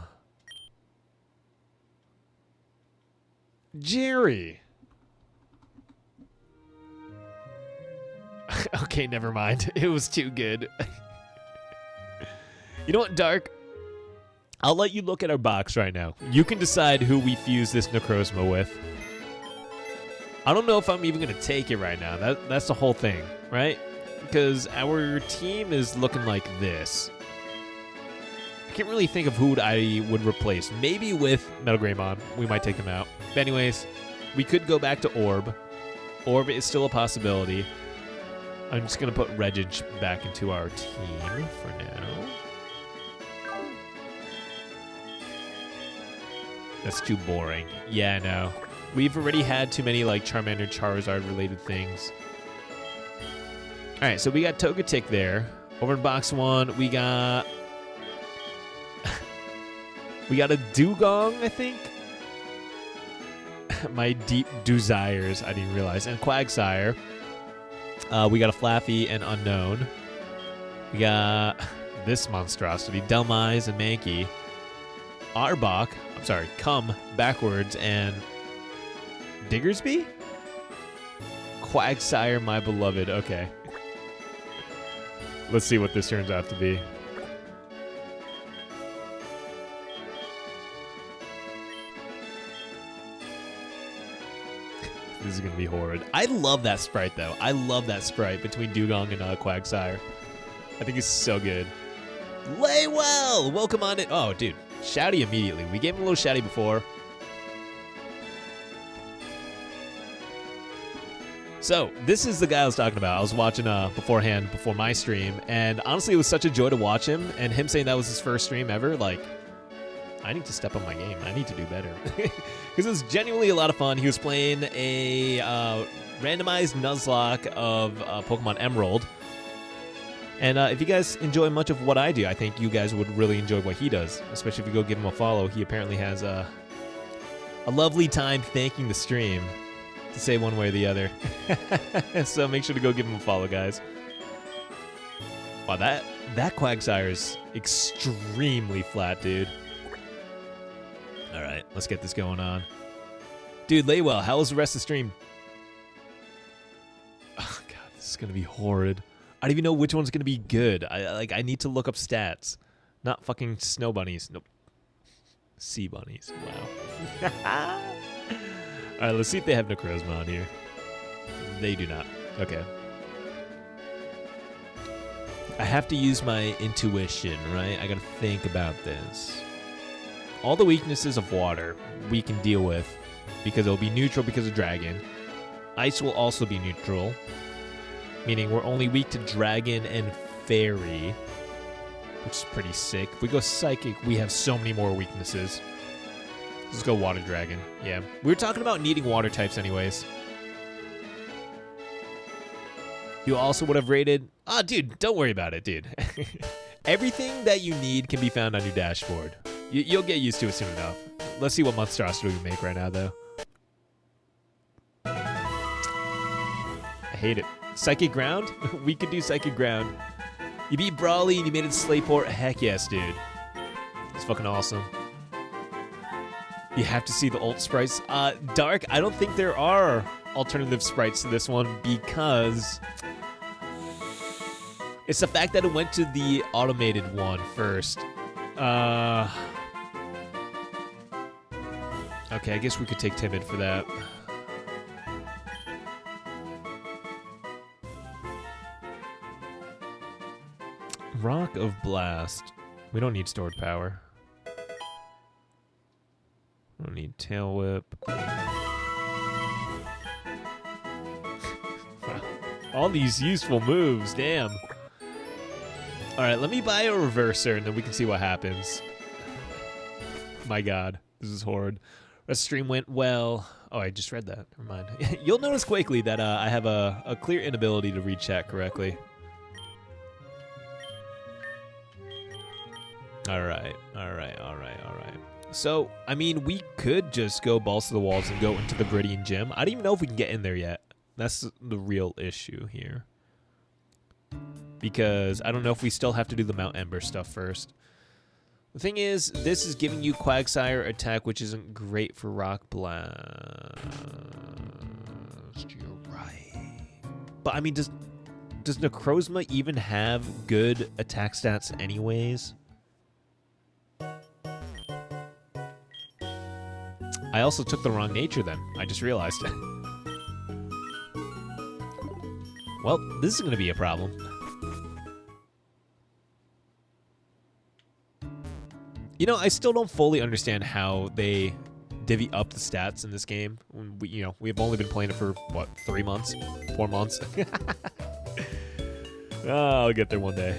Jerry. Okay, never mind. It was too good. You know what, Dark? I'll let you look at our box right now. You can decide who we fuse this Necrozma with. I don't know if I'm even going to take it right now. That's the whole thing, right? Because our team is looking like this. I can't really think of who I would replace. Maybe with Metal Greymon. We might take him out. But anyways, we could go back to Orb. Orb is still a possibility. I'm just going to put Regich back into our team for now. That's too boring. Yeah, I know. We've already had too many like Charmander, Charizard related things. All right, so we got Togetic there. Over in box 1, we got we got a Dugong, I think. My deep desires, I didn't realize, and Quagsire. We got a Flaffy and Unknown. We got this monstrosity, Delmise and Mankey. Arbok, I'm sorry, Come backwards, and Diggersby? Quagsire, my beloved. Okay. Let's see what this turns out to be. This is going to be horrid. I love that sprite, though. I love that sprite between Dugong and Quagsire. I think it's so good. Lay well! Welcome on it. Oh, dude. Shouty immediately. We gave him a little shouty before. So, this is the guy I was talking about. I was watching beforehand, before my stream, and honestly, it was such a joy to watch him, and him saying that was his first stream ever, like, I need to step up my game. I need to do better. Because it was genuinely a lot of fun. He was playing a randomized Nuzlocke of Pokemon Emerald. And if you guys enjoy much of what I do, I think you guys would really enjoy what he does. Especially if you go give him a follow. He apparently has a lovely time thanking the stream, to say one way or the other. So make sure to go give him a follow, guys. Wow, that Quagsire is extremely flat, dude. All right, let's get this going on. Dude, Laywell, how was the rest of the stream? Oh, God, this is going to be horrid. I don't even know which one's going to be good. I need to look up stats. Not fucking snow bunnies. Nope. Sea bunnies. Wow. All right, let's see if they have Necrozma on here. They do not. Okay. I have to use my intuition, right? I got to think about this. All the weaknesses of water we can deal with because it'll be neutral because of Dragon. Ice will also be neutral, meaning we're only weak to Dragon and Fairy, which is pretty sick. If we go Psychic, we have so many more weaknesses. Let's go Water Dragon. Yeah, we were talking about needing water types anyways. You also would have rated... Ah, dude, don't worry about it, dude. Everything that you need can be found on your dashboard. You'll get used to it soon enough. Let's see what monstrosity we make right now, though. I hate it. Psychic Ground? We could do Psychic Ground. You beat Brawly and you made it Slayport? Heck yes, dude. It's fucking awesome. You have to see the ult sprites. Dark, I don't think there are alternative sprites to this one because it's the fact that it went to the automated one first. Okay, I guess we could take Timid for that. Rock of Blast. We don't need stored power. We don't need Tail Whip. All these useful moves, damn. Alright, let me buy a Reverser and then we can see what happens. My god, this is horrid. The stream went well. Oh, I just read that. Never mind. You'll notice quickly that I have a clear inability to read chat correctly. Alright. So, I mean, we could just go balls to the walls and go into the Viridian Gym. I don't even know if we can get in there yet. That's the real issue here. Because I don't know if we still have to do the Mount Ember stuff first. The thing is, this is giving you Quagsire attack, which isn't great for Rock Blast. You're right. But, I mean, does Necrozma even have good attack stats anyways? I also took the wrong nature then. I just realized. Well, this is going to be a problem. You know, I still don't fully understand how they divvy up the stats in this game. We've only been playing it for, what, 3 months? 4 months? Oh, I'll get there one day.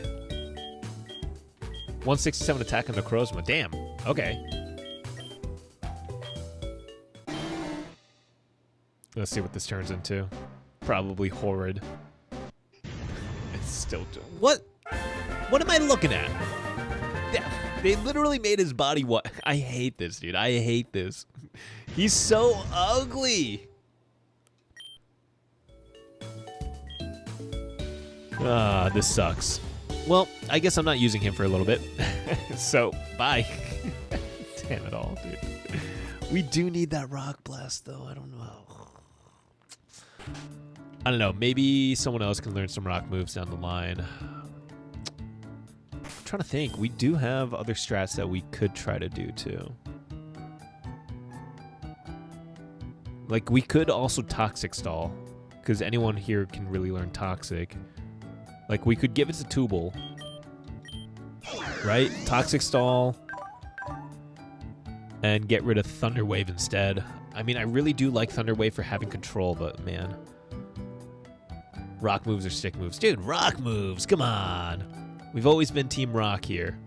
167 attack on Necrozma. Damn. Okay. Let's see what this turns into. Probably horrid. It's still... What? What am I looking at? They literally made his body what? I hate this, dude. I hate this. He's so ugly. This sucks. Well, I guess I'm not using him for a little bit. So, bye. Damn it all, dude. We do need that rock blast, though. I don't know. I don't know. Maybe someone else can learn some rock moves down the line. I'm trying to think. We do have other strats that we could try to do, too. Like, we could also Toxic Stall, because anyone here can really learn Toxic. Like, we could give it to Tubal, right? Toxic Stall, and get rid of Thunder Wave instead. I mean, I really do like Thunder Wave for having control, but man. Rock moves or stick moves? Dude, rock moves, come on. We've always been Team Rock here.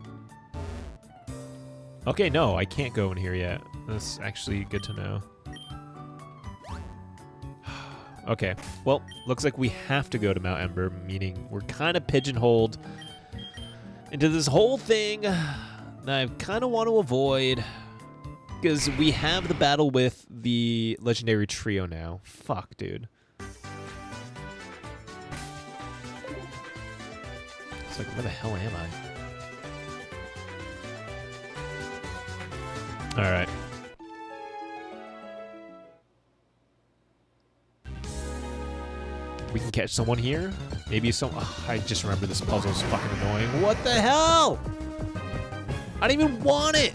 Okay, no, I can't go in here yet. That's actually good to know. Okay, well, looks like we have to go to Mount Ember, meaning we're kind of pigeonholed into this whole thing that I kind of want to avoid, because we have the battle with the Legendary Trio now. Fuck, dude. It's like, where the hell am I? All right. We can catch someone here. Maybe some... Oh, I just remember this puzzle is fucking annoying. What the hell? I didn't even want it.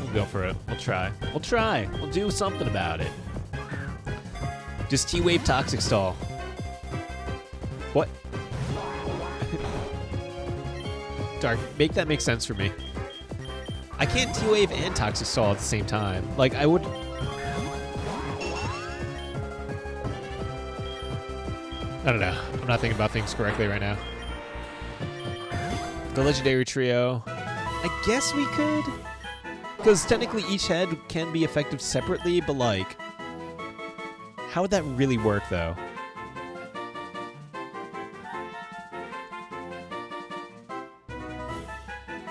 We'll go for it. We'll try. We'll try. We'll do something about it. Just T-Wave Toxic Stall. What? Dark, make that make sense for me. I can't T-Wave and Toxic Stall at the same time. Like, I would... I don't know. I'm not thinking about things correctly right now. The Legendary Trio. I guess we could. Because technically each head can be effective separately, but like... How would that really work, though?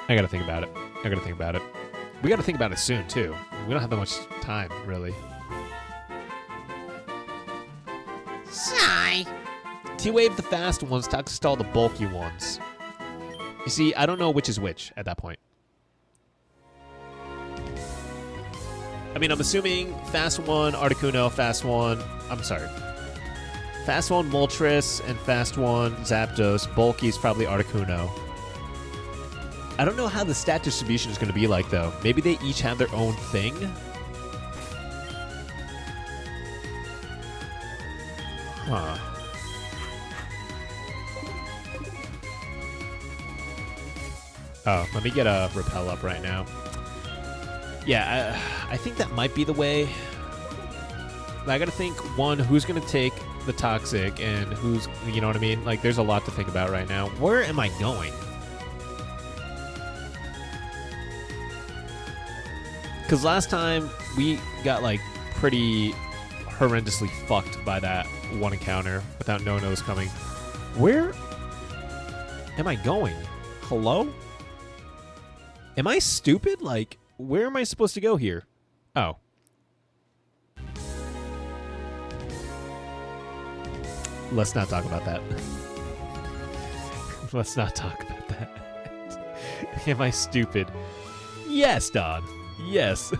I gotta think about it. I gotta think about it. We gotta think about it soon, too. We don't have that much time, really. Sigh. T-Wave the fast ones, Toxic Stall the bulky ones. You see, I don't know which is which at that point. I mean, I'm assuming fast one, Articuno, fast one... I'm sorry. Fast one, Moltres, and fast one, Zapdos. Bulky is probably Articuno. I don't know how the stat distribution is going to be like, though. Maybe they each have their own thing? Huh. Oh, let me get a Repel up right now. Yeah, I think that might be the way. I gotta think, one, who's gonna take the Toxic, and who's, you know what I mean? Like, there's a lot to think about right now. Where am I going? Because last time, we got, like, pretty horrendously fucked by that one encounter without knowing it was coming. Where am I going? Hello? Am I stupid? Like, where am I supposed to go here? Oh. Let's not talk about that. Let's not talk about that. Am I stupid? Yes, Don. Yes.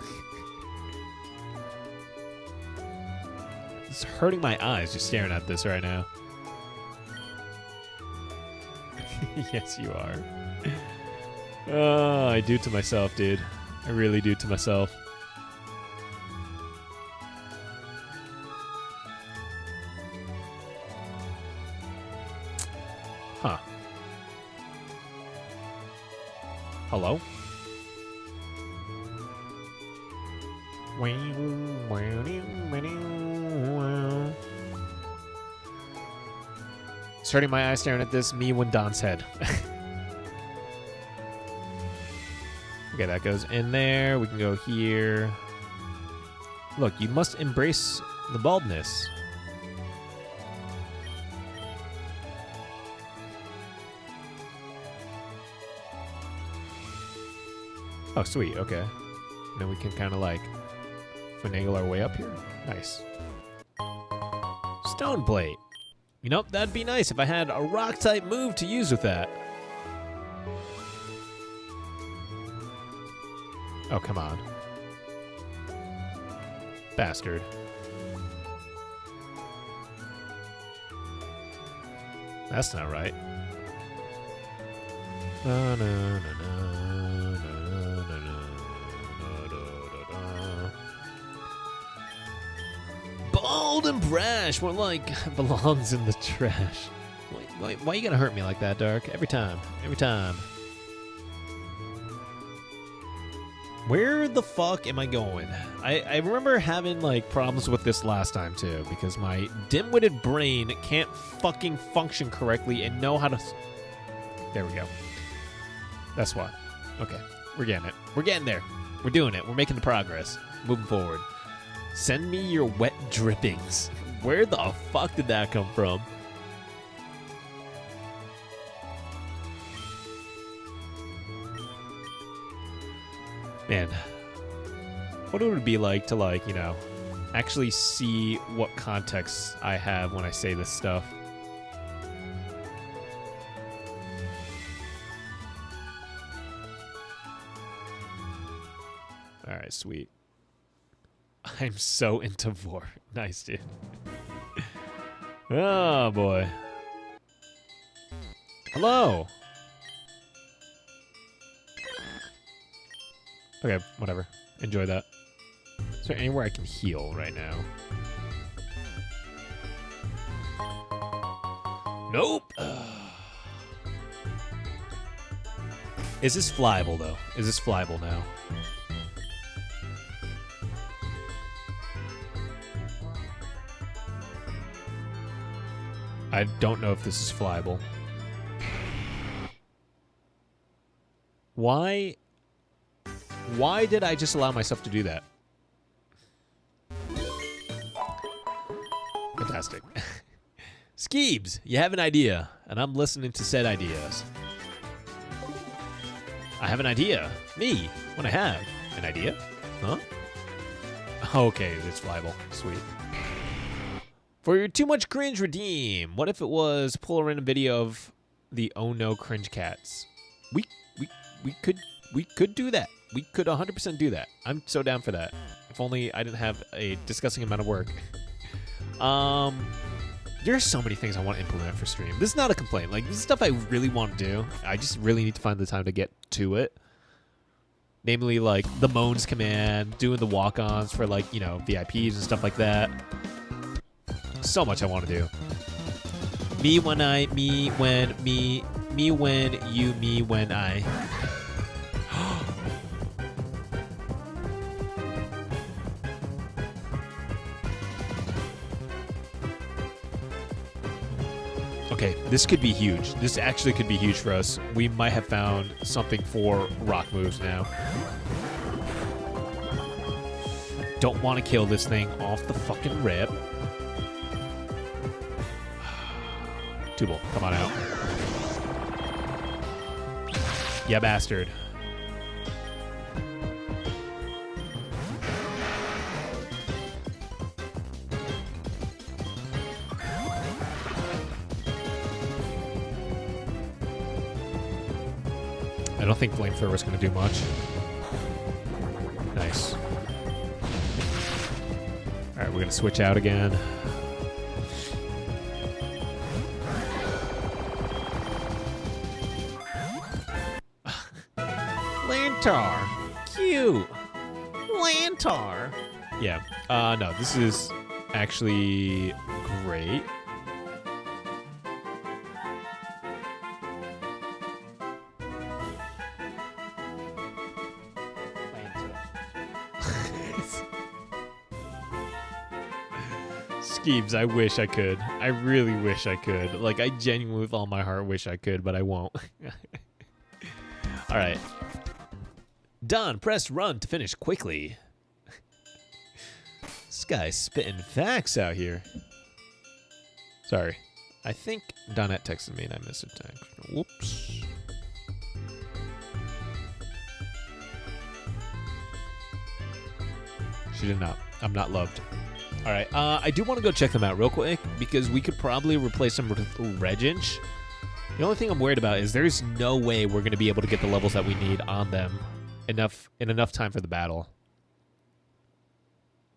It's hurting my eyes just staring at this right now. Yes, you are. Oh, I do to myself, dude. I really do to myself. Huh. Hello? Starting my eye staring at this, me when Don's head. Okay, that goes in there. We can go here. Look, you must embrace the baldness. Oh, sweet. Okay. Then we can kind of like finagle our way up here. Nice. Stone plate. You know, that'd be nice if I had a rock type move to use with that. Oh, come on. Bastard. That's not right. Na, na, na, na, na, na, na. Bald and brash, more like belongs in the trash. Why you gonna hurt me like that, Dark? Every time. Every time. Where the fuck am I going? I remember having, like, problems with this last time, too, because my dim-witted brain can't fucking function correctly and know how to... There we go. That's why. Okay. We're getting it. We're getting there. We're doing it. We're making the progress. Moving forward. Send me your wet drippings. Where the fuck did that come from? Man, what would it be like to, like, you know, actually see what context I have when I say this stuff? All right, sweet. I'm so into vor. Nice, dude. Oh, boy. Hello. Okay, whatever. Enjoy that. Is there anywhere I can heal right now? Nope. Is this flyable, though? Is this flyable now? I don't know if this is flyable. Why did I just allow myself to do that? Fantastic. Skeebs, you have an idea, and I'm listening to said ideas. I have an idea. Me, when I have an idea? Huh? Okay, it's flyable. Sweet. For your too much cringe, redeem. What if it was pull a random video of the oh no cringe cats? We could do that. We could 100% do that. I'm so down for that. If only I didn't have a disgusting amount of work. There's so many things I want to implement for stream. This is not a complaint. Like, this is stuff I really want to do. I just really need to find the time to get to it. Namely, like, the moans command, doing the walk-ons for, like, you know, VIPs and stuff like that. So much I want to do. Me when I, me when, me when, you, me when I. Okay, this could be huge. This actually could be huge for us. We might have found something for rock moves now. Don't want to kill this thing off the fucking rip. Tubal, come on out. Yeah, bastard. I don't think Flamethrower is going to do much. Nice. Alright, we're going to switch out again. Lantar. Cute. Lantar. Yeah. No, this is actually great. Skeeves, I wish I could. I really wish I could. Like, I genuinely, with all my heart, wish I could, but I won't. All right. Don, press run to finish quickly. This guy's spitting facts out here. Sorry. I think Donette texted me and I missed a text. Whoops. She did not. I'm not loved. All right. I do want to go check them out real quick because we could probably replace them with Reginch. The only thing I'm worried about is there's no way we're going to be able to get the levels that we need on them in enough time for the battle.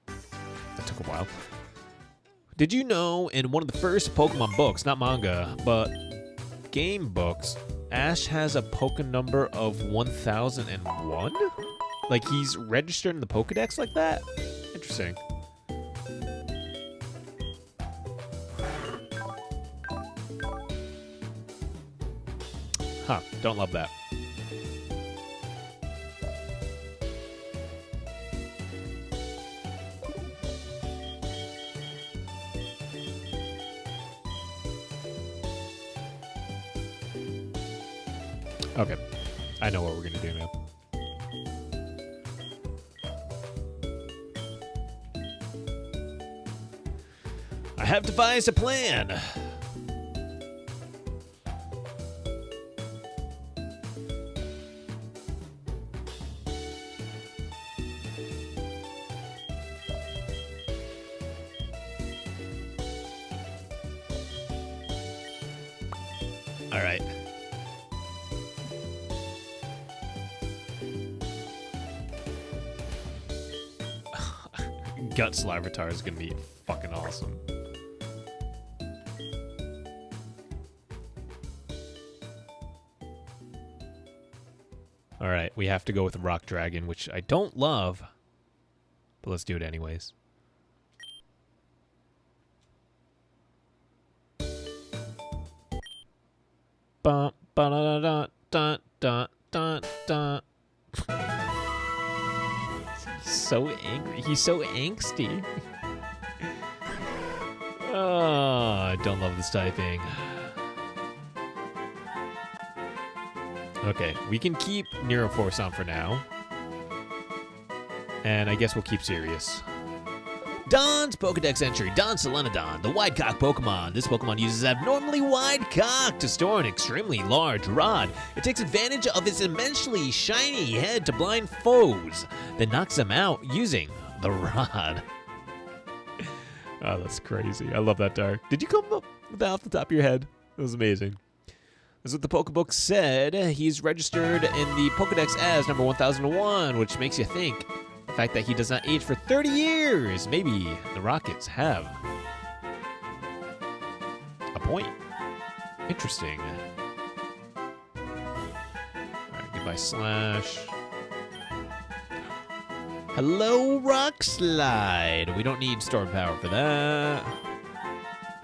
That took a while. Did you know in one of the first Pokemon books, not manga, but game books, Ash has a Poké number of 1001? Like he's registered in the Pokedex like that? Interesting. Huh, don't love that. Okay, I know what we're gonna do now. I have devised a plan. All right. Guts Larvitar is gonna be fucking awesome. All right, we have to go with the Rock Dragon, which I don't love, but let's do it anyways. Bum, ba-da-da-da, dun, dun, dun, dun. He's so angry. He's so angsty. Oh, I don't love this typing. Okay, we can keep Neuroforce on for now. And I guess we'll keep Sirius. Don's Pokedex entry, Don Solenodon, the wide cock Pokemon. This Pokemon uses abnormally wide cock to store an extremely large rod. It takes advantage of its immensely shiny head to blind foes, then knocks them out using the rod. Oh, that's crazy. I love that, Dark. Did you come up with that off the top of your head? That was amazing. That's what the Pokebook said. He's registered in the Pokedex as number 1001, which makes you think the fact that he does not age for 30 years. Maybe the Rockets have a point. Interesting. All right, goodbye, Slash. Hello, Rock Slide. We don't need Storm Power for that.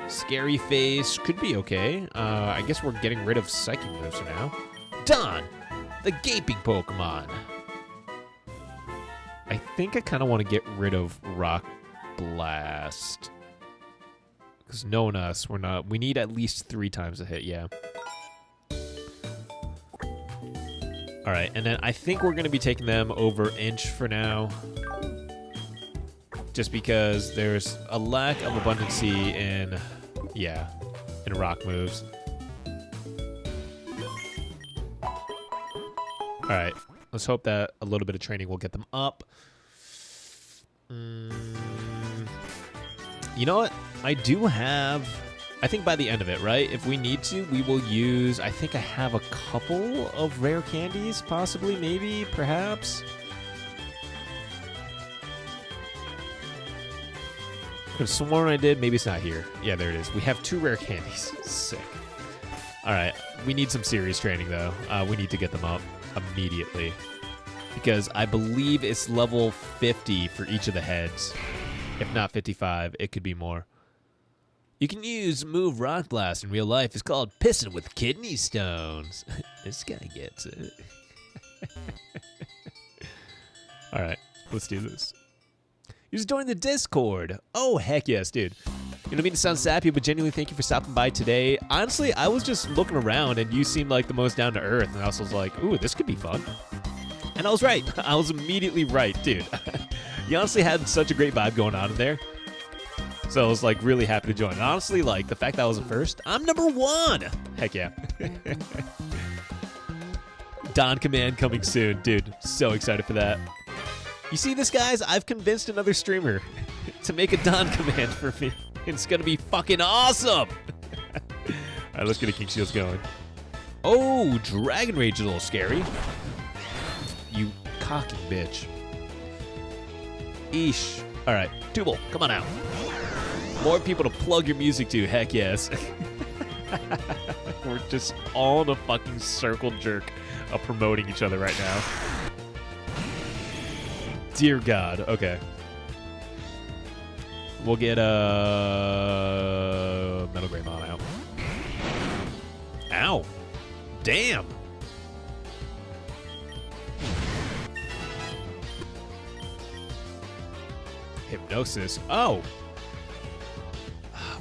Scary Face could be okay. I guess we're getting rid of Psychic moves for now. Don, the Gaping Pokemon. I think I kind of want to get rid of Rock Blast. Because knowing us, we need at least 3 times a hit, yeah. Alright, and then I think we're going to be taking them over Inch for now. Just because there's a lack of abundancy in, yeah, in rock moves. Alright, let's hope that a little bit of training will get them up. You know what? I do have, I think by the end of it, right? If we need to, we will use, I think I have a couple of rare candies, possibly, maybe, perhaps. Could have sworn I did. Maybe it's not here. Yeah, there it is. We have 2 rare candies. Sick. All right. We need some serious training, though. We need to get them up immediately. because I believe it's level 50 for each of the heads. If not 55, it could be more. You can use move Rock Blast in real life. It's called pissing with kidney stones. This guy gets it. All right, let's do this. You just joined the Discord. Oh, heck yes, dude. You don't mean to sound sappy, but genuinely thank you for stopping by today. Honestly, I was just looking around, and you seemed like the most down to earth, and I was like, ooh, this could be fun. And I was right. I was immediately right, dude. You honestly had such a great vibe going on in there. So I was like really happy to join. And honestly, like the fact that I was the first, I'm number 1. Heck yeah. Don Command coming soon, dude. So excited for that. You see this, guys? I've convinced another streamer to make a Don Command for me. It's gonna be fucking awesome. All right, let's get a King Shields going. Oh, Dragon Rage is a little scary. You cocky bitch. Eesh. All right, Tubal, come on out. More people to plug your music to, heck yes. We're just all in a fucking circle jerk of promoting each other right now. Dear God, okay. We'll get a Metal Greymon out. Ow. Damn. Hypnosis. Oh.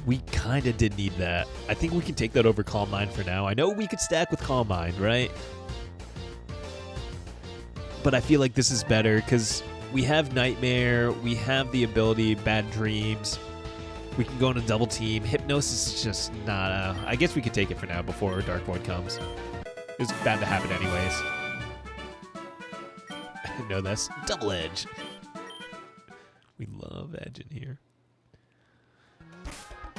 We kind of did need that. I think we can take that over Calm Mind for now. I know we could stack with Calm Mind, right? But I feel like this is better because we have Nightmare. We have the ability Bad Dreams. We can go in a double team. Hypnosis is just not... I guess we could take it for now before Dark Void comes. It's bound to happen anyways. No, that's Double Edge. We love Edge in here.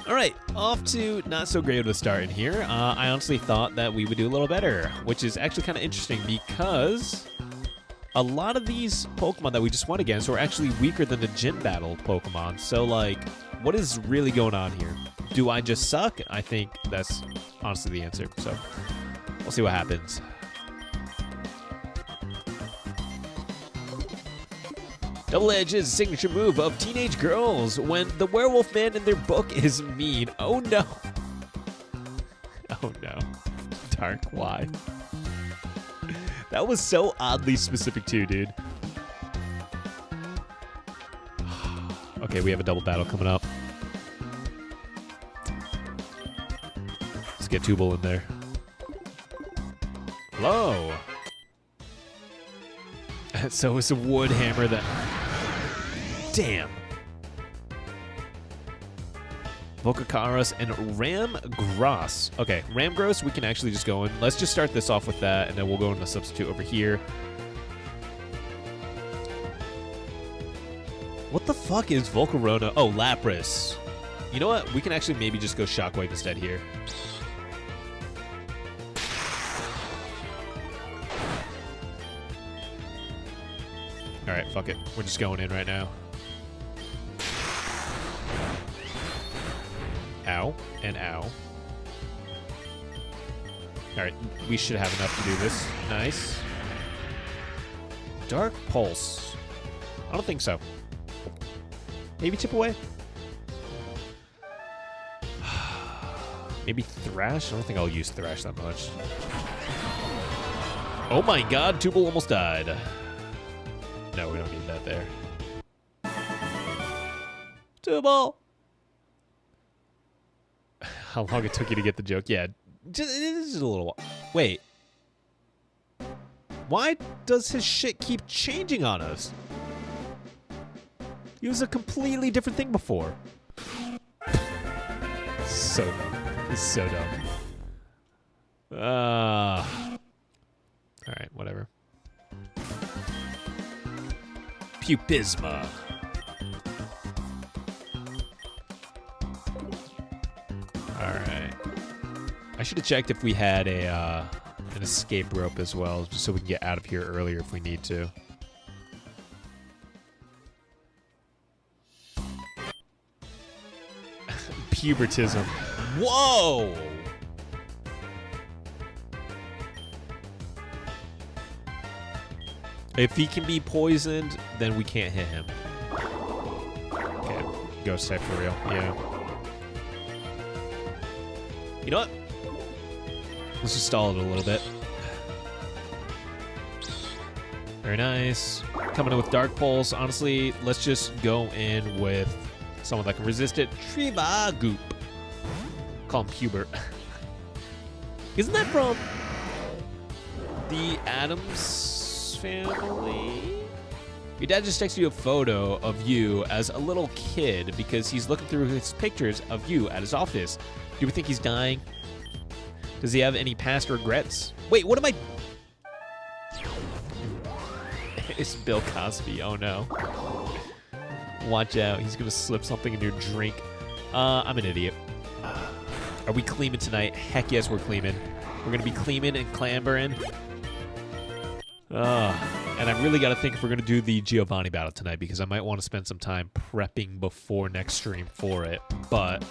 All right, off to not so great of a start in here. I honestly thought that we would do a little better, which is actually kind of interesting because a lot of these Pokemon that we just went against were actually weaker than the Gym Battle Pokemon. So, like, what is really going on here? Do I just suck? I think that's honestly the answer. So, we'll see what happens. Double Edge is a signature move of teenage girls when the werewolf man in their book is mean. Oh no. Oh no. Dark, why? That was so oddly specific too, dude. Okay, we have a double battle coming up. Let's get Tubal in there. Hello. So it's a wood hammer that... Damn. Volcacaros and Ramgross. Okay, Ramgross, we can actually just go in. Let's just start this off with that, and then we'll go in the substitute over here. What the fuck is Volcarona? Oh, Lapras. You know what? We can actually maybe just go Shockwave instead here. All right, fuck it. We're just going in right now. Ow and ow. All right, we should have enough to do this. Nice. Dark Pulse. I don't think so. Maybe Chip Away? Maybe Thrash? I don't think I'll use Thrash that much. Oh my god, Tubal almost died. No, we don't need that there. Tubal! How long it took you to get the joke? Yeah, just a little while. Wait. Why does his shit keep changing on us? He was a completely different thing before. So dumb. It's so dumb. Alright, whatever. Pupisma. Alright. I should have checked if we had a an escape rope as well, just so we can get out of here earlier if we need to. Pubertism. Whoa! If he can be poisoned, then we can't hit him. Okay, ghost type for real. Yeah. You know what? Let's just stall it a little bit. Very nice. Coming in with Dark Pulse. Honestly, let's just go in with someone that can resist it. Triva Goop. Call him Hubert. Isn't that from the Addams Family? Your dad just texted you a photo of you as a little kid because he's looking through his pictures of you at his office. Do you think he's dying? Does he have any past regrets? Wait, what am I... It's Bill Cosby. Oh, no. Watch out. He's going to slip something in your drink. I'm an idiot. Are we cleaming tonight? Heck yes, we're cleaming. We're going to be cleaming and clambering. And I really got to think if we're going to do the Giovanni battle tonight because I might want to spend some time prepping before next stream for it. But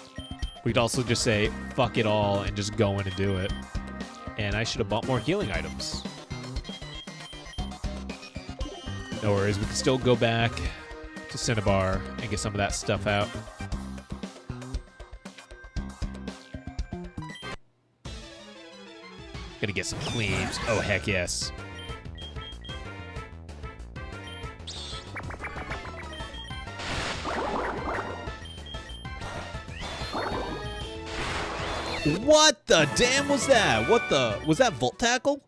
we'd also just say, fuck it all and just go in and do it. And I should have bought more healing items. No worries, we can still go back to Cinnabar and get some of that stuff out. Gonna get some cleaves. Oh, heck yes. What the damn was that? What the... Was that Volt Tackle?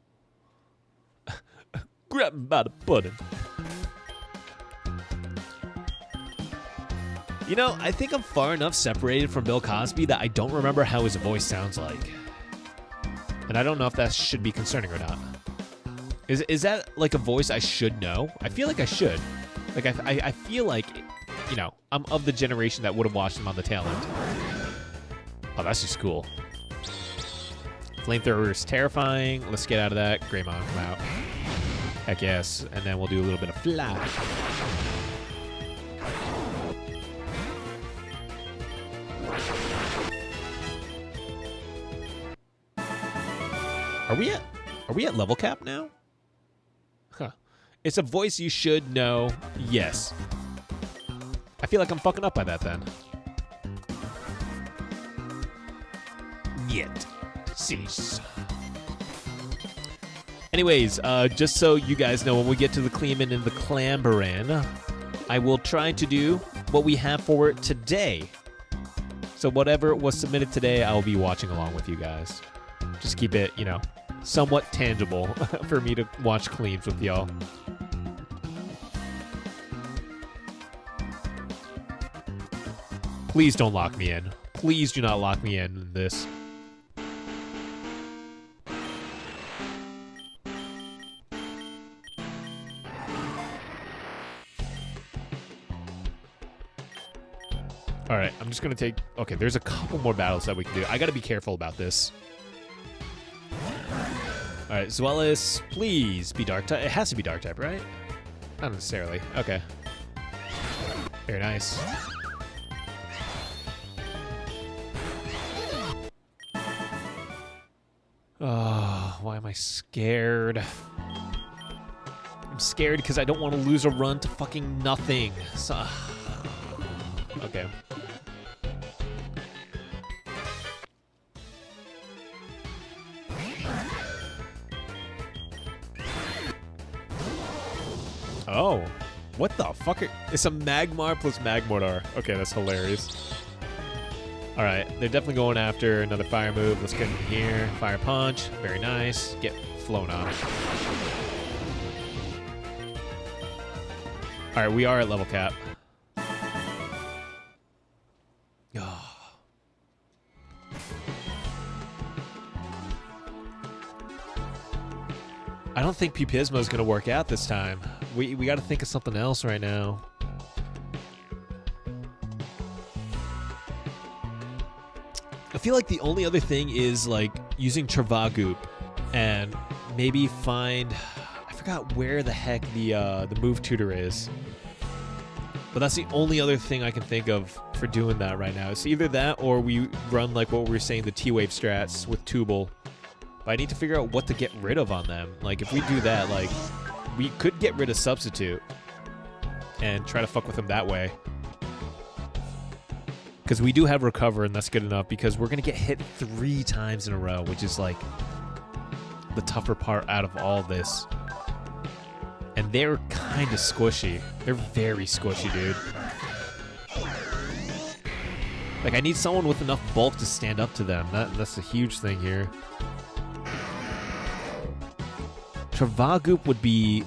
Grab him by the pudding. You know, I think I'm far enough separated from Bill Cosby that I don't remember how his voice sounds like. And I don't know if that should be concerning or not. Is that like a voice I should know? I feel like I should. Like, I feel like, you know, I'm of the generation that would have watched him on the tail end. Oh, that's just cool. Flamethrower is terrifying. Let's get out of that. Greymon, come out. Heck yes. And then we'll do a little bit of flash. Are we at level cap now? Huh. It's a voice you should know. Yes. I feel like I'm fucking up by that then. Yet. Cease. Anyways, just so you guys know, when we get to the Cleaman and the Clamberin, I will try to do what we have for it today. So whatever was submitted today, I'll be watching along with you guys. Just keep it, you know, somewhat tangible for me to watch cleans with y'all. Please don't lock me in. Please do not lock me in this. All right, I'm just going to take... Okay, there's a couple more battles that we can do. I got to be careful about this. All right, Zweilous, please be dark type. It has to be dark type, right? Not necessarily. Okay. Very nice. Oh, why am I scared? I'm scared because I don't want to lose a run to fucking nothing. So, okay. Oh, what the fuck? It's a Magmar plus Magmortar. Okay, that's hilarious. All right, they're definitely going after another fire move. Let's get in here. Fire punch. Very nice. Get flown on. All right, we are at level cap. Oh. I don't think Pupismo is going to work out this time. We got to think of something else right now. I feel like the only other thing is like using Travagoop and maybe find... I forgot where the heck the move tutor is. But that's the only other thing I can think of for doing that right now. It's either that or we run like what we were saying, the T-Wave strats with Tubal. But I need to figure out what to get rid of on them. Like, if we do that, like, we could get rid of Substitute and try to fuck with him that way. Because we do have Recover, and that's good enough, because we're going to get hit 3 times in a row, which is like the tougher part out of all this. And they're kind of squishy. They're very squishy, dude. Like, I need someone with enough bulk to stand up to them. That's a huge thing here. Travagoop would be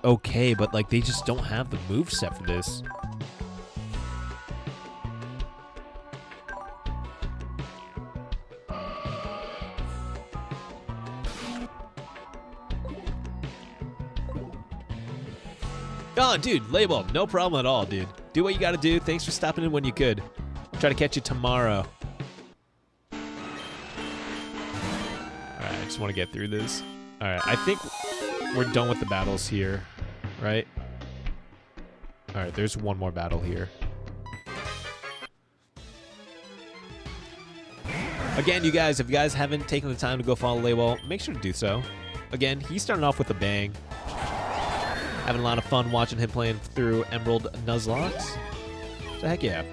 okay, but like they just don't have the moveset for this. Oh, dude, Label, no problem at all, dude. Do what you gotta do. Thanks for stopping in when you could. Try to catch you tomorrow. Alright, I just want to get through this. Alright, I think we're done with the battles here, right? Alright, there's one more battle here. Again, you guys, if you guys haven't taken the time to go follow Laywall, make sure to do so. Again, he's starting off with a bang. Having a lot of fun watching him playing through Emerald Nuzlocke. So heck yeah.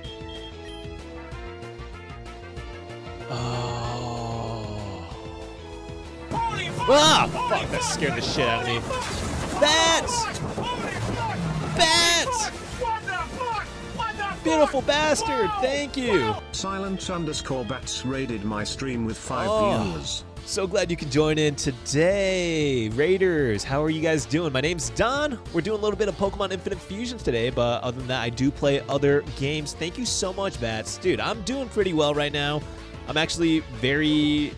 Oh. Ah, fuck, that scared the shit out of me. Bats! Bats! Beautiful bastard, thank you. Silent_bats raided my stream with 5 viewers. So glad you could join in today. Raiders, how are you guys doing? My name's Don. We're doing a little bit of Pokemon Infinite Fusions today, but other than that, I do play other games. Thank you so much, Bats. Dude, I'm doing pretty well right now. I'm actually very,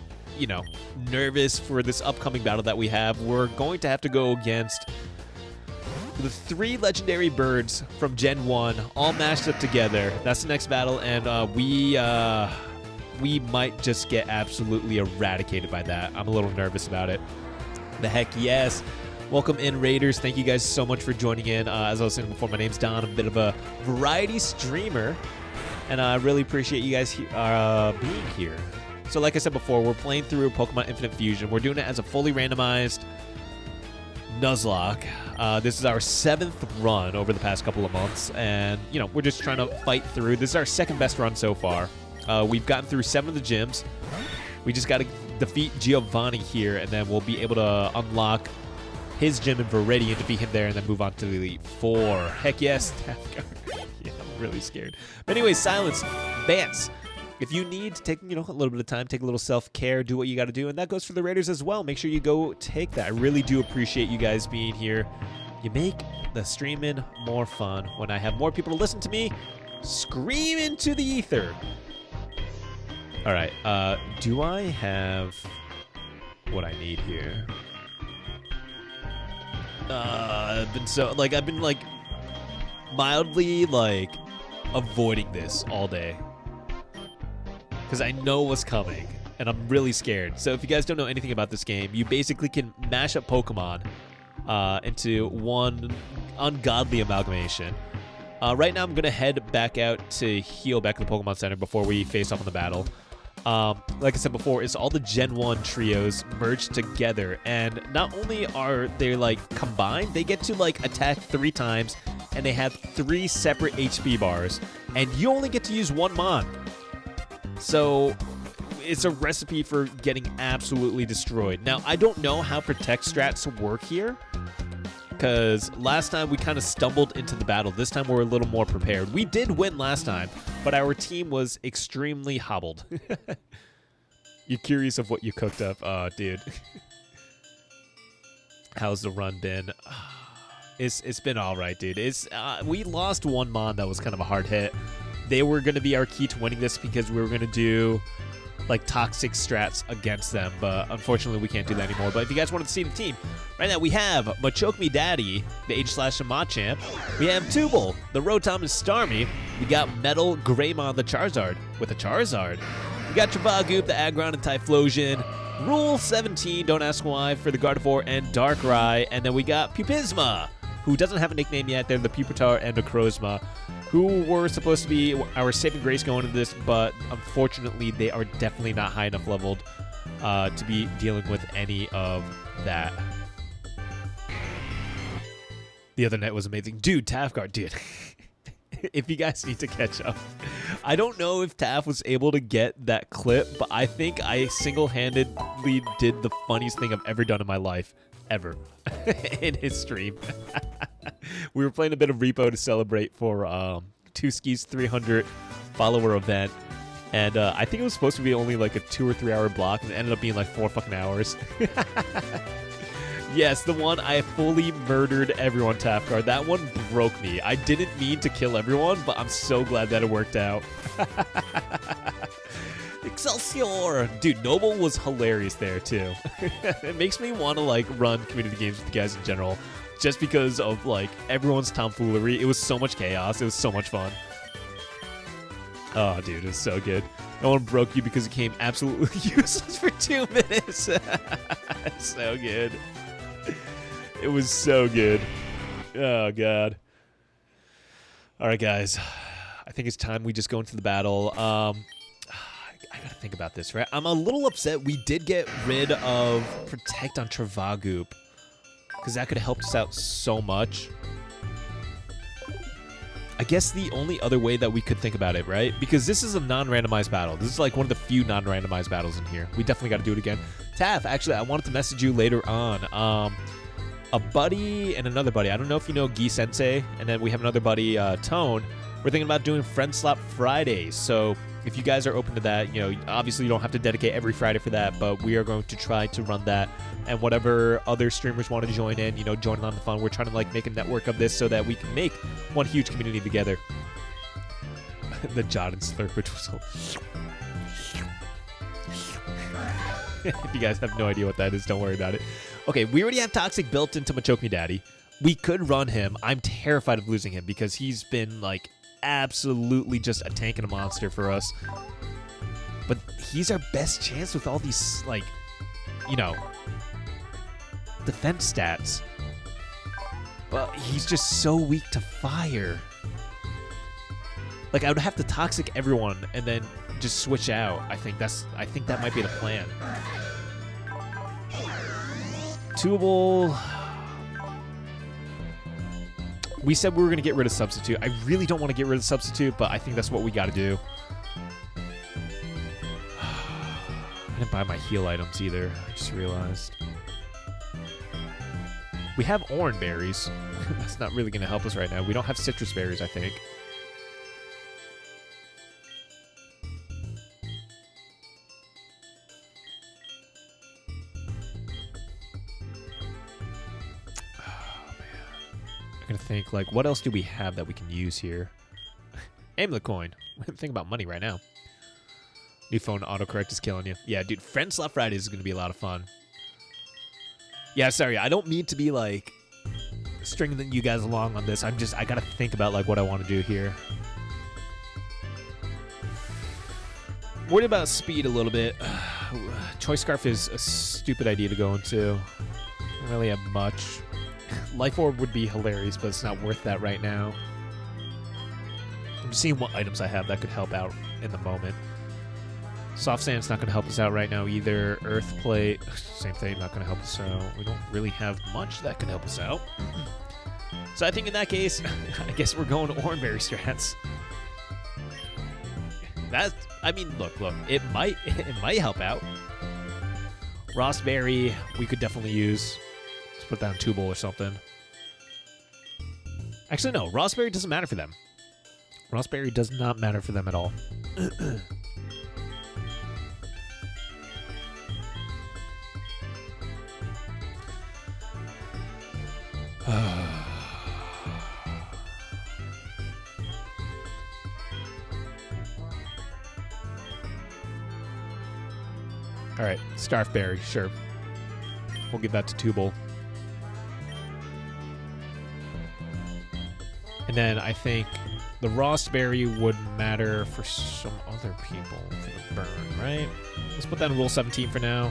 nervous for this upcoming battle that we have. We're going to have to go against the 3 legendary birds from Gen 1, all mashed up together. That's the next battle, and we might just get absolutely eradicated by that. I'm a little nervous about it. The heck yes. Welcome in, Raiders. Thank you guys so much for joining in. As I was saying before, my name's Don. I'm a bit of a variety streamer, and I really appreciate you guys being here. So like I said before, we're playing through Pokemon Infinite Fusion. We're doing it as a fully randomized Nuzlocke. This is our 7th run over the past couple of months, and, we're just trying to fight through. This is our 2nd best run so far. We've gotten through 7 of the gyms. We just got to defeat Giovanni here, and then we'll be able to unlock his gym in Viridian, defeat him there, and then move on to the Elite 4. Heck yes. Yeah, I'm really scared. But anyways, Silence, Bats. If you need to take, a little bit of time, take a little self-care, do what you got to do, and that goes for the Raiders as well. Make sure you go take that. I really do appreciate you guys being here. You make the streaming more fun when I have more people to listen to me scream into the ether. All right, do I have what I need here? I've been mildly avoiding this all day because I know what's coming and I'm really scared. So if you guys don't know anything about this game, you basically can mash up Pokemon into one ungodly amalgamation. Right now I'm gonna head back out to heal back at the Pokemon Center before we face off in the battle. Like I said before, it's all the Gen 1 trios merged together, and not only are they combined, they get to attack 3 times, and they have 3 separate HP bars, and you only get to use 1 Mon. So it's a recipe for getting absolutely destroyed. Now, I don't know how Protect strats work here, because last time we kind of stumbled into the battle. This time we're a little more prepared. We did win last time, but our team was extremely hobbled. You're curious of what you cooked up? Oh, dude. How's the run been? It's been all right, dude. We lost 1 Mon that was kind of a hard hit. They were going to be our key to winning this because we were going to do toxic strats against them, but unfortunately we can't do that anymore. But if you guys wanted to see the team, right now we have Machoke Me Daddy, the H/Machamp. We have Tubal, the Rotom and Starmie. We got Metal Greymon, the Charizard, with a Charizard. We got Travagoop, the Aggron and Typhlosion. Rule 17, don't ask why, for the Gardevoir and Darkrai. And then we got Pupisma, who doesn't have a nickname yet. They're the Pupitar and the Necrozma, who were supposed to be our saving grace going into this, but unfortunately they are definitely not high enough leveled to be dealing with any of that. The other night was amazing. Dude, Tafguard, dude. If you guys need to catch up. I don't know if Taf was able to get that clip, but I think I single-handedly did the funniest thing I've ever done in my life. Ever. In his stream. We were playing a bit of Repo to celebrate for Two Skis 300 follower event. And I think it was supposed to be only like a 2 or 3 hour block, and it ended up being like 4 fucking hours. Yes, the one I fully murdered everyone, Tafguard. That one broke me. I didn't mean to kill everyone, but I'm so glad that it worked out. Excelsior! Dude, Noble was hilarious there, too. It makes me want to, like, run community games with you guys in general, just because of, like, everyone's tomfoolery. It was so much chaos. It was so much fun. Oh, dude, it was so good. No one broke you because it came absolutely useless for 2 minutes. So good. It was so good. Oh, God. All right, guys. I think it's time we just go into the battle. I got to think about this, right? I'm a little upset we did get rid of Protect on Travagoop, because that could have helped us out so much. I guess the only other way that we could think about it, right? Because this is a non-randomized battle. This is like one of the few non-randomized battles in here. We definitely got to do it again. Taff, actually, I wanted to message you later on. A buddy and another buddy. I don't know if you know Gi Sensei, and then we have another buddy, Tone. We're thinking about doing Friend Slap Fridays. So if you guys are open to that, you know, obviously you don't have to dedicate every Friday for that, but we are going to try to run that. And whatever other streamers want to join in, you know, join in on the fun. We're trying to like make a network of this so that we can make one huge community together. The Jot and Slurp, which was so... If you guys have no idea what that is, don't worry about it. Okay, we already have Toxic built into Machoke Me Daddy. We could run him. I'm terrified of losing him because he's been, like, absolutely just a tank and a monster for us. But he's our best chance with all these, like, you know, defense stats. But he's just so weak to fire. Like, I would have to Toxic everyone and then just switch out. I think that might be the plan. Tubal. We said we were going to get rid of Substitute. I really don't want to get rid of Substitute, but I think that's what we got to do. I didn't buy my heal items either. I just realized. We have orange berries. That's not really going to help us right now. We don't have citrus berries, I think. Think like what else do we have that we can use here? Amulet coin. Think about money right now. New phone autocorrect is killing you. Yeah, dude, Friend Slap Fridays is gonna be a lot of fun. Yeah, sorry, I don't mean to be like stringing you guys along on this. I gotta think about like what I want to do here. Worried about speed a little bit. Choice Scarf is a stupid idea to go into. Don't really have much. Life Orb would be hilarious, but it's not worth that right now. I'm just seeing what items I have that could help out in the moment. Soft Sand's not going to help us out right now either. Earth Plate, same thing, not going to help us out. We don't really have much that can help us out. So I think in that case, I guess we're going to Oranberry strats. I mean, look, it might help out. Rossberry, we could definitely use. Put down Tubal or something. Actually, no. Rossberry doesn't matter for them. Rossberry does not matter for them at all. All right. Starfberry, sure. We'll give that to Tubal. And then I think the Rossberry would matter for some other people for the burn, right? Let's put that in Rule 17 for now.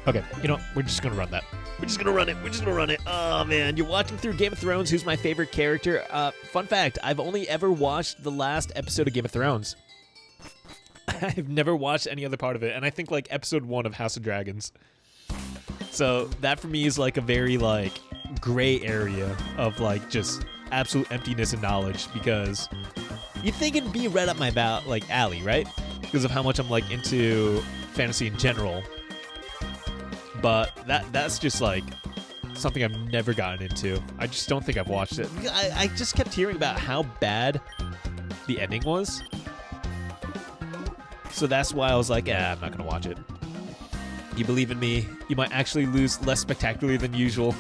Okay, you know what? We're just going to run that. We're just going to run it. We're just going to run it. Oh, man. You're watching through Game of Thrones. Who's my favorite character? Fun fact, I've only ever watched the last episode of Game of Thrones. I've never watched any other part of it. And I think, like, episode 1 of House of Dragons. So that for me is like a very like gray area of like just absolute emptiness and knowledge, because you'd think it'd be right up my alley, right? Because of how much I'm like into fantasy in general. But that's just like something I've never gotten into. I just don't think I've watched it. I just kept hearing about how bad the ending was. So that's why I was like, I'm not going to watch it. You believe in me, you might actually lose less spectacularly than usual.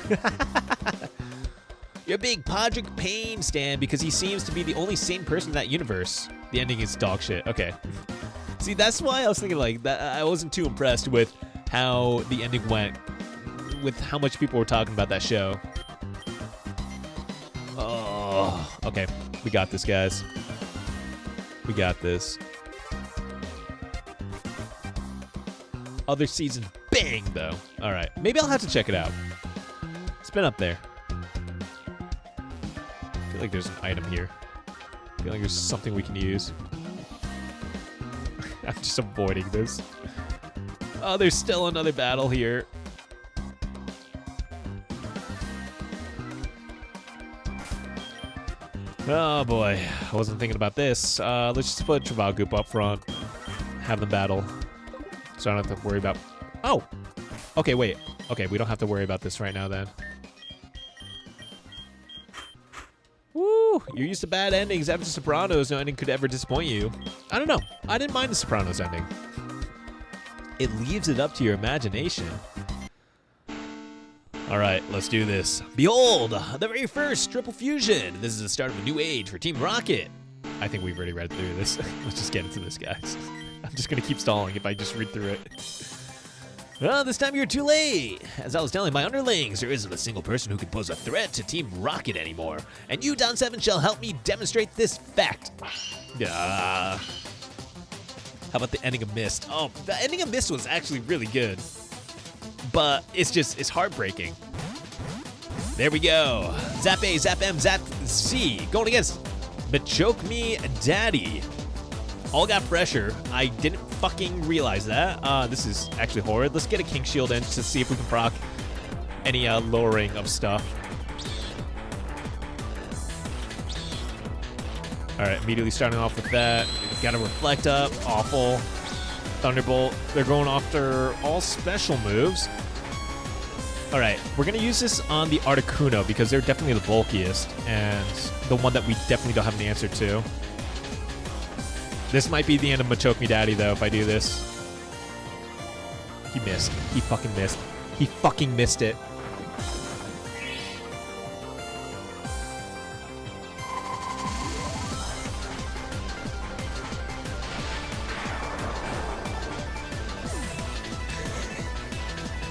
You're a big Podrick Payne stan because he seems to be the only sane person in that universe. The ending is dog shit. Okay. See, that's why I was thinking like that. I wasn't too impressed with how the ending went, with how much people were talking about that show. Oh, okay. We got this, guys. We got this. Other season bang, though. All right. Maybe I'll have to check it out. It's been up there. I feel like there's an item here. I feel like there's something we can use. I'm just avoiding this. Oh, there's still another battle here. Oh boy, I wasn't thinking about this. Let's just put Travagoop up front. Have them battle. So I don't have to worry about... Oh! Okay, wait. Okay, we don't have to worry about this right now then. Woo! You're used to bad endings. After The Sopranos, no ending could ever disappoint you. I don't know. I didn't mind The Sopranos ending. It leaves it up to your imagination. All right, let's do this. Behold, the very first Triple Fusion. This is the start of a new age for Team Rocket. I think we've already read through this. Let's just get into this, guys. I'm just going to keep stalling if I just read through it. Well, this time you're too late. As I was telling my underlings, there isn't a single person who can pose a threat to Team Rocket anymore. And you, Don 7, shall help me demonstrate this fact. How about the ending of Mist? Oh, the ending of Mist was actually really good. But it's heartbreaking. There we go. Zap A, Zap M, Zap C. Going against Machoke Me Daddy. All got pressure. I didn't fucking realize that. This is actually horrid. Let's get a King Shield in to see if we can proc any lowering of stuff. All right, immediately starting off with that. Got to reflect up. Awful. Thunderbolt. They're going after all special moves. All right, we're going to use this on the Articuno because they're definitely the bulkiest and the one that we definitely don't have an answer to. This might be the end of Machoke Me Daddy, though, if I do this. He missed. He fucking missed. He fucking missed it.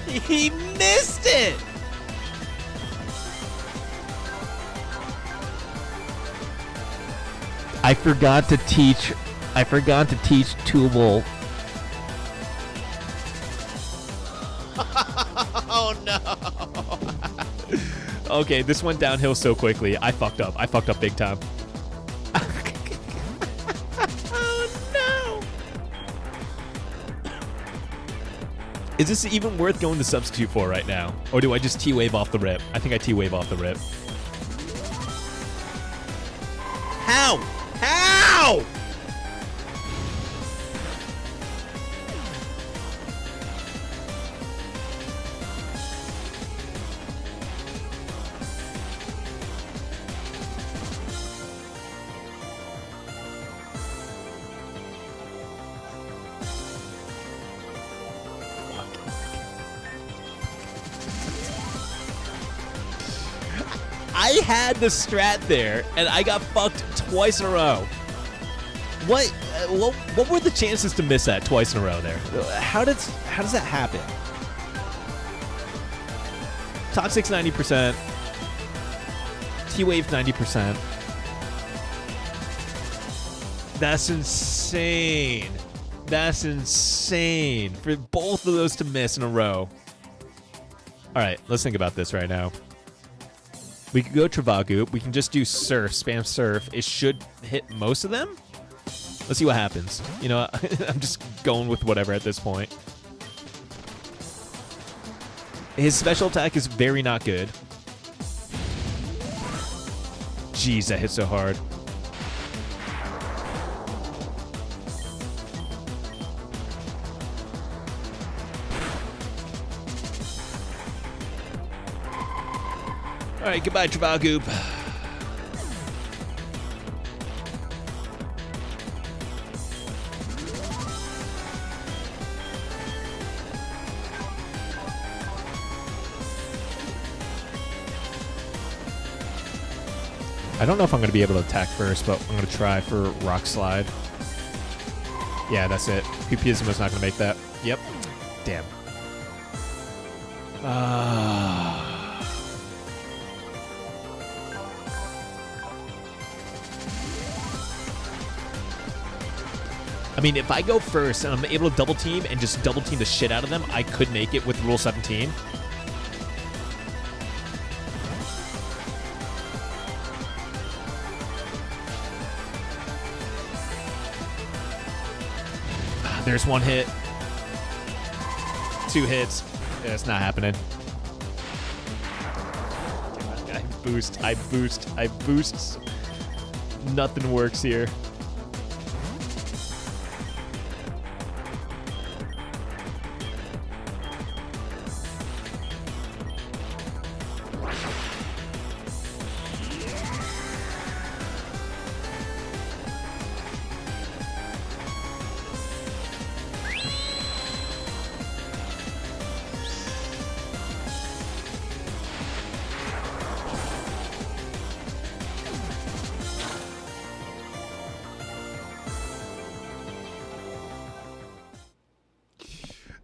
He missed it! I forgot to teach Tubal. Oh no. Okay, this went downhill so quickly. I fucked up. I fucked up big time. Oh no. Is this even worth going to substitute for right now? Or do I just T-Wave off the rip? I think I T-Wave off the rip. How? How? I had the strat there, and I got fucked twice in a row. What were the chances to miss that twice in a row there? How does that happen? Toxic's 90%. T-Wave 90%. That's insane. That's insane for both of those to miss in a row. All right, let's think about this right now. We could go Travagoop. We can just do Surf, spam Surf. It should hit most of them. Let's see what happens. You know, I'm just going with whatever at this point. His special attack is very not good. Jeez, that hit so hard. All right, goodbye, Travagoop. I don't know if I'm going to be able to attack first, but I'm going to try for Rock Slide. Yeah, that's it. Pupisma's not going to make that. Yep. Damn. I mean, if I go first and I'm able to double team and just double team the shit out of them, I could make it with Rule 17. There's one hit. 2 hits. Yeah, it's not happening. I boost. Nothing works here.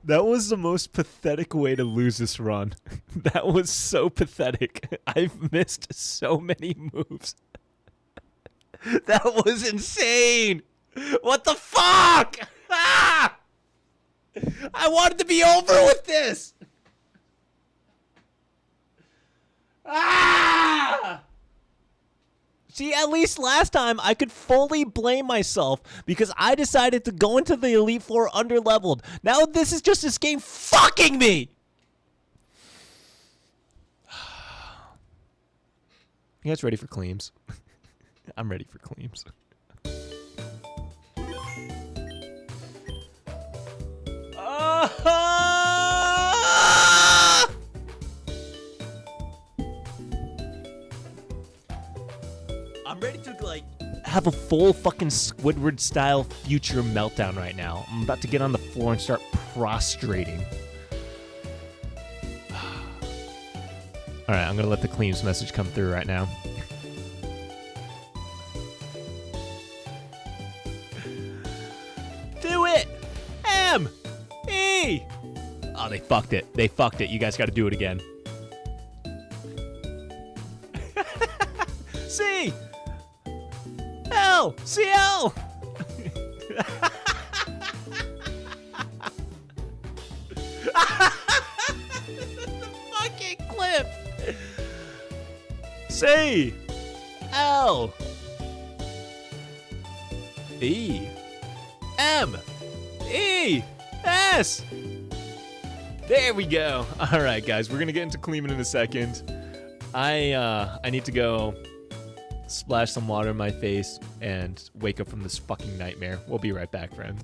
That was the most pathetic way to lose this run. That was so pathetic. I've missed so many moves. That was insane. What the fuck? Ah! I wanted to be over with this. Ah! See, at least last time I could fully blame myself because I decided to go into the Elite Four underleveled. Now this is just this game fucking me. You guys ready for claims? I'm ready for claims. I'm ready to, like, have a full fucking Squidward-style future meltdown right now. I'm about to get on the floor and start prostrating. All right, I'm going to let the claims message come through right now. Do it! M! E! Oh, they fucked it. They fucked it. You guys got to do it again. C! L! CL! The fucking clip! C! L! E! M! E! S! There we go. All right, guys, we're gonna get into Kleeman in a second. I need to go splash some water in my face and wake up from this fucking nightmare. We'll be right back, friend.